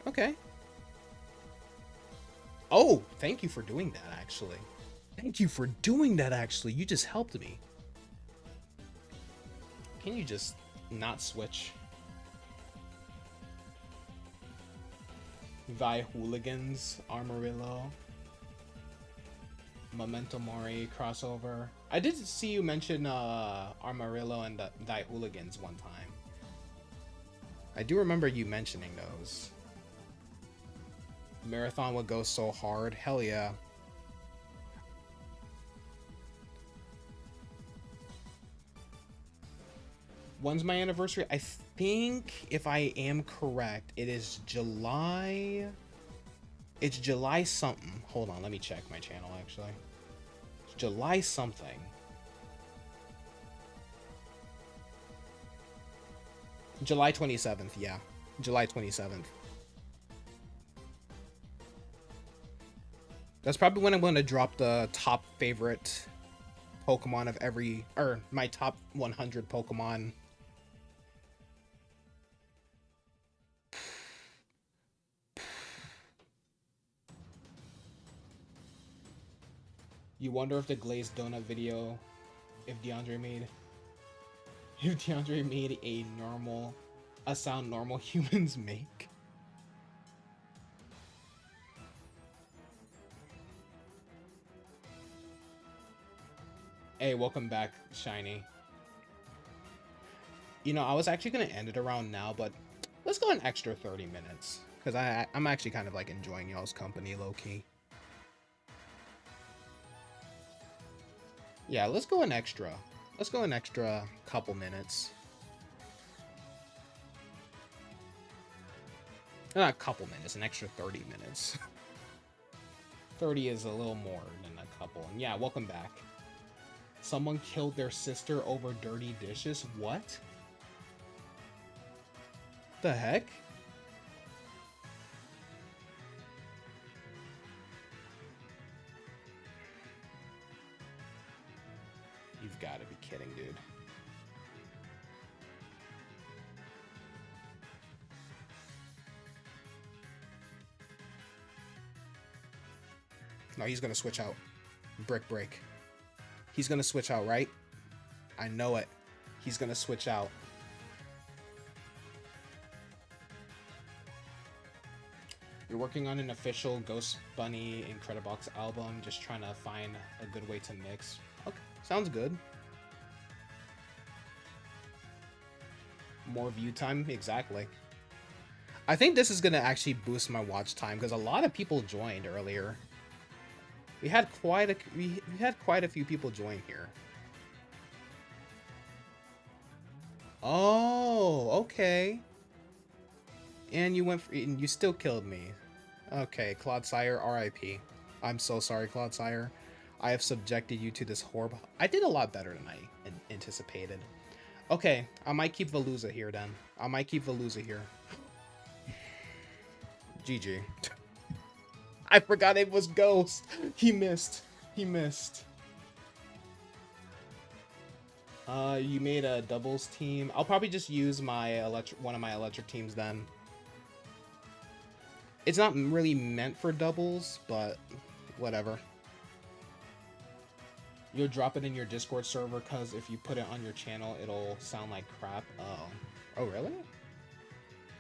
okay. Oh, thank you for doing that, actually. Thank you for doing that, actually. You just helped me. Can you just not switch? Vi Hooligans, Armorillo, Memento Mori crossover. I did see you mention Armorillo and Die Hooligans one time. I do remember you mentioning those. Marathon would go so hard. Hell yeah. When's my anniversary? I think, if I am correct, it is July... It's July something. Hold on, let me check my channel, actually. It's July something. July 27th, yeah. July 27th. That's probably when I'm going to drop the top favorite Pokemon of every... Or my top 100 Pokemon. You wonder if the glazed donut video, if DeAndre made a sound normal humans make. Hey, welcome back, Shiny. You know, I was actually gonna end it around now, but let's go an extra 30 minutes. Because I'm actually kind of like enjoying y'all's company, low-key. Yeah, let's go an extra. Let's go an extra couple minutes. Not a couple minutes, an extra 30 minutes. 30 is a little more than a couple. And yeah, welcome back. Someone killed their sister over dirty dishes? What? The heck? gotta be kidding, dude. No, he's gonna switch out. Brick break. He's gonna switch out, right? I know it. He's gonna switch out. You're working on an official Ghost Bunny Incredibox album, just trying to find a good way to mix. Okay, sounds good. More view time, exactly. I think this is gonna actually boost my watch time because a lot of people joined earlier. We had quite a few people join here. Oh, okay. And you and you still killed me. Okay, Claude Sire, RIP. I'm so sorry, Claude Sire. I have subjected you to this horrible... I did a lot better than I anticipated. Okay, I might keep Veluza here then. I might keep Veluza here. GG. I forgot it was Ghost. He missed. He missed. You made a doubles team. I'll probably just use my one of my electric teams then. It's not really meant for doubles, but whatever. You'll drop it in your Discord server because if you put it on your channel, it'll sound like crap. Oh. Oh, really?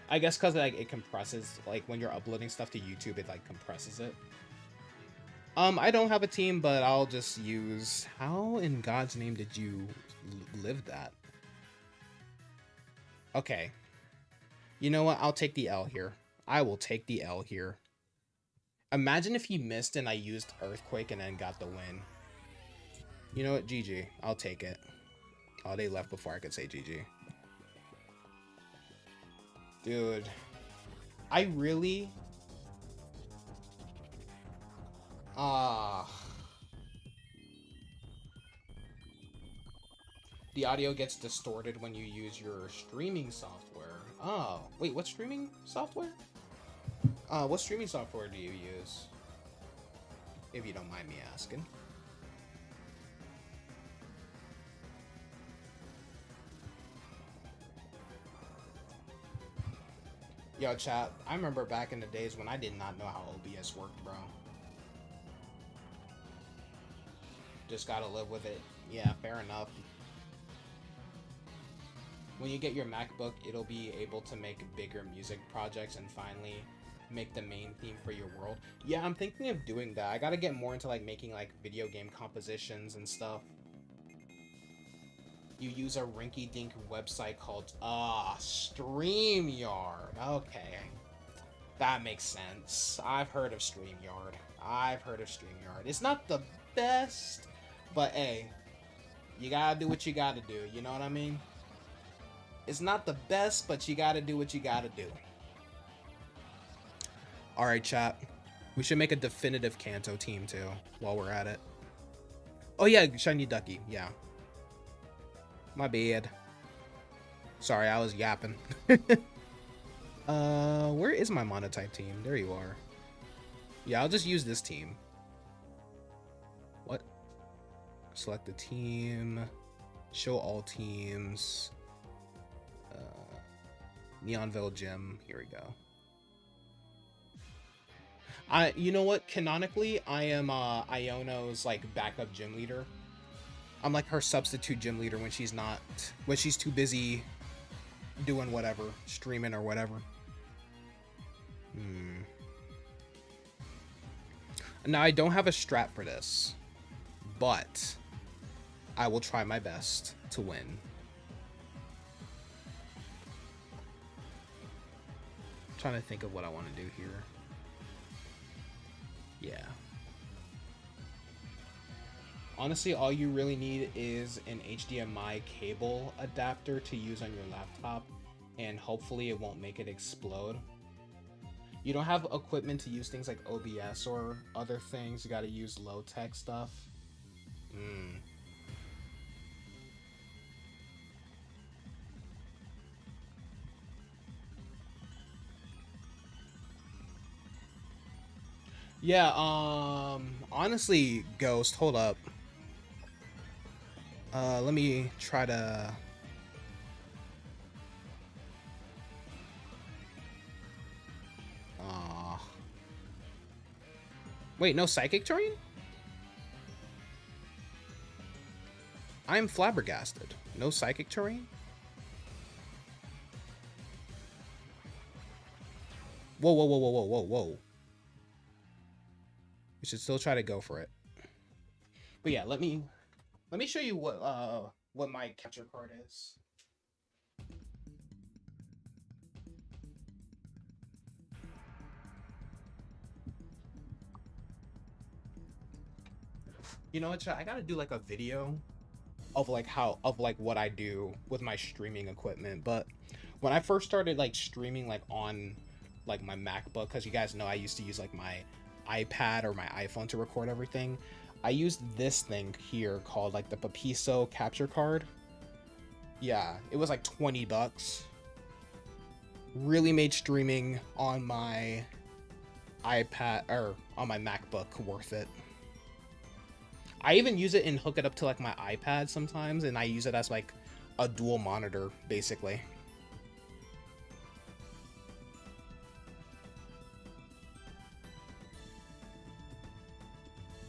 I guess because like it compresses, like when you're uploading stuff to YouTube, it like compresses it. I don't have a team, but I'll just use... How in God's name did you live that? Okay. You know what? I'll take the L here. I will take the L here. Imagine if he missed and I used Earthquake and then got the win. You know what? GG. I'll take it. Oh, they left before I could say GG. Dude. I really... The audio gets distorted when you use your streaming software. Oh, wait, what streaming software? What streaming software do you use? If you don't mind me asking. Yo, chat, I remember back in the days when I did not know how OBS worked, bro. Just gotta live with it. Yeah, fair enough. When you get your MacBook, it'll be able to make bigger music projects and finally make the main theme for your world. Yeah, I'm thinking of doing that. I gotta get more into like making like video game compositions and stuff. You use a rinky-dink website called StreamYard. Okay. That makes sense. I've heard of StreamYard. It's not the best, but hey, you gotta do what you gotta do, you know what I mean? It's not the best, but you gotta do what you gotta do. Alright, chat. We should make a definitive Kanto team, too, while we're at it. Oh, yeah, Shiny Ducky. Yeah. My bad. Sorry, I was yapping. Where is my Monotype team? There you are. Yeah, I'll just use this team. What? Select the team. Show all teams. Neonville Gym. Here we go. You know what? Canonically, I am Iono's like backup gym leader. I'm like her substitute gym leader when she's too busy doing whatever, streaming or whatever. Now I don't have a strat for this, but I will try my best to win. I'm trying to think of what I want to do here. Yeah. Honestly, all you really need is an HDMI cable adapter to use on your laptop, and hopefully it won't make it explode. You don't have equipment to use things like OBS or other things. You gotta use low-tech stuff. Yeah, honestly, Ghost, hold up. Let me try to... Wait, no psychic terrain? I'm flabbergasted. No psychic terrain? Whoa, whoa, whoa, whoa, whoa, whoa, whoa. We should still try to go for it. But yeah, let me show you what my capture card is. You know what, I gotta do like a video of like what I do with my streaming equipment. But when I first started like streaming like on like my MacBook, because you guys know I used to use like my iPad or my iPhone to record everything, I used this thing here called like the Papiso capture card. Yeah, it was like 20 bucks. Really made streaming on my iPad or on my MacBook worth it. I even use it and hook it up to like my iPad sometimes, and I use it as like a dual monitor basically.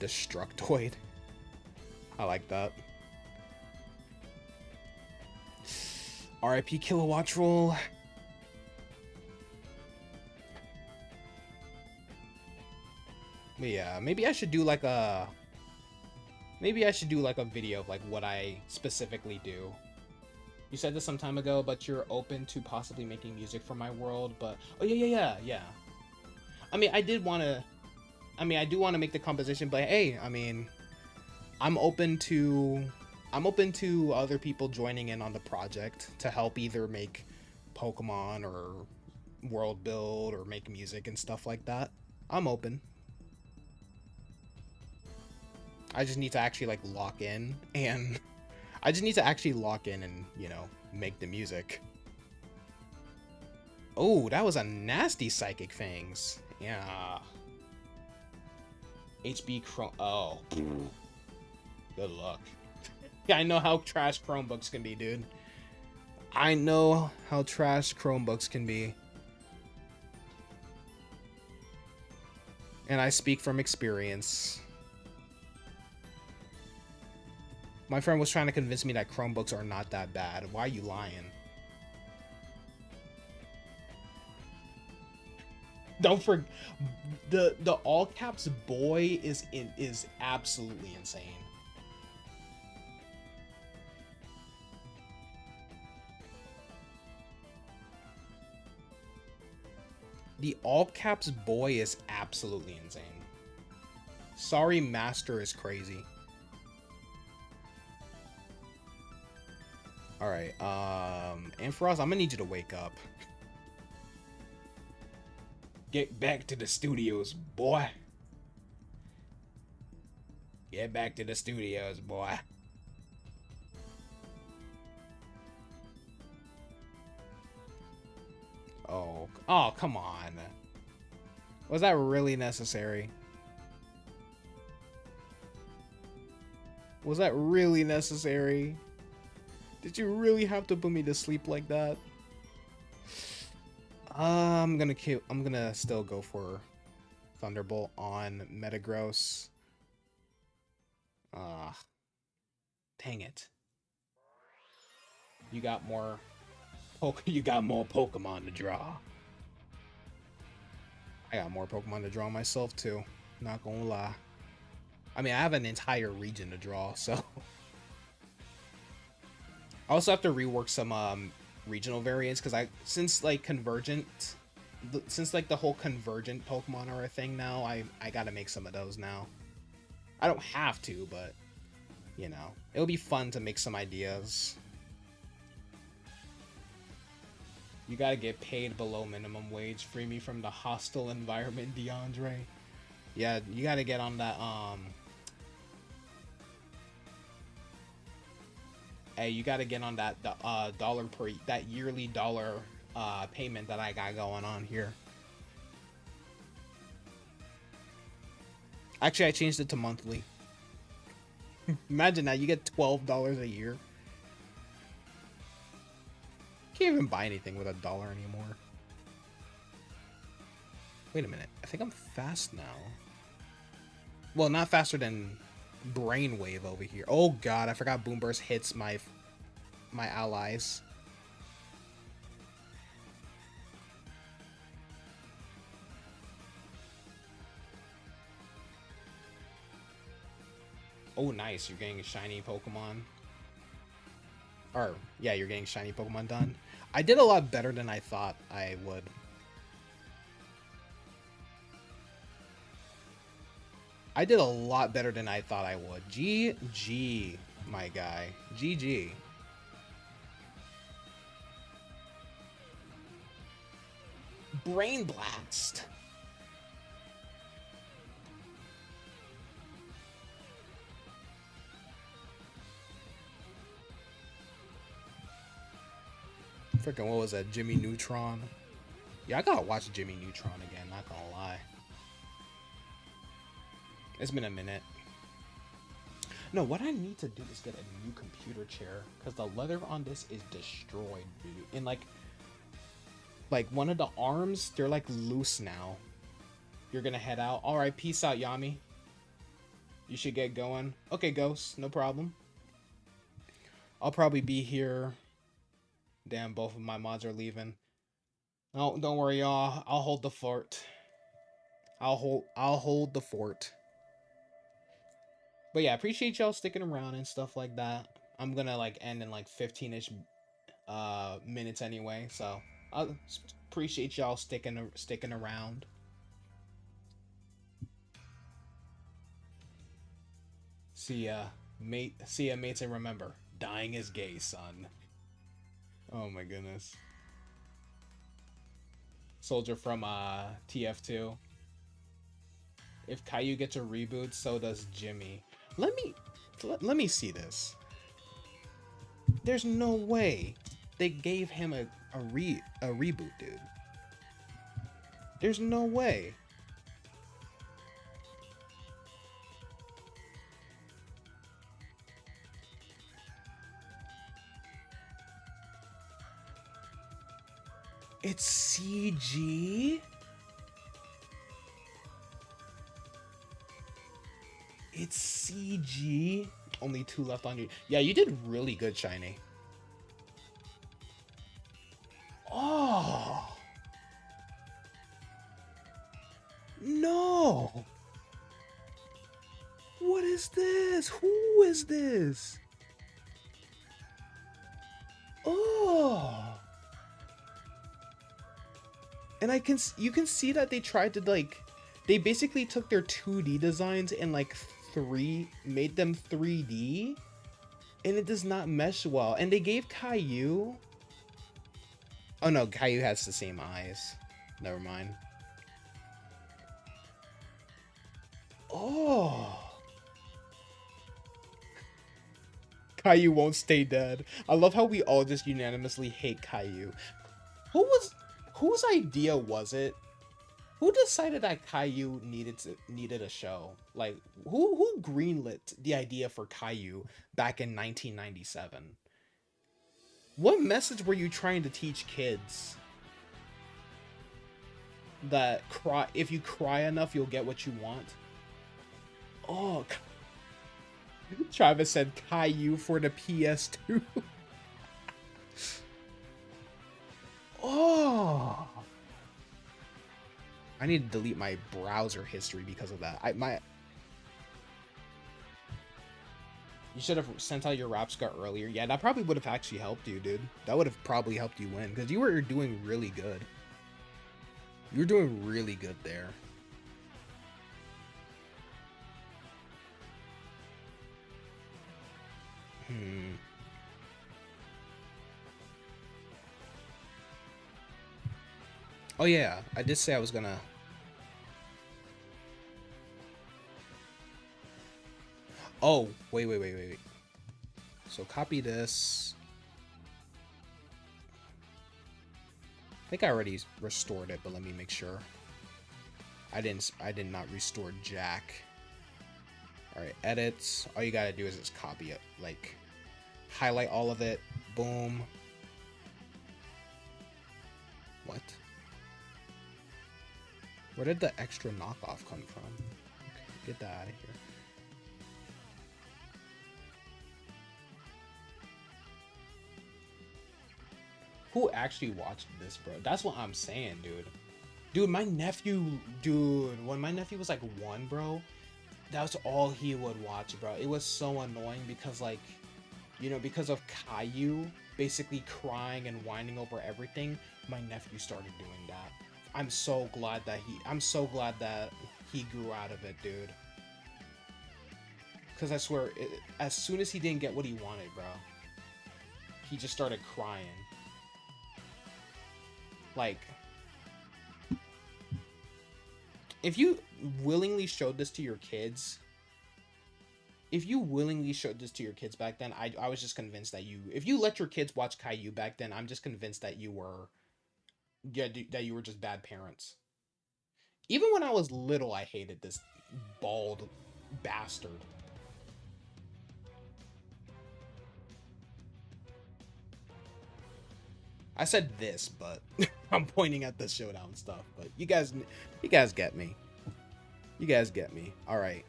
Destructoid. I like that. RIP Kilowatt Roll. But yeah, maybe I should do like a video of like what I specifically do. You said this some time ago, but you're open to possibly making music for my world. But oh yeah. I mean, I do want to make the composition, but hey, I mean, I'm open to other people joining in on the project to help either make Pokemon or world build or make music and stuff like that. I'm open. I just need to actually like lock in and you know, make the music. Oh, that was a nasty Psychic Fangs. Yeah. HB Chrome. Oh. Good luck. Yeah, I know how trash Chromebooks can be, dude. I know how trash Chromebooks can be. And I speak from experience. My friend was trying to convince me that Chromebooks are not that bad. Why are you lying? Don't forget, the all caps boy is absolutely insane. The all caps boy is absolutely insane. Sorry, master is crazy. All right, Ampharos, I'm gonna need you to wake up. Get back to the studios, boy. Get back to the studios, boy. Oh, come on. Was that really necessary? Was that really necessary? Did you really have to put me to sleep like that? I'm gonna still go for Thunderbolt on Metagross. Dang it. You got more Pokemon to draw. I got more Pokemon to draw myself too. Not gonna lie. I mean, I have an entire region to draw, so I also have to rework some regional variants because since like the whole convergent Pokemon are a thing now, I gotta make some of those now. I don't have to, but you know, it'll be fun to make some ideas. You gotta get paid below minimum wage. Free me from the hostile environment, DeAndre. Yeah, you gotta get on that hey, you gotta get on that that yearly dollar payment that I got going on here. Actually, I changed it to monthly. Imagine that, you get $12 a year. Can't even buy anything with $1 anymore. Wait a minute. I think I'm fast now. Well, not faster than Brainwave over here. Oh god, I forgot Boom Burst hits my allies. Oh, nice. You're getting a shiny Pokemon. Or, yeah, you're getting shiny Pokemon done. I did a lot better than I thought I would. I did a lot better than I thought I would. GG, my guy. GG. Brain Blast. Freaking, what was that? Jimmy Neutron? Yeah, I gotta watch Jimmy Neutron again, not gonna lie. It's been a minute. No, what I need to do is get a new computer chair, because the leather on this is destroyed, dude. And like one of the arms, they're like loose now. You're gonna head out. Alright, peace out, Yami. You should get going. Okay, Ghost, no problem. I'll probably be here. Damn, both of my mods are leaving. No, don't worry, y'all. I'll hold the fort. I'll hold the fort. But yeah, appreciate y'all sticking around and stuff like that. I'm gonna like end in like 15-ish minutes anyway, so I appreciate y'all sticking around. See ya, mate. See ya, mates, and remember, dying is gay, son. Oh my goodness. Soldier from TF2. If Caillou gets a reboot, so does Jimmy. Let me see this. There's no way they gave him a reboot, dude. There's no way. It's CG? It's CG? Only 2 left on you. Yeah, you did really good, Shiny. Oh! No! What is this? Who is this? Oh! And you can see that they tried to like, they basically took their 2D designs and like made them 3D, and it does not mesh well. And they gave Caillou, oh no, Caillou has the same eyes. Never mind. Oh, Caillou won't stay dead. I love how we all just unanimously hate Caillou. Whose idea was it? Who decided that Caillou needed a show? Like, who greenlit the idea for Caillou back in 1997? What message were you trying to teach kids? That if you cry enough, you'll get what you want? Oh, Travis said Caillou for the PS2. Oh, I need to delete my browser history because of that. You should have sent out your rap scar earlier. Yeah, that probably would have actually helped you, dude. That would have probably helped you win, because you were doing really good. You were doing really good there. Oh yeah, I did say I was gonna... Oh, wait. So copy this. I think I already restored it, but let me make sure. I did not restore Jack. All right, edits. All you gotta do is just copy it, like highlight all of it. Boom. What? Where did the extra knockoff come from? Okay, get that out of here. Who actually watched this, bro? That's what I'm saying, dude. Dude, my nephew, when my nephew was like 1, bro, that was all he would watch, bro. It was so annoying because, like, you know, because of Caillou basically crying and whining over everything, my nephew started doing that. I'm so glad that he grew out of it, dude. Because I swear, as soon as he didn't get what he wanted, bro, he just started crying. Like, if you willingly showed this to your kids, back then, I was just convinced that if you let your kids watch Caillou back then, I'm just convinced that you were just bad parents. Even when I was little, I hated this bald bastard. I said this, but I'm pointing at the Showdown stuff. But you guys get me. You guys get me. All right.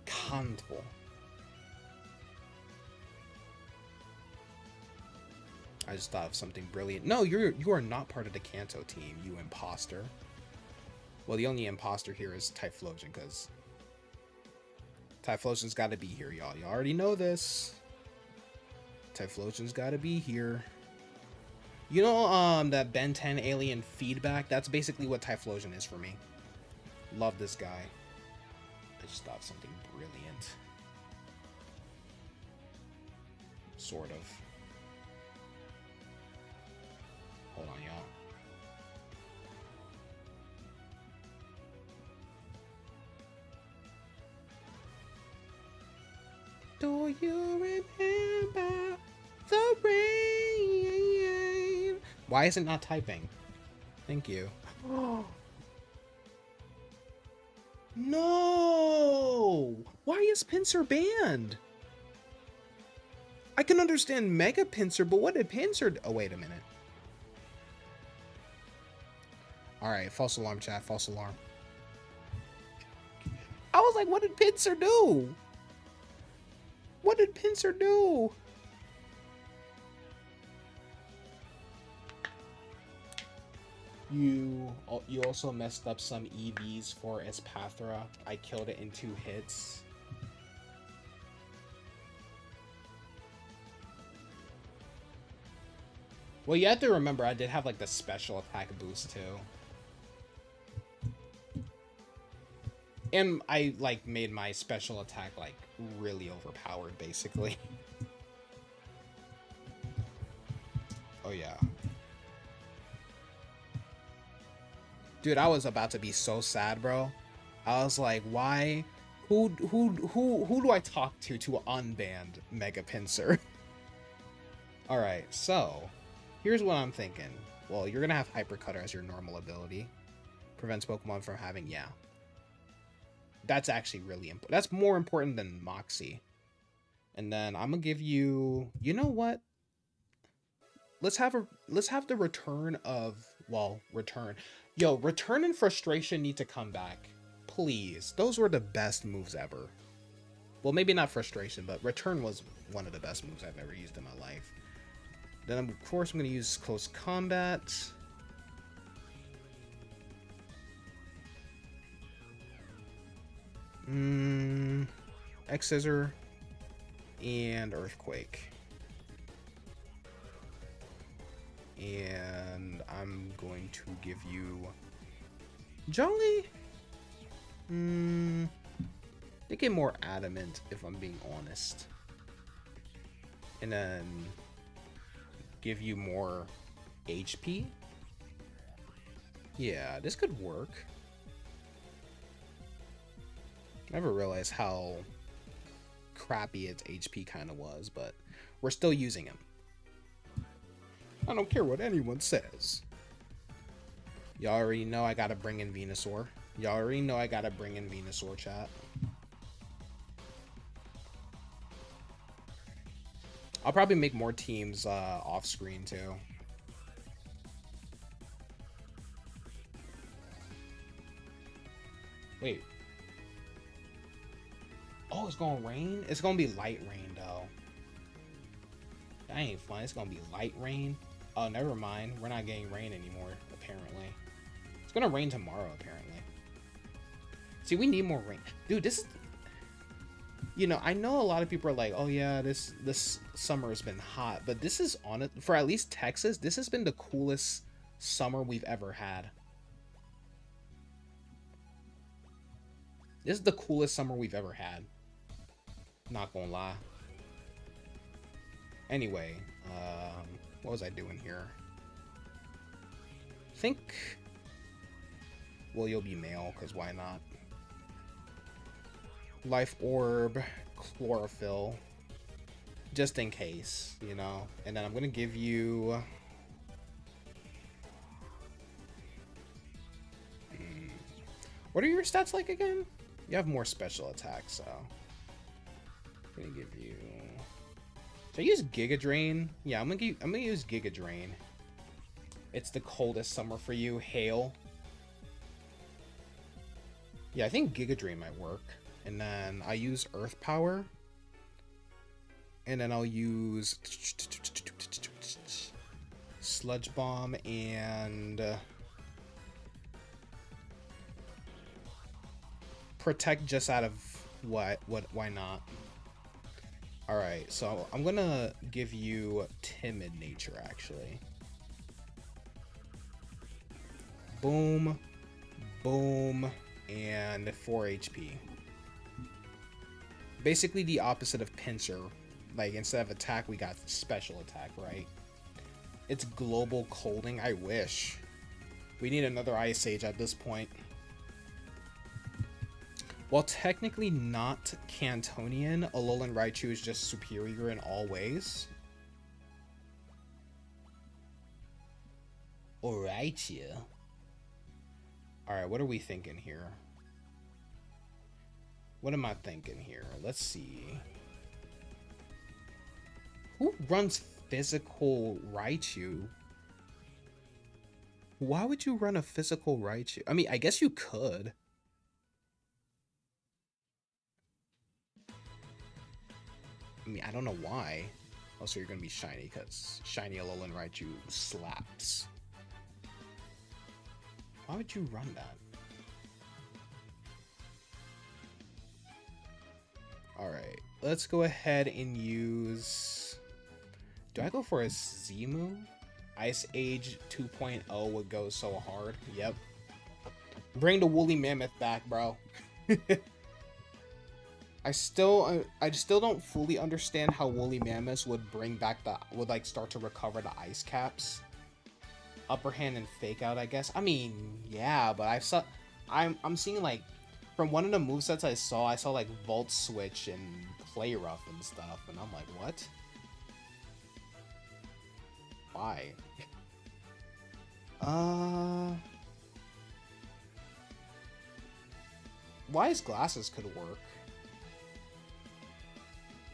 Kanto. I just thought of something brilliant. No, you are not part of the Kanto team, you imposter. Well, the only imposter here is Typhlosion, because Typhlosion's got to be here, y'all. You already know this. Typhlosion's got to be here. You know, that Ben 10 alien feedback? That's basically what Typhlosion is for me. Love this guy. I just thought something brilliant. Sort of. Hold on, y'all. Do you remember the rain? Why is it not typing? Thank you. No! Why is Pinsir banned? I can understand Mega Pinsir, but what did Pinsir... Oh, wait a minute. Alright, false alarm, chat. False alarm. I was like, what did Pinsir do? What did Pinsir do? You also messed up some EVs for Espathra. I killed it in 2 hits. Well, you have to remember, I did have, like, the special attack boost, too. And I, like, made my special attack, like, really overpowered, basically. Oh, yeah. Dude, I was about to be so sad, bro. I was like, why? Who do I talk to unban Mega Pinsir? Alright, so... Here's what I'm thinking. Well, you're gonna have Hyper Cutter as your normal ability. Prevents Pokemon from having, yeah. That's actually really important. That's more important than Moxie. And then I'm gonna give you... You know what? Let's have the return of... Well, return. Yo, Return and Frustration need to come back. Please. Those were the best moves ever. Well, maybe not Frustration, but Return was one of the best moves I've ever used in my life. Then, of course, I'm going to use Close Combat. X-Scissor. And Earthquake. And I'm going to give you... Jolly? They get more Adamant, if I'm being honest. And then... give you more HP. Yeah, this could work. Never realized how crappy its HP kind of was, but we're still using him. I don't care what anyone says. Y'all already know I gotta bring in Venusaur. Y'all already know I gotta bring in Venusaur, chat. I'll probably make more teams off screen too. Wait. Oh, it's gonna rain? It's gonna be light rain though. That ain't fun. It's gonna be light rain. Oh, never mind. We're not getting rain anymore, apparently. It's gonna rain tomorrow, apparently. See, we need more rain. Dude, this is... You know, I know a lot of people are like, oh yeah, this summer has been hot. But this is, on it for at least Texas, this has been the coolest summer we've ever had. This is the coolest summer we've ever had. Not gonna lie. Anyway, what was I doing here? I think... Well, you'll be male, because why not? Life Orb, Chlorophyll. Just in case, you know? And then I'm gonna give you... What are your stats like again? You have more special attacks, so... I'm gonna give you... Should I use Giga Drain? Yeah, I'm gonna use Giga Drain. It's the coldest summer for you. Hail. Yeah, I think Giga Drain might work. And then I use Earth Power. And then I'll use Sludge Bomb and Protect just out of why not? Alright, so I'm gonna give you Timid Nature, actually. Boom, boom, and 4 HP. Basically the opposite of Pincer. Like, instead of attack, we got special attack, right? It's global colding. I wish. We need another Ice Age at this point. While technically not Cantonian, Alolan Raichu is just superior in all ways. Alright, yeah. Alright, what are we thinking here? What am I thinking here? Let's see. Who runs physical Raichu? Why would you run a physical Raichu? I mean, I guess you could. I mean, I don't know why. Also, you're going to be shiny, because shiny Alolan Raichu slaps. Why would you run that? Alright, let's go ahead and use... Do I go for a Z move? Ice Age 2.0 would go so hard. Yep. Bring the woolly mammoth back, bro. I still don't fully understand how woolly mammoths would bring back would like start to recover the ice caps. Upper hand and fake out, I guess. I mean, yeah, but I'm seeing like from one of the movesets I saw like Volt Switch and Play Rough and stuff, and I'm like, what? Why? Wise Glasses could work.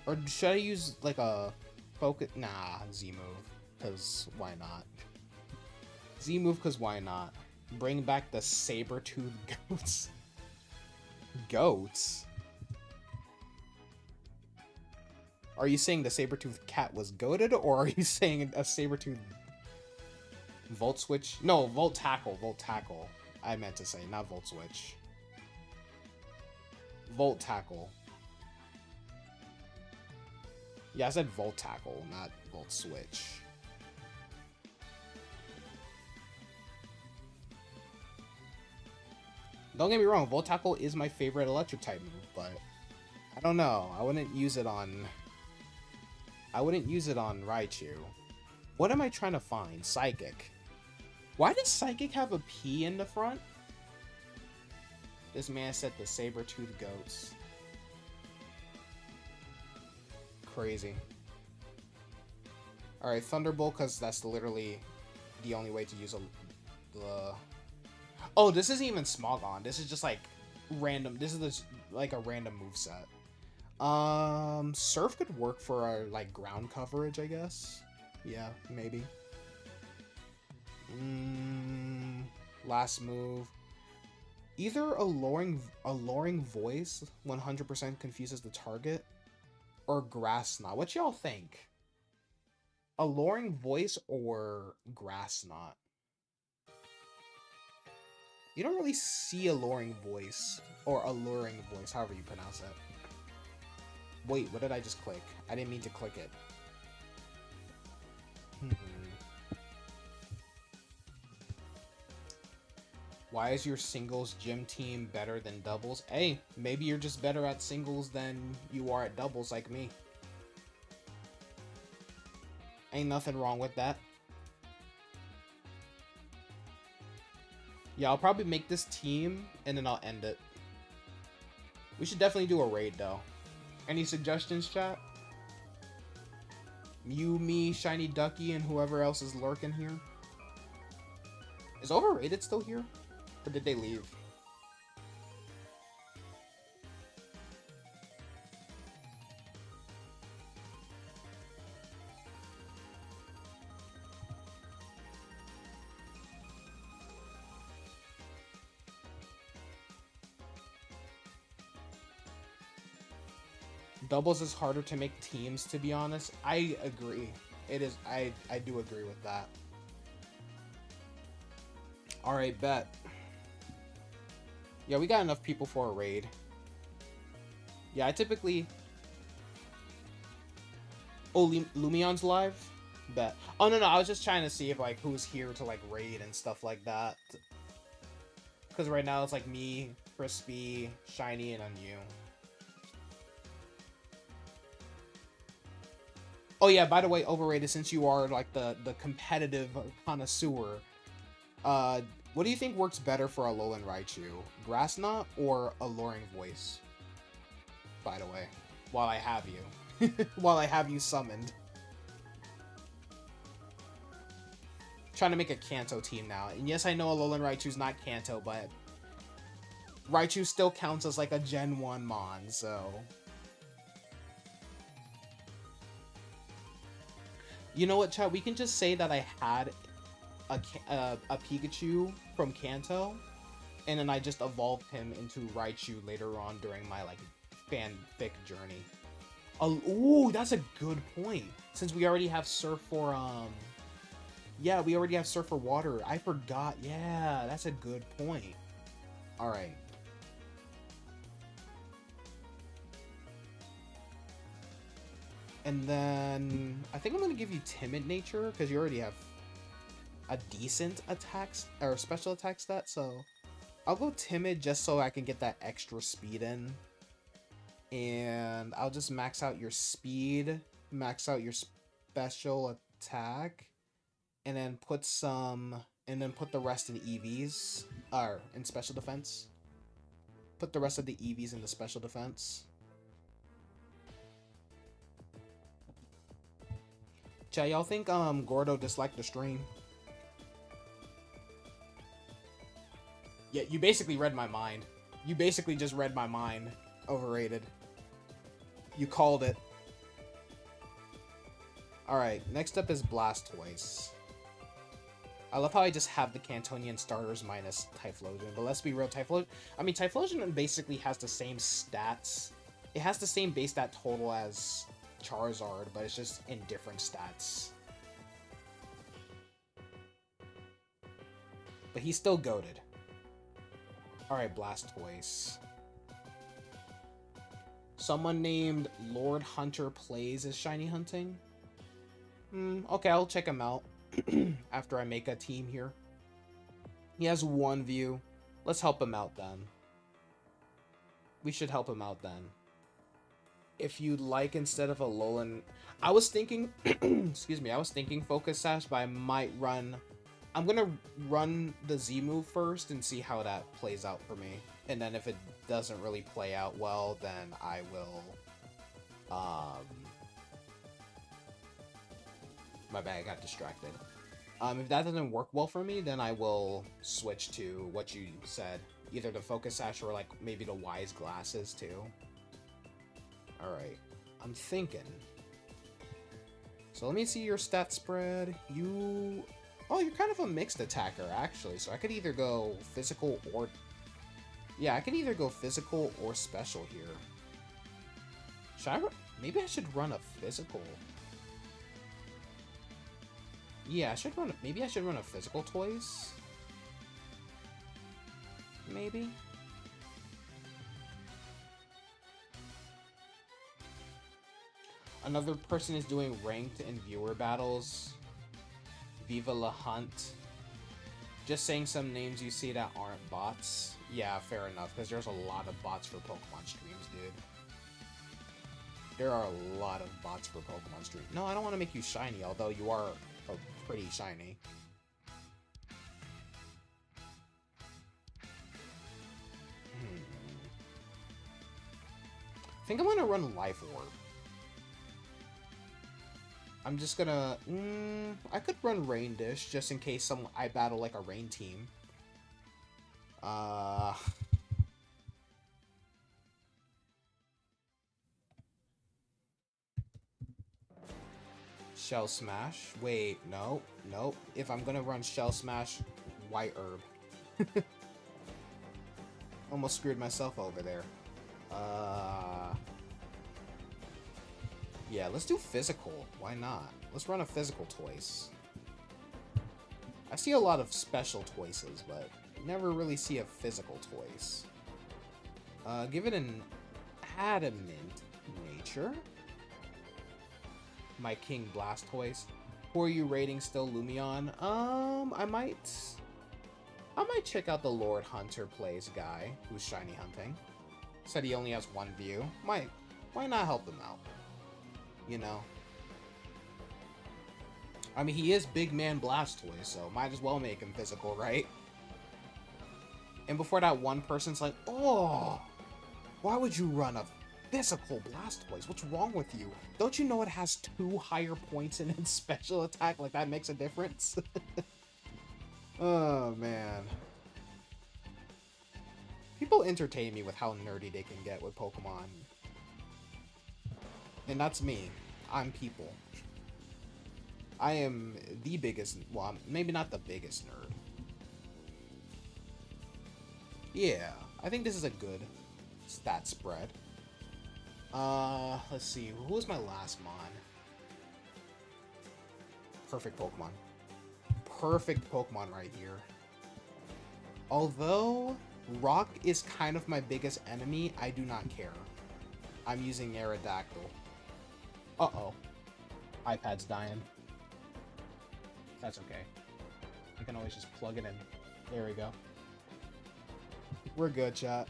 Or should I use like a focus? Nah, Z move, because why not? Z move, because why not? Bring back the saber-toothed goats. Goats? Are you saying the saber-toothed cat was goated, or are you saying a saber-toothed Volt Switch? No, Volt Tackle. Volt Tackle. I meant to say, not Volt Switch. Volt Tackle. Yeah, I said Volt Tackle, not Volt Switch. Don't get me wrong, Volt Tackle is my favorite electric type move, but I don't know. I wouldn't use it on Raichu. What am I trying to find? Psychic. Why does Psychic have a P in the front? This man said the saber-toothed goats. Crazy. Alright, Thunderbolt, because that's literally the only way to use the... Oh, this isn't even Smogon. This is just like random. This is like a random moveset. Surf could work for our, like, ground coverage, I guess. Yeah, maybe. Last move. Either a luring voice 100% confuses the target, or grass knot. What y'all think? Alluring voice or grass knot? You don't really see alluring voice or alluring voice, however you pronounce it. Wait, what did I just click? I didn't mean to click it. Why is your singles gym team better than doubles? Hey, maybe you're just better at singles than you are at doubles like me. Ain't nothing wrong with that. Yeah, I'll probably make this team and then I'll end it. We should definitely do a raid though. Any suggestions, chat? You, me, Shiny Ducky, and whoever else is lurking here. Is Overrated still here? Or did they leave? Doubles is harder to make teams, to be honest. I agree. It is. I do agree with that. Alright, bet. Yeah, we got enough people for a raid. Yeah, I typically... Oh, Lumion's live? Bet. Oh, no, I was just trying to see if, like, who's here to, like, raid and stuff like that. Because right now it's, like, me, Crispy, Shiny, and then you. Oh yeah, by the way, Overrated, since you are like the competitive connoisseur, what do you think works better for Alolan Raichu? Grass Knot or Alluring Voice? By the way, while I have you. While I have you summoned. Trying to make a Kanto team now. And yes, I know Alolan Raichu's not Kanto, but Raichu still counts as like a Gen 1 Mon, so... You know what, chat? We can just say that I had a Pikachu from Kanto, and then I just evolved him into Raichu later on during my, like, fanfic journey. Ooh, that's a good point. Since we already have Surf for, yeah, we already have Surf for Water. I forgot. Yeah, that's a good point. Alright. And then I think I'm going to give you Timid Nature because you already have a decent attacks or special attack stat. So I'll go Timid just so I can get that extra speed in. And I'll just max out your speed, max out your special attack, and then put the rest in EVs or in special defense. Put the rest of the EVs in the special defense. Chat, y'all think Gordo disliked the stream? Yeah, you basically read my mind. You basically just read my mind. Overrated. You called it. Alright, next up is Blastoise. I love how I just have the Cantonian starters minus Typhlosion, but let's be real, Typhlosion basically has the same stats. It has the same base stat total as Charizard, but it's just in different stats. But he's still goated. Alright, Blastoise. Someone named Lord Hunter Plays is shiny hunting? Okay, I'll check him out after I make a team here. He has 1 view. Let's help him out then. We should help him out then. If you'd like, instead of a Alolan... I was thinking... excuse me, I was thinking Focus Sash, but I might run... I'm gonna run the Z move first and see how that plays out for me. And then if it doesn't really play out well, then I will... My bad, I got distracted. If that doesn't work well for me, then I will switch to what you said. Either the Focus Sash or, like, maybe the Wise Glasses, too. Alright. I'm thinking. So let me see your stat spread. You... Oh, you're kind of a mixed attacker, actually. So I could either go physical or... Yeah, I could either go physical or special here. Should I... Maybe I should run a physical. Yeah, I should run... Maybe I should run a physical toys. Maybe. Another person is doing ranked and viewer battles. Viva La Hunt. Just saying some names you see that aren't bots. Yeah, fair enough, because there's a lot of bots for Pokemon streams, dude. There are a lot of bots for Pokemon streams. No, I don't want to make you shiny, although you are pretty shiny. I think I'm gonna run Life Orb. I'm just gonna... I could run Rain Dish, just in case I battle, like, a Rain team. Shell Smash. Wait, no. Nope. If I'm gonna run Shell Smash, White Herb. Almost screwed myself over there. Yeah, let's do physical. Why not? Let's run a physical Toys. I see a lot of special Toyses, but never really see a physical Toys. Give it an adamant nature. My King Blastoise. Who are you rating still, Lumion? I might check out the Lord Hunter Plays guy who's shiny hunting. Said he only has one view. Why not help him out? You know? I mean, he is Big Man Blastoise, so might as well make him physical, right? And before that one person's like, oh, why would you run a physical Blastoise? What's wrong with you? Don't you know it has 2 higher points in its special attack? Like, that makes a difference? Oh, man. People entertain me with how nerdy they can get with Pokemon. And that's me. I'm people. I am the biggest... Well, maybe not the biggest nerd. Yeah, I think this is a good stat spread. Let's see. Who was my last Mon? Perfect Pokemon. Perfect Pokemon right here. Although Rock is kind of my biggest enemy, I do not care. I'm using Aerodactyl. Uh-oh. iPad's dying. That's okay. I can always just plug it in. There we go. We're good, chat.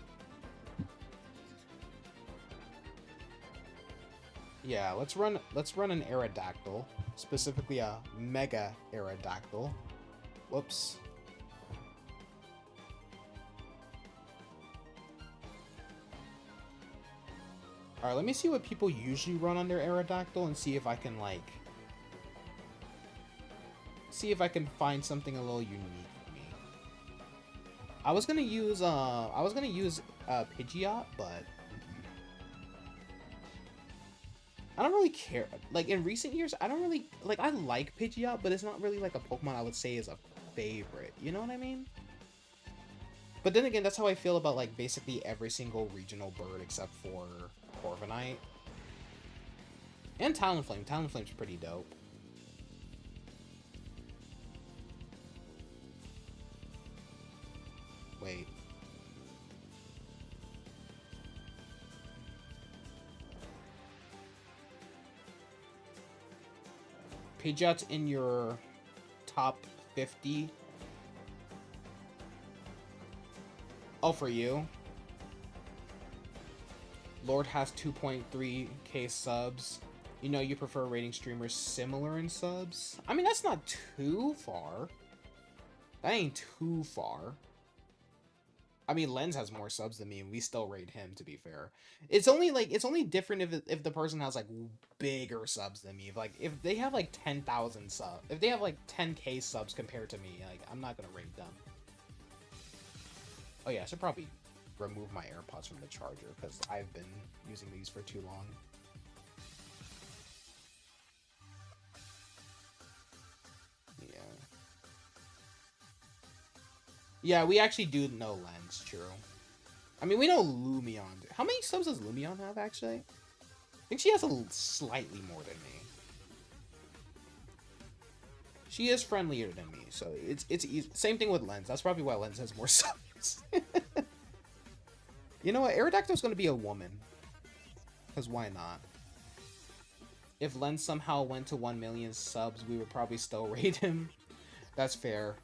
Yeah, let's run an Aerodactyl, specifically a Mega Aerodactyl. Whoops. Alright, let me see what people usually run on their Aerodactyl and see if I can, like... See if I can find something a little unique for me. I was gonna use Pidgeot, but... I don't really care. Like, in recent years, I don't really... Like, I like Pidgeot, but it's not really, like, a Pokemon I would say is a favorite. You know what I mean? But then again, that's how I feel about, like, basically every single regional bird except for Corviknight. And Talonflame. Talonflame's pretty dope. Wait. Pidgeot's in your top 50. Oh, for you? Lord has 2.3k subs. You know you prefer rating streamers similar in subs? I mean, that's not too far. That ain't too far. I mean, Lens has more subs than me, and we still rate him, to be fair. It's only different if the person has, like, bigger subs than me. If they have, like, 10,000 subs, if they have, like, 10k subs compared to me, like, I'm not gonna rate them. Oh, yeah, I should probably remove my AirPods from the charger because I've been using these for too long. Yeah. Yeah, we actually do know Lens, true. I mean, we know Lumion. How many subs does Lumion have, actually? I think she has slightly more than me. She is friendlier than me, so it's easy. Same thing with Lens. That's probably why Lens has more subs. You know what? Aerodactyl's going to be a woman. Because why not? If Lens somehow went to 1 million subs, we would probably still rate him. That's fair.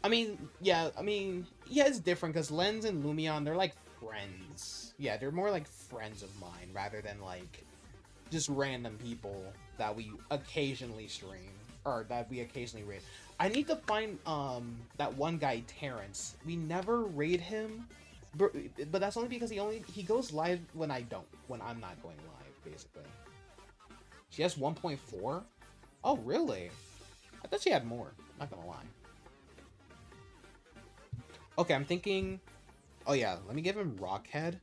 I mean, yeah, it's different because Lens and Lumion, they're like friends. Yeah, they're more like friends of mine rather than like just random people that we occasionally stream or that we occasionally raid. I need to find that one guy, Terrence. We never raid him, but that's only because he goes live when I'm not going live, basically. She has 1.4? Oh, really? I thought she had more, not gonna lie. Okay, I'm thinking... Oh yeah, let me give him Rockhead.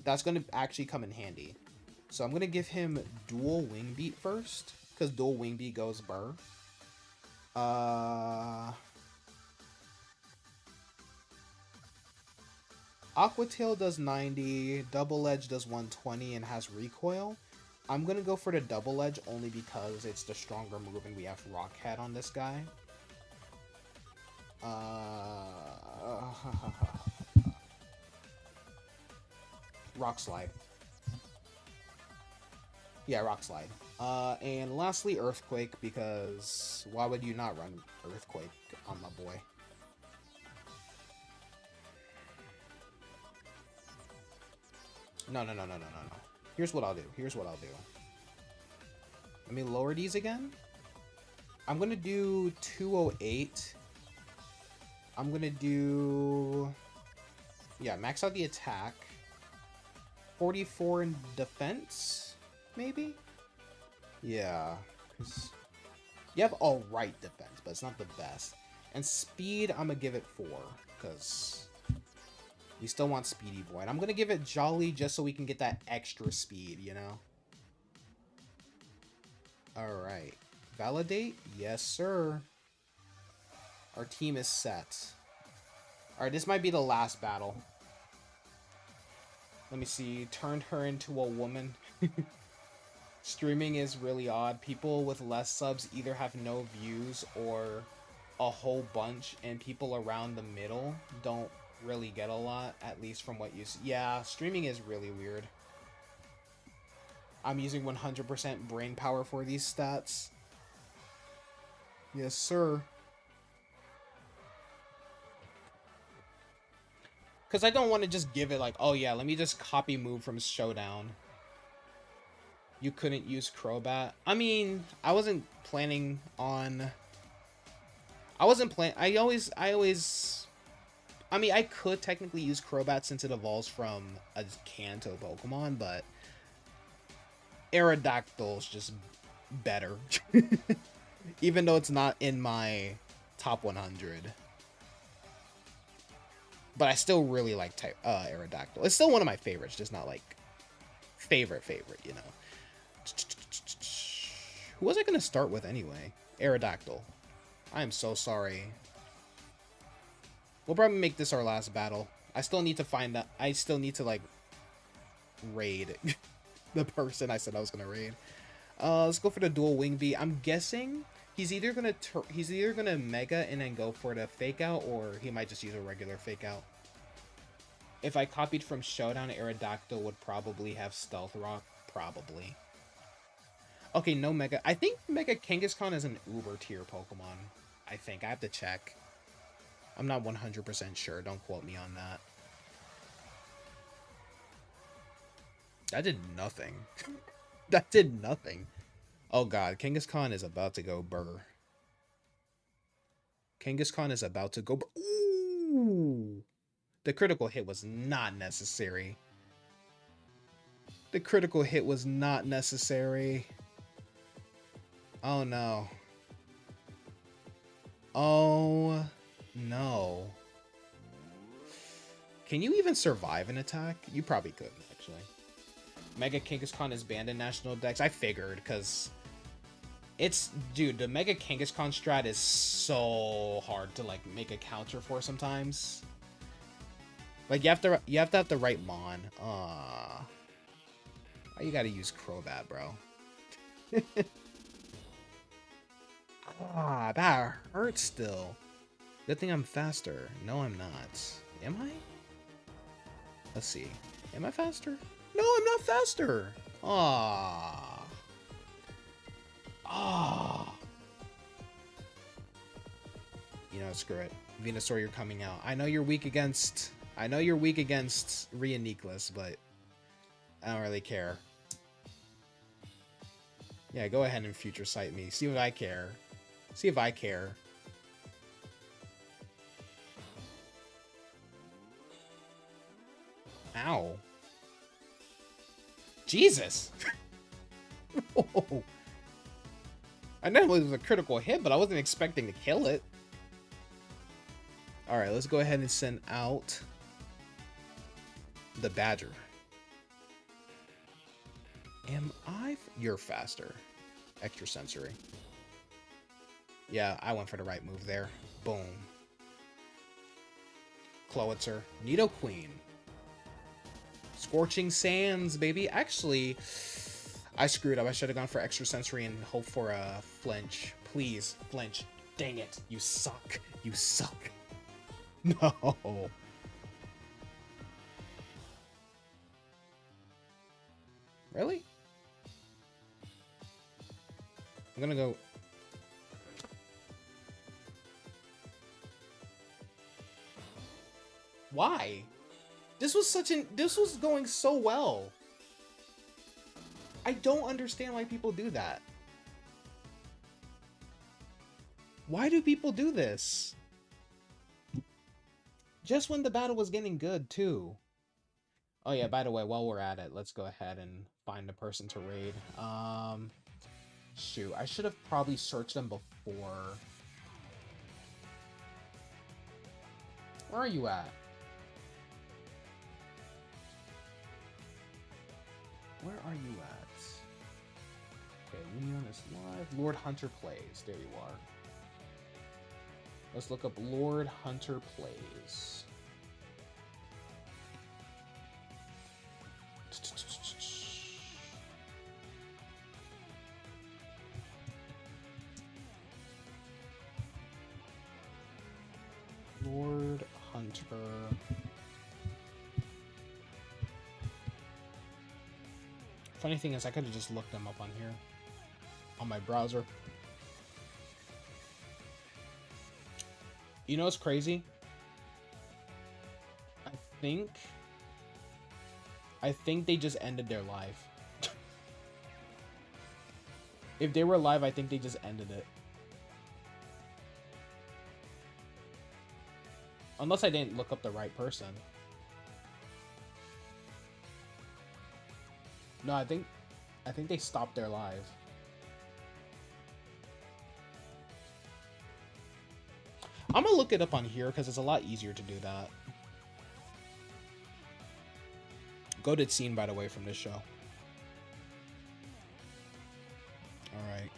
That's going to actually come in handy. So I'm going to give him Dual Wing Beat first, because Dual Wing Beat goes Burr. Aquatail does 90, Double Edge does 120 and has recoil. I'm going to go for the Double Edge only because it's the stronger move and we have Rockhead on this guy. Rock Slide. Yeah, Rock Slide. And lastly, Earthquake, because why would you not run Earthquake on my boy? No. Here's what I'll do. Let me lower these again. I'm going to do 208. I'm going to do... Yeah, max out the attack. 44 in defense, maybe? Yeah. You have alright defense, but it's not the best. And speed, I'm going to give it 4, because we still want Speedy Boy. And I'm going to give it Jolly just so we can get that extra speed, you know? Alright. Validate? Yes, sir. Our team is set. Alright, this might be the last battle. Let me see. Turned her into a woman. Streaming is really odd. People with less subs either have no views or a whole bunch, and people around the middle don't really get a lot, at least from what you see. Yeah, streaming is really weird. I'm using 100% brain power for these stats. Yes, sir. Because I don't want to just give it like, oh yeah, let me just copy move from Showdown. You couldn't use Crobat. I mean, I wasn't planning on... I mean, I could technically use Crobat since it evolves from a Kanto Pokemon, but... Aerodactyl's just better. Even though it's not in my top 100. But I still really like Aerodactyl. It's still one of my favorites, just not like favorite, you know. Who was I going to start with anyway? Aerodactyl. I am so sorry. We'll probably make this our last battle. I still need to find that. I still need to like raid the person I said I was going to raid. Let's go for the Dual Wing Beat. I'm guessing he's either gonna Mega and then go for the Fake Out, or he might just use a regular Fake Out. If I copied from Showdown, Aerodactyl would probably have Stealth Rock. Probably. Okay, no Mega. I think Mega Kangaskhan is an Uber tier Pokemon. I think. I have to check. I'm not 100% sure. Don't quote me on that. That did nothing. That did nothing. Oh god, Kangaskhan is about to go burr. Kangaskhan is about to go burr. Ooh! The critical hit was not necessary. The critical hit was not necessary. Oh no. Oh no. Can you even survive an attack? You probably could, actually. Mega Kangaskhan is banned in National Dex. I figured, because it's... Dude, the Mega Kangaskhan strat is so hard to, like, make a counter for sometimes. Like, you have to have the right Mon. Why you gotta use Crobat, bro? That hurts still. Good thing I'm faster. No, I'm not. Am I? Let's see. Am I faster? No, I'm not faster. You know, screw it. Venusaur, you're coming out. I know you're weak against Rhea-Nicholas, but I don't really care. Yeah, go ahead and future sight me. See what I care. See if I care. Ow. Jesus! Whoa. I know it was a critical hit, but I wasn't expecting to kill it. Alright, let's go ahead and send out the Badger. Am I... You're faster. Extrasensory. Yeah, I went for the right move there. Boom. Clowitzer. Nidoqueen. Scorching Sands, baby. Actually, I screwed up. I should have gone for Extrasensory and hope for a flinch. Please, flinch. Dang it. You suck. You suck. No. Really? I'm gonna go... Why? This was going so well. I don't understand why people do that. Why do people do this? Just when the battle was getting good, too. Oh yeah, by the way, while we're at it, let's go ahead and find a person to raid. Shoot, I should have probably searched them before. Where are you at? Where are you at? Okay, Lumion is live. Lord Hunter plays. There you are. Let's look up Lord Hunter plays. Lord Hunter. Funny thing is, I could have just looked them up on here, on my browser. You know what's crazy? I think they just ended their live. If they were live, I think they just ended it. Unless I didn't look up the right person. No, I think they stopped their live. I'm gonna look it up on here because it's a lot easier to do that. Goated scene, by the way, from this show. Alright.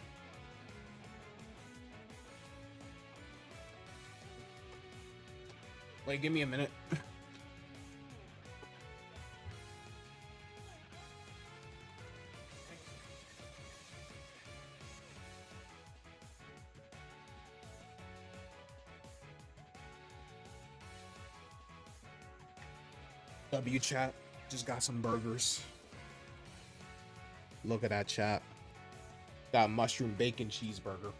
Wait, give me a minute. W chat, just got some burgers. Look at that, chat. Got a mushroom bacon cheeseburger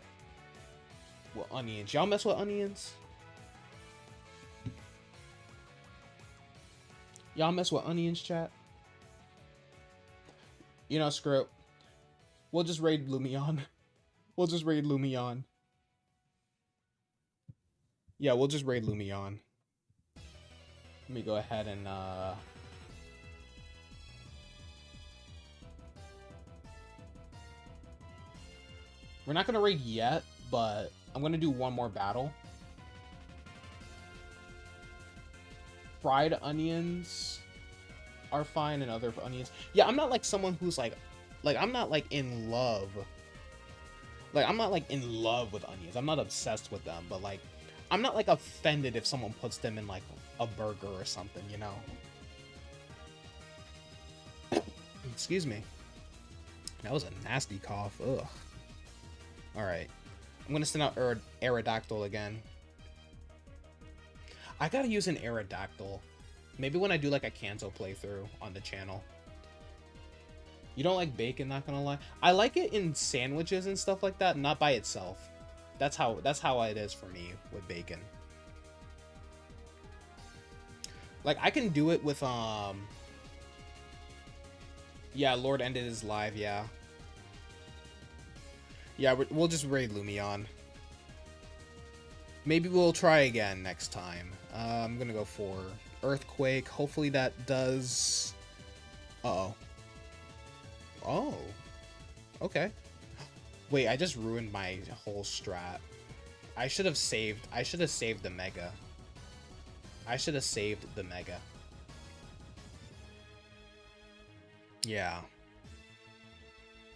with onions. Y'all mess with onions? Y'all mess with onions, chat? You know, screw it. We'll just raid Lumion. We'll just raid Lumion. Yeah, we'll just raid Lumion. Let me go ahead and we're not gonna raid yet, but I'm gonna do one more battle. fried onions are fine and other onions. Yeah, I'm not like someone who's like I'm not like in love. Like I'm not like in love with onions. I'm not obsessed with them, but like I'm not like offended if someone puts them in like a burger or something, you know. Excuse me. That was a nasty cough. Ugh. All right. I'm gonna send out Aerodactyl again. I gotta use an Aerodactyl. Maybe when I do like a Kanto playthrough on the channel. You don't like bacon, not gonna lie. I like it in sandwiches and stuff like that, not by itself. That's how it is for me with bacon. Like I can do it with yeah, Lord ended his live, yeah. Yeah, we'll just raid Lumion. Maybe we'll try again next time. I'm gonna go for Earthquake. Hopefully that does... Uh-oh. Oh. Okay. Wait, I just ruined my whole strat. I should have saved the Mega. I should have saved the Mega. Yeah.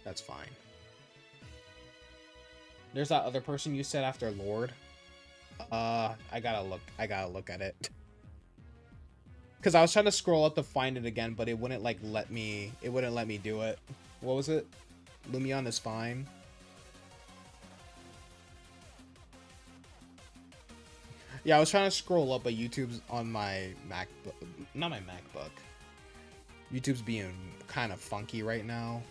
That's fine. There's that other person you said after Lord. I gotta look at it. Cause I was trying to scroll up to find it again, but it wouldn't like let me do it. What was it? Lumion is fine. Yeah, I was trying to scroll up, but YouTube's on my MacBook, not my MacBook. YouTube's being kind of funky right now.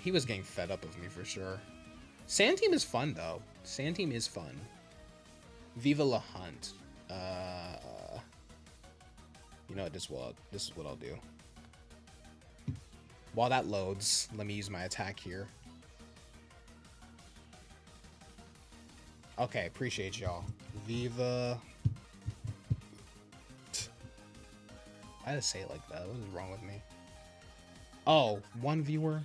He was getting fed up with me for sure. Sand Team is fun though. Sand Team is fun. Viva La Hunt. You know what? This is what I'll do. While that loads, let me use my attack here. Okay, appreciate y'all. Viva. I had to say it like that. What is wrong with me? Oh, one viewer.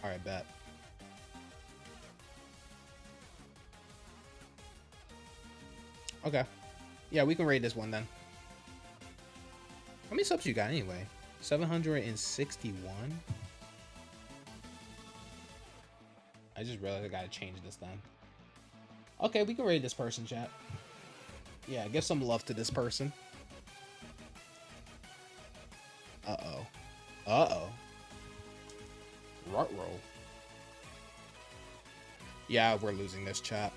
All right, bet. Okay. Yeah, we can raid this one then. How many subs you got anyway? 761? I just realized I gotta change this then. Okay, we can raid this person, chat. Yeah, give some love to this person. Uh-oh. Uh-oh. Ruh-roh. Yeah, we're losing this, chat.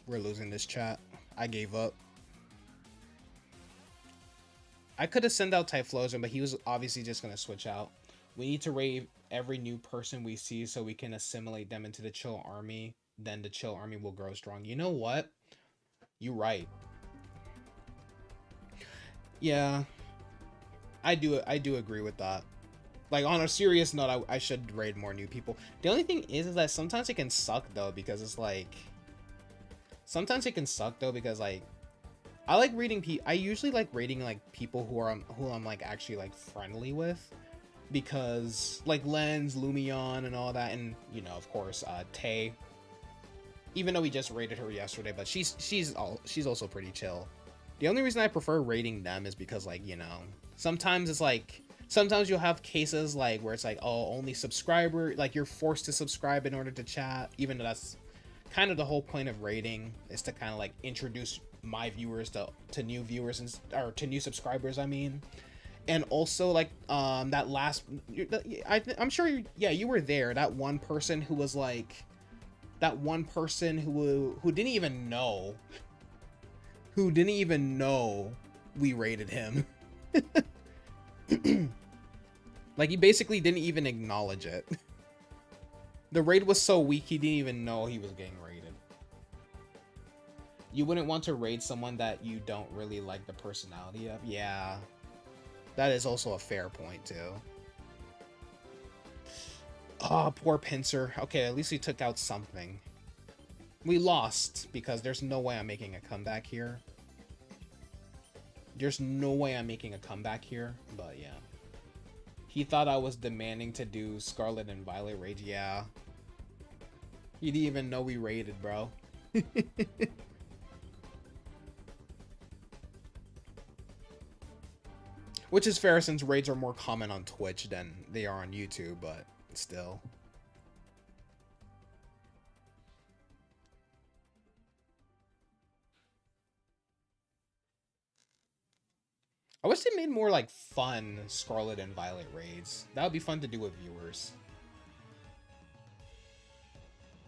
We're losing this, chat. I gave up. I could have sent out Typhlosion, but he was obviously just going to switch out. We need to raid every new person we see so we can assimilate them into the Chill Army. Then the Chill Army will grow strong. You know what? You're right. Yeah. I do agree with that. Like, on a serious note, I should raid more new people. The only thing is that sometimes it can suck, though, because it's like... Sometimes it can suck, though, because, like... I like reading I usually like raiding, like, people who I'm, like, actually, like, friendly with. Because, like, Lens, Lumion, and all that, and, you know, of course, Tay. Even though we just raided her yesterday, but she's also pretty chill. The only reason I prefer raiding them is because, like, you know... Sometimes it's, like... Sometimes you'll have cases, like, where it's like, oh, only subscriber... Like, you're forced to subscribe in order to chat, even though that's... kind of the whole point of raiding is to kind of like introduce my viewers to new viewers or to new subscribers, I mean. And also like that last I'm sure you were there, that one person who was like who didn't even know we raided him. Like he basically didn't even acknowledge it. The raid was so weak, he didn't even know he was getting raided. You wouldn't want to raid someone that you don't really like the personality of? Yeah. That is also a fair point, too. Oh, poor Pincer. Okay, at least we took out something. We lost, because there's no way I'm making a comeback here. There's no way I'm making a comeback here, but yeah. He thought I was demanding to do Scarlet and Violet raids. Yeah. He didn't even know we raided, bro. Which is fair since raids are more common on Twitch than they are on YouTube, but still. I wish they made more like fun Scarlet and Violet raids. That would be fun to do with viewers.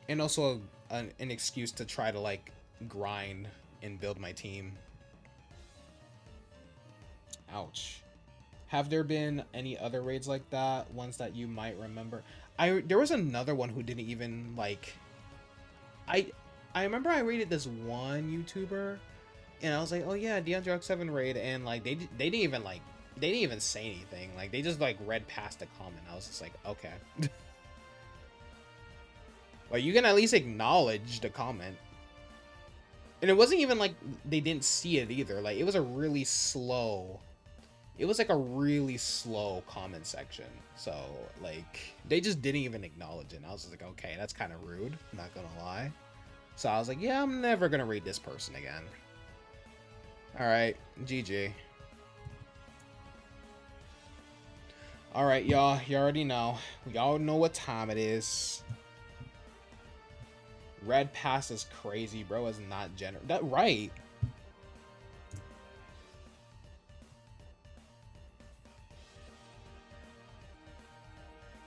And also an excuse to try to like grind and build my team. Ouch. Have there been any other raids like that? Ones that you might remember? There was another one who didn't even like. I remember I raided this one YouTuber, and I was like, oh yeah, DeAndre 7 raid, and like they didn't even say anything. Like they just like read past the comment. I was just like, okay. Well, you can at least acknowledge the comment. And it wasn't even like they didn't see it either. Like it was a really slow. It was like a really slow comment section. So like they just didn't even acknowledge it. And I was just like, okay, that's kind of rude. I'm not gonna lie. So I was like, yeah, I'm never gonna read this person again. All right, GG. All right, y'all. You already know. We all know what time it is. Red pass is crazy, bro. Is not general. That right.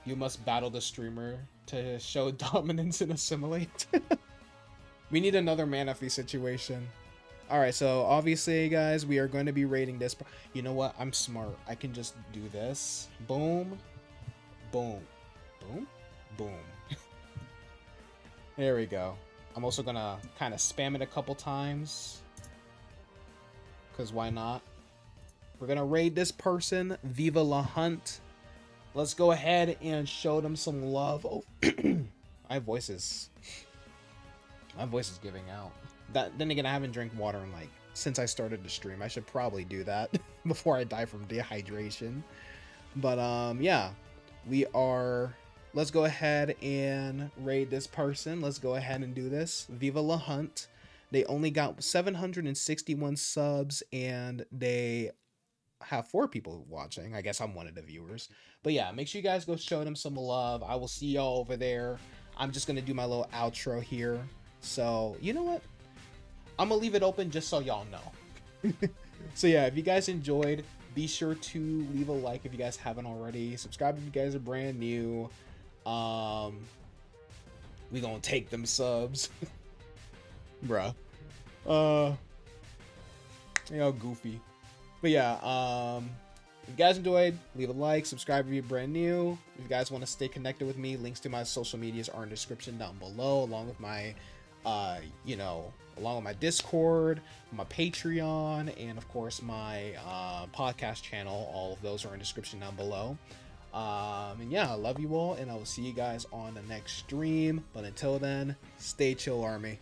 You must battle the streamer to show dominance and assimilate. We need another Manaphy situation. All right, so obviously, guys, we are going to be rating this. You know what? I'm smart. I can just do this. Boom, boom, boom, boom. There we go. I'm also going to kind of spam it a couple times. Because why not? We're going to raid this person. Viva La Hunt. Let's go ahead and show them some love. Oh, my voice is giving out. Then again, I haven't drank water in like since I started the stream. I should probably do that before I die from dehydration. But yeah, we are. Let's go ahead and raid this person. Let's go ahead and do this. Viva La Hunt. They only got 761 subs, and they have 4 people watching. I guess I'm one of the viewers. But yeah, make sure you guys go show them some love. I will see y'all over there. I'm just gonna do my little outro here. So you know what? I'm gonna leave it open just so y'all know. So yeah, if you guys enjoyed, be sure to leave a like if you guys haven't already. Subscribe if you guys are brand new. We gonna take them subs. Bruh. You know, goofy. But yeah, if you guys enjoyed, leave a like, subscribe if you're brand new. If you guys want to stay connected with me, links to my social medias are in the description down below, along with my along with my Discord, my Patreon, and of course my podcast channel. All of those are in the description down below. And yeah, I love you all, and I will see you guys on the next stream. But until then, stay chill, Army.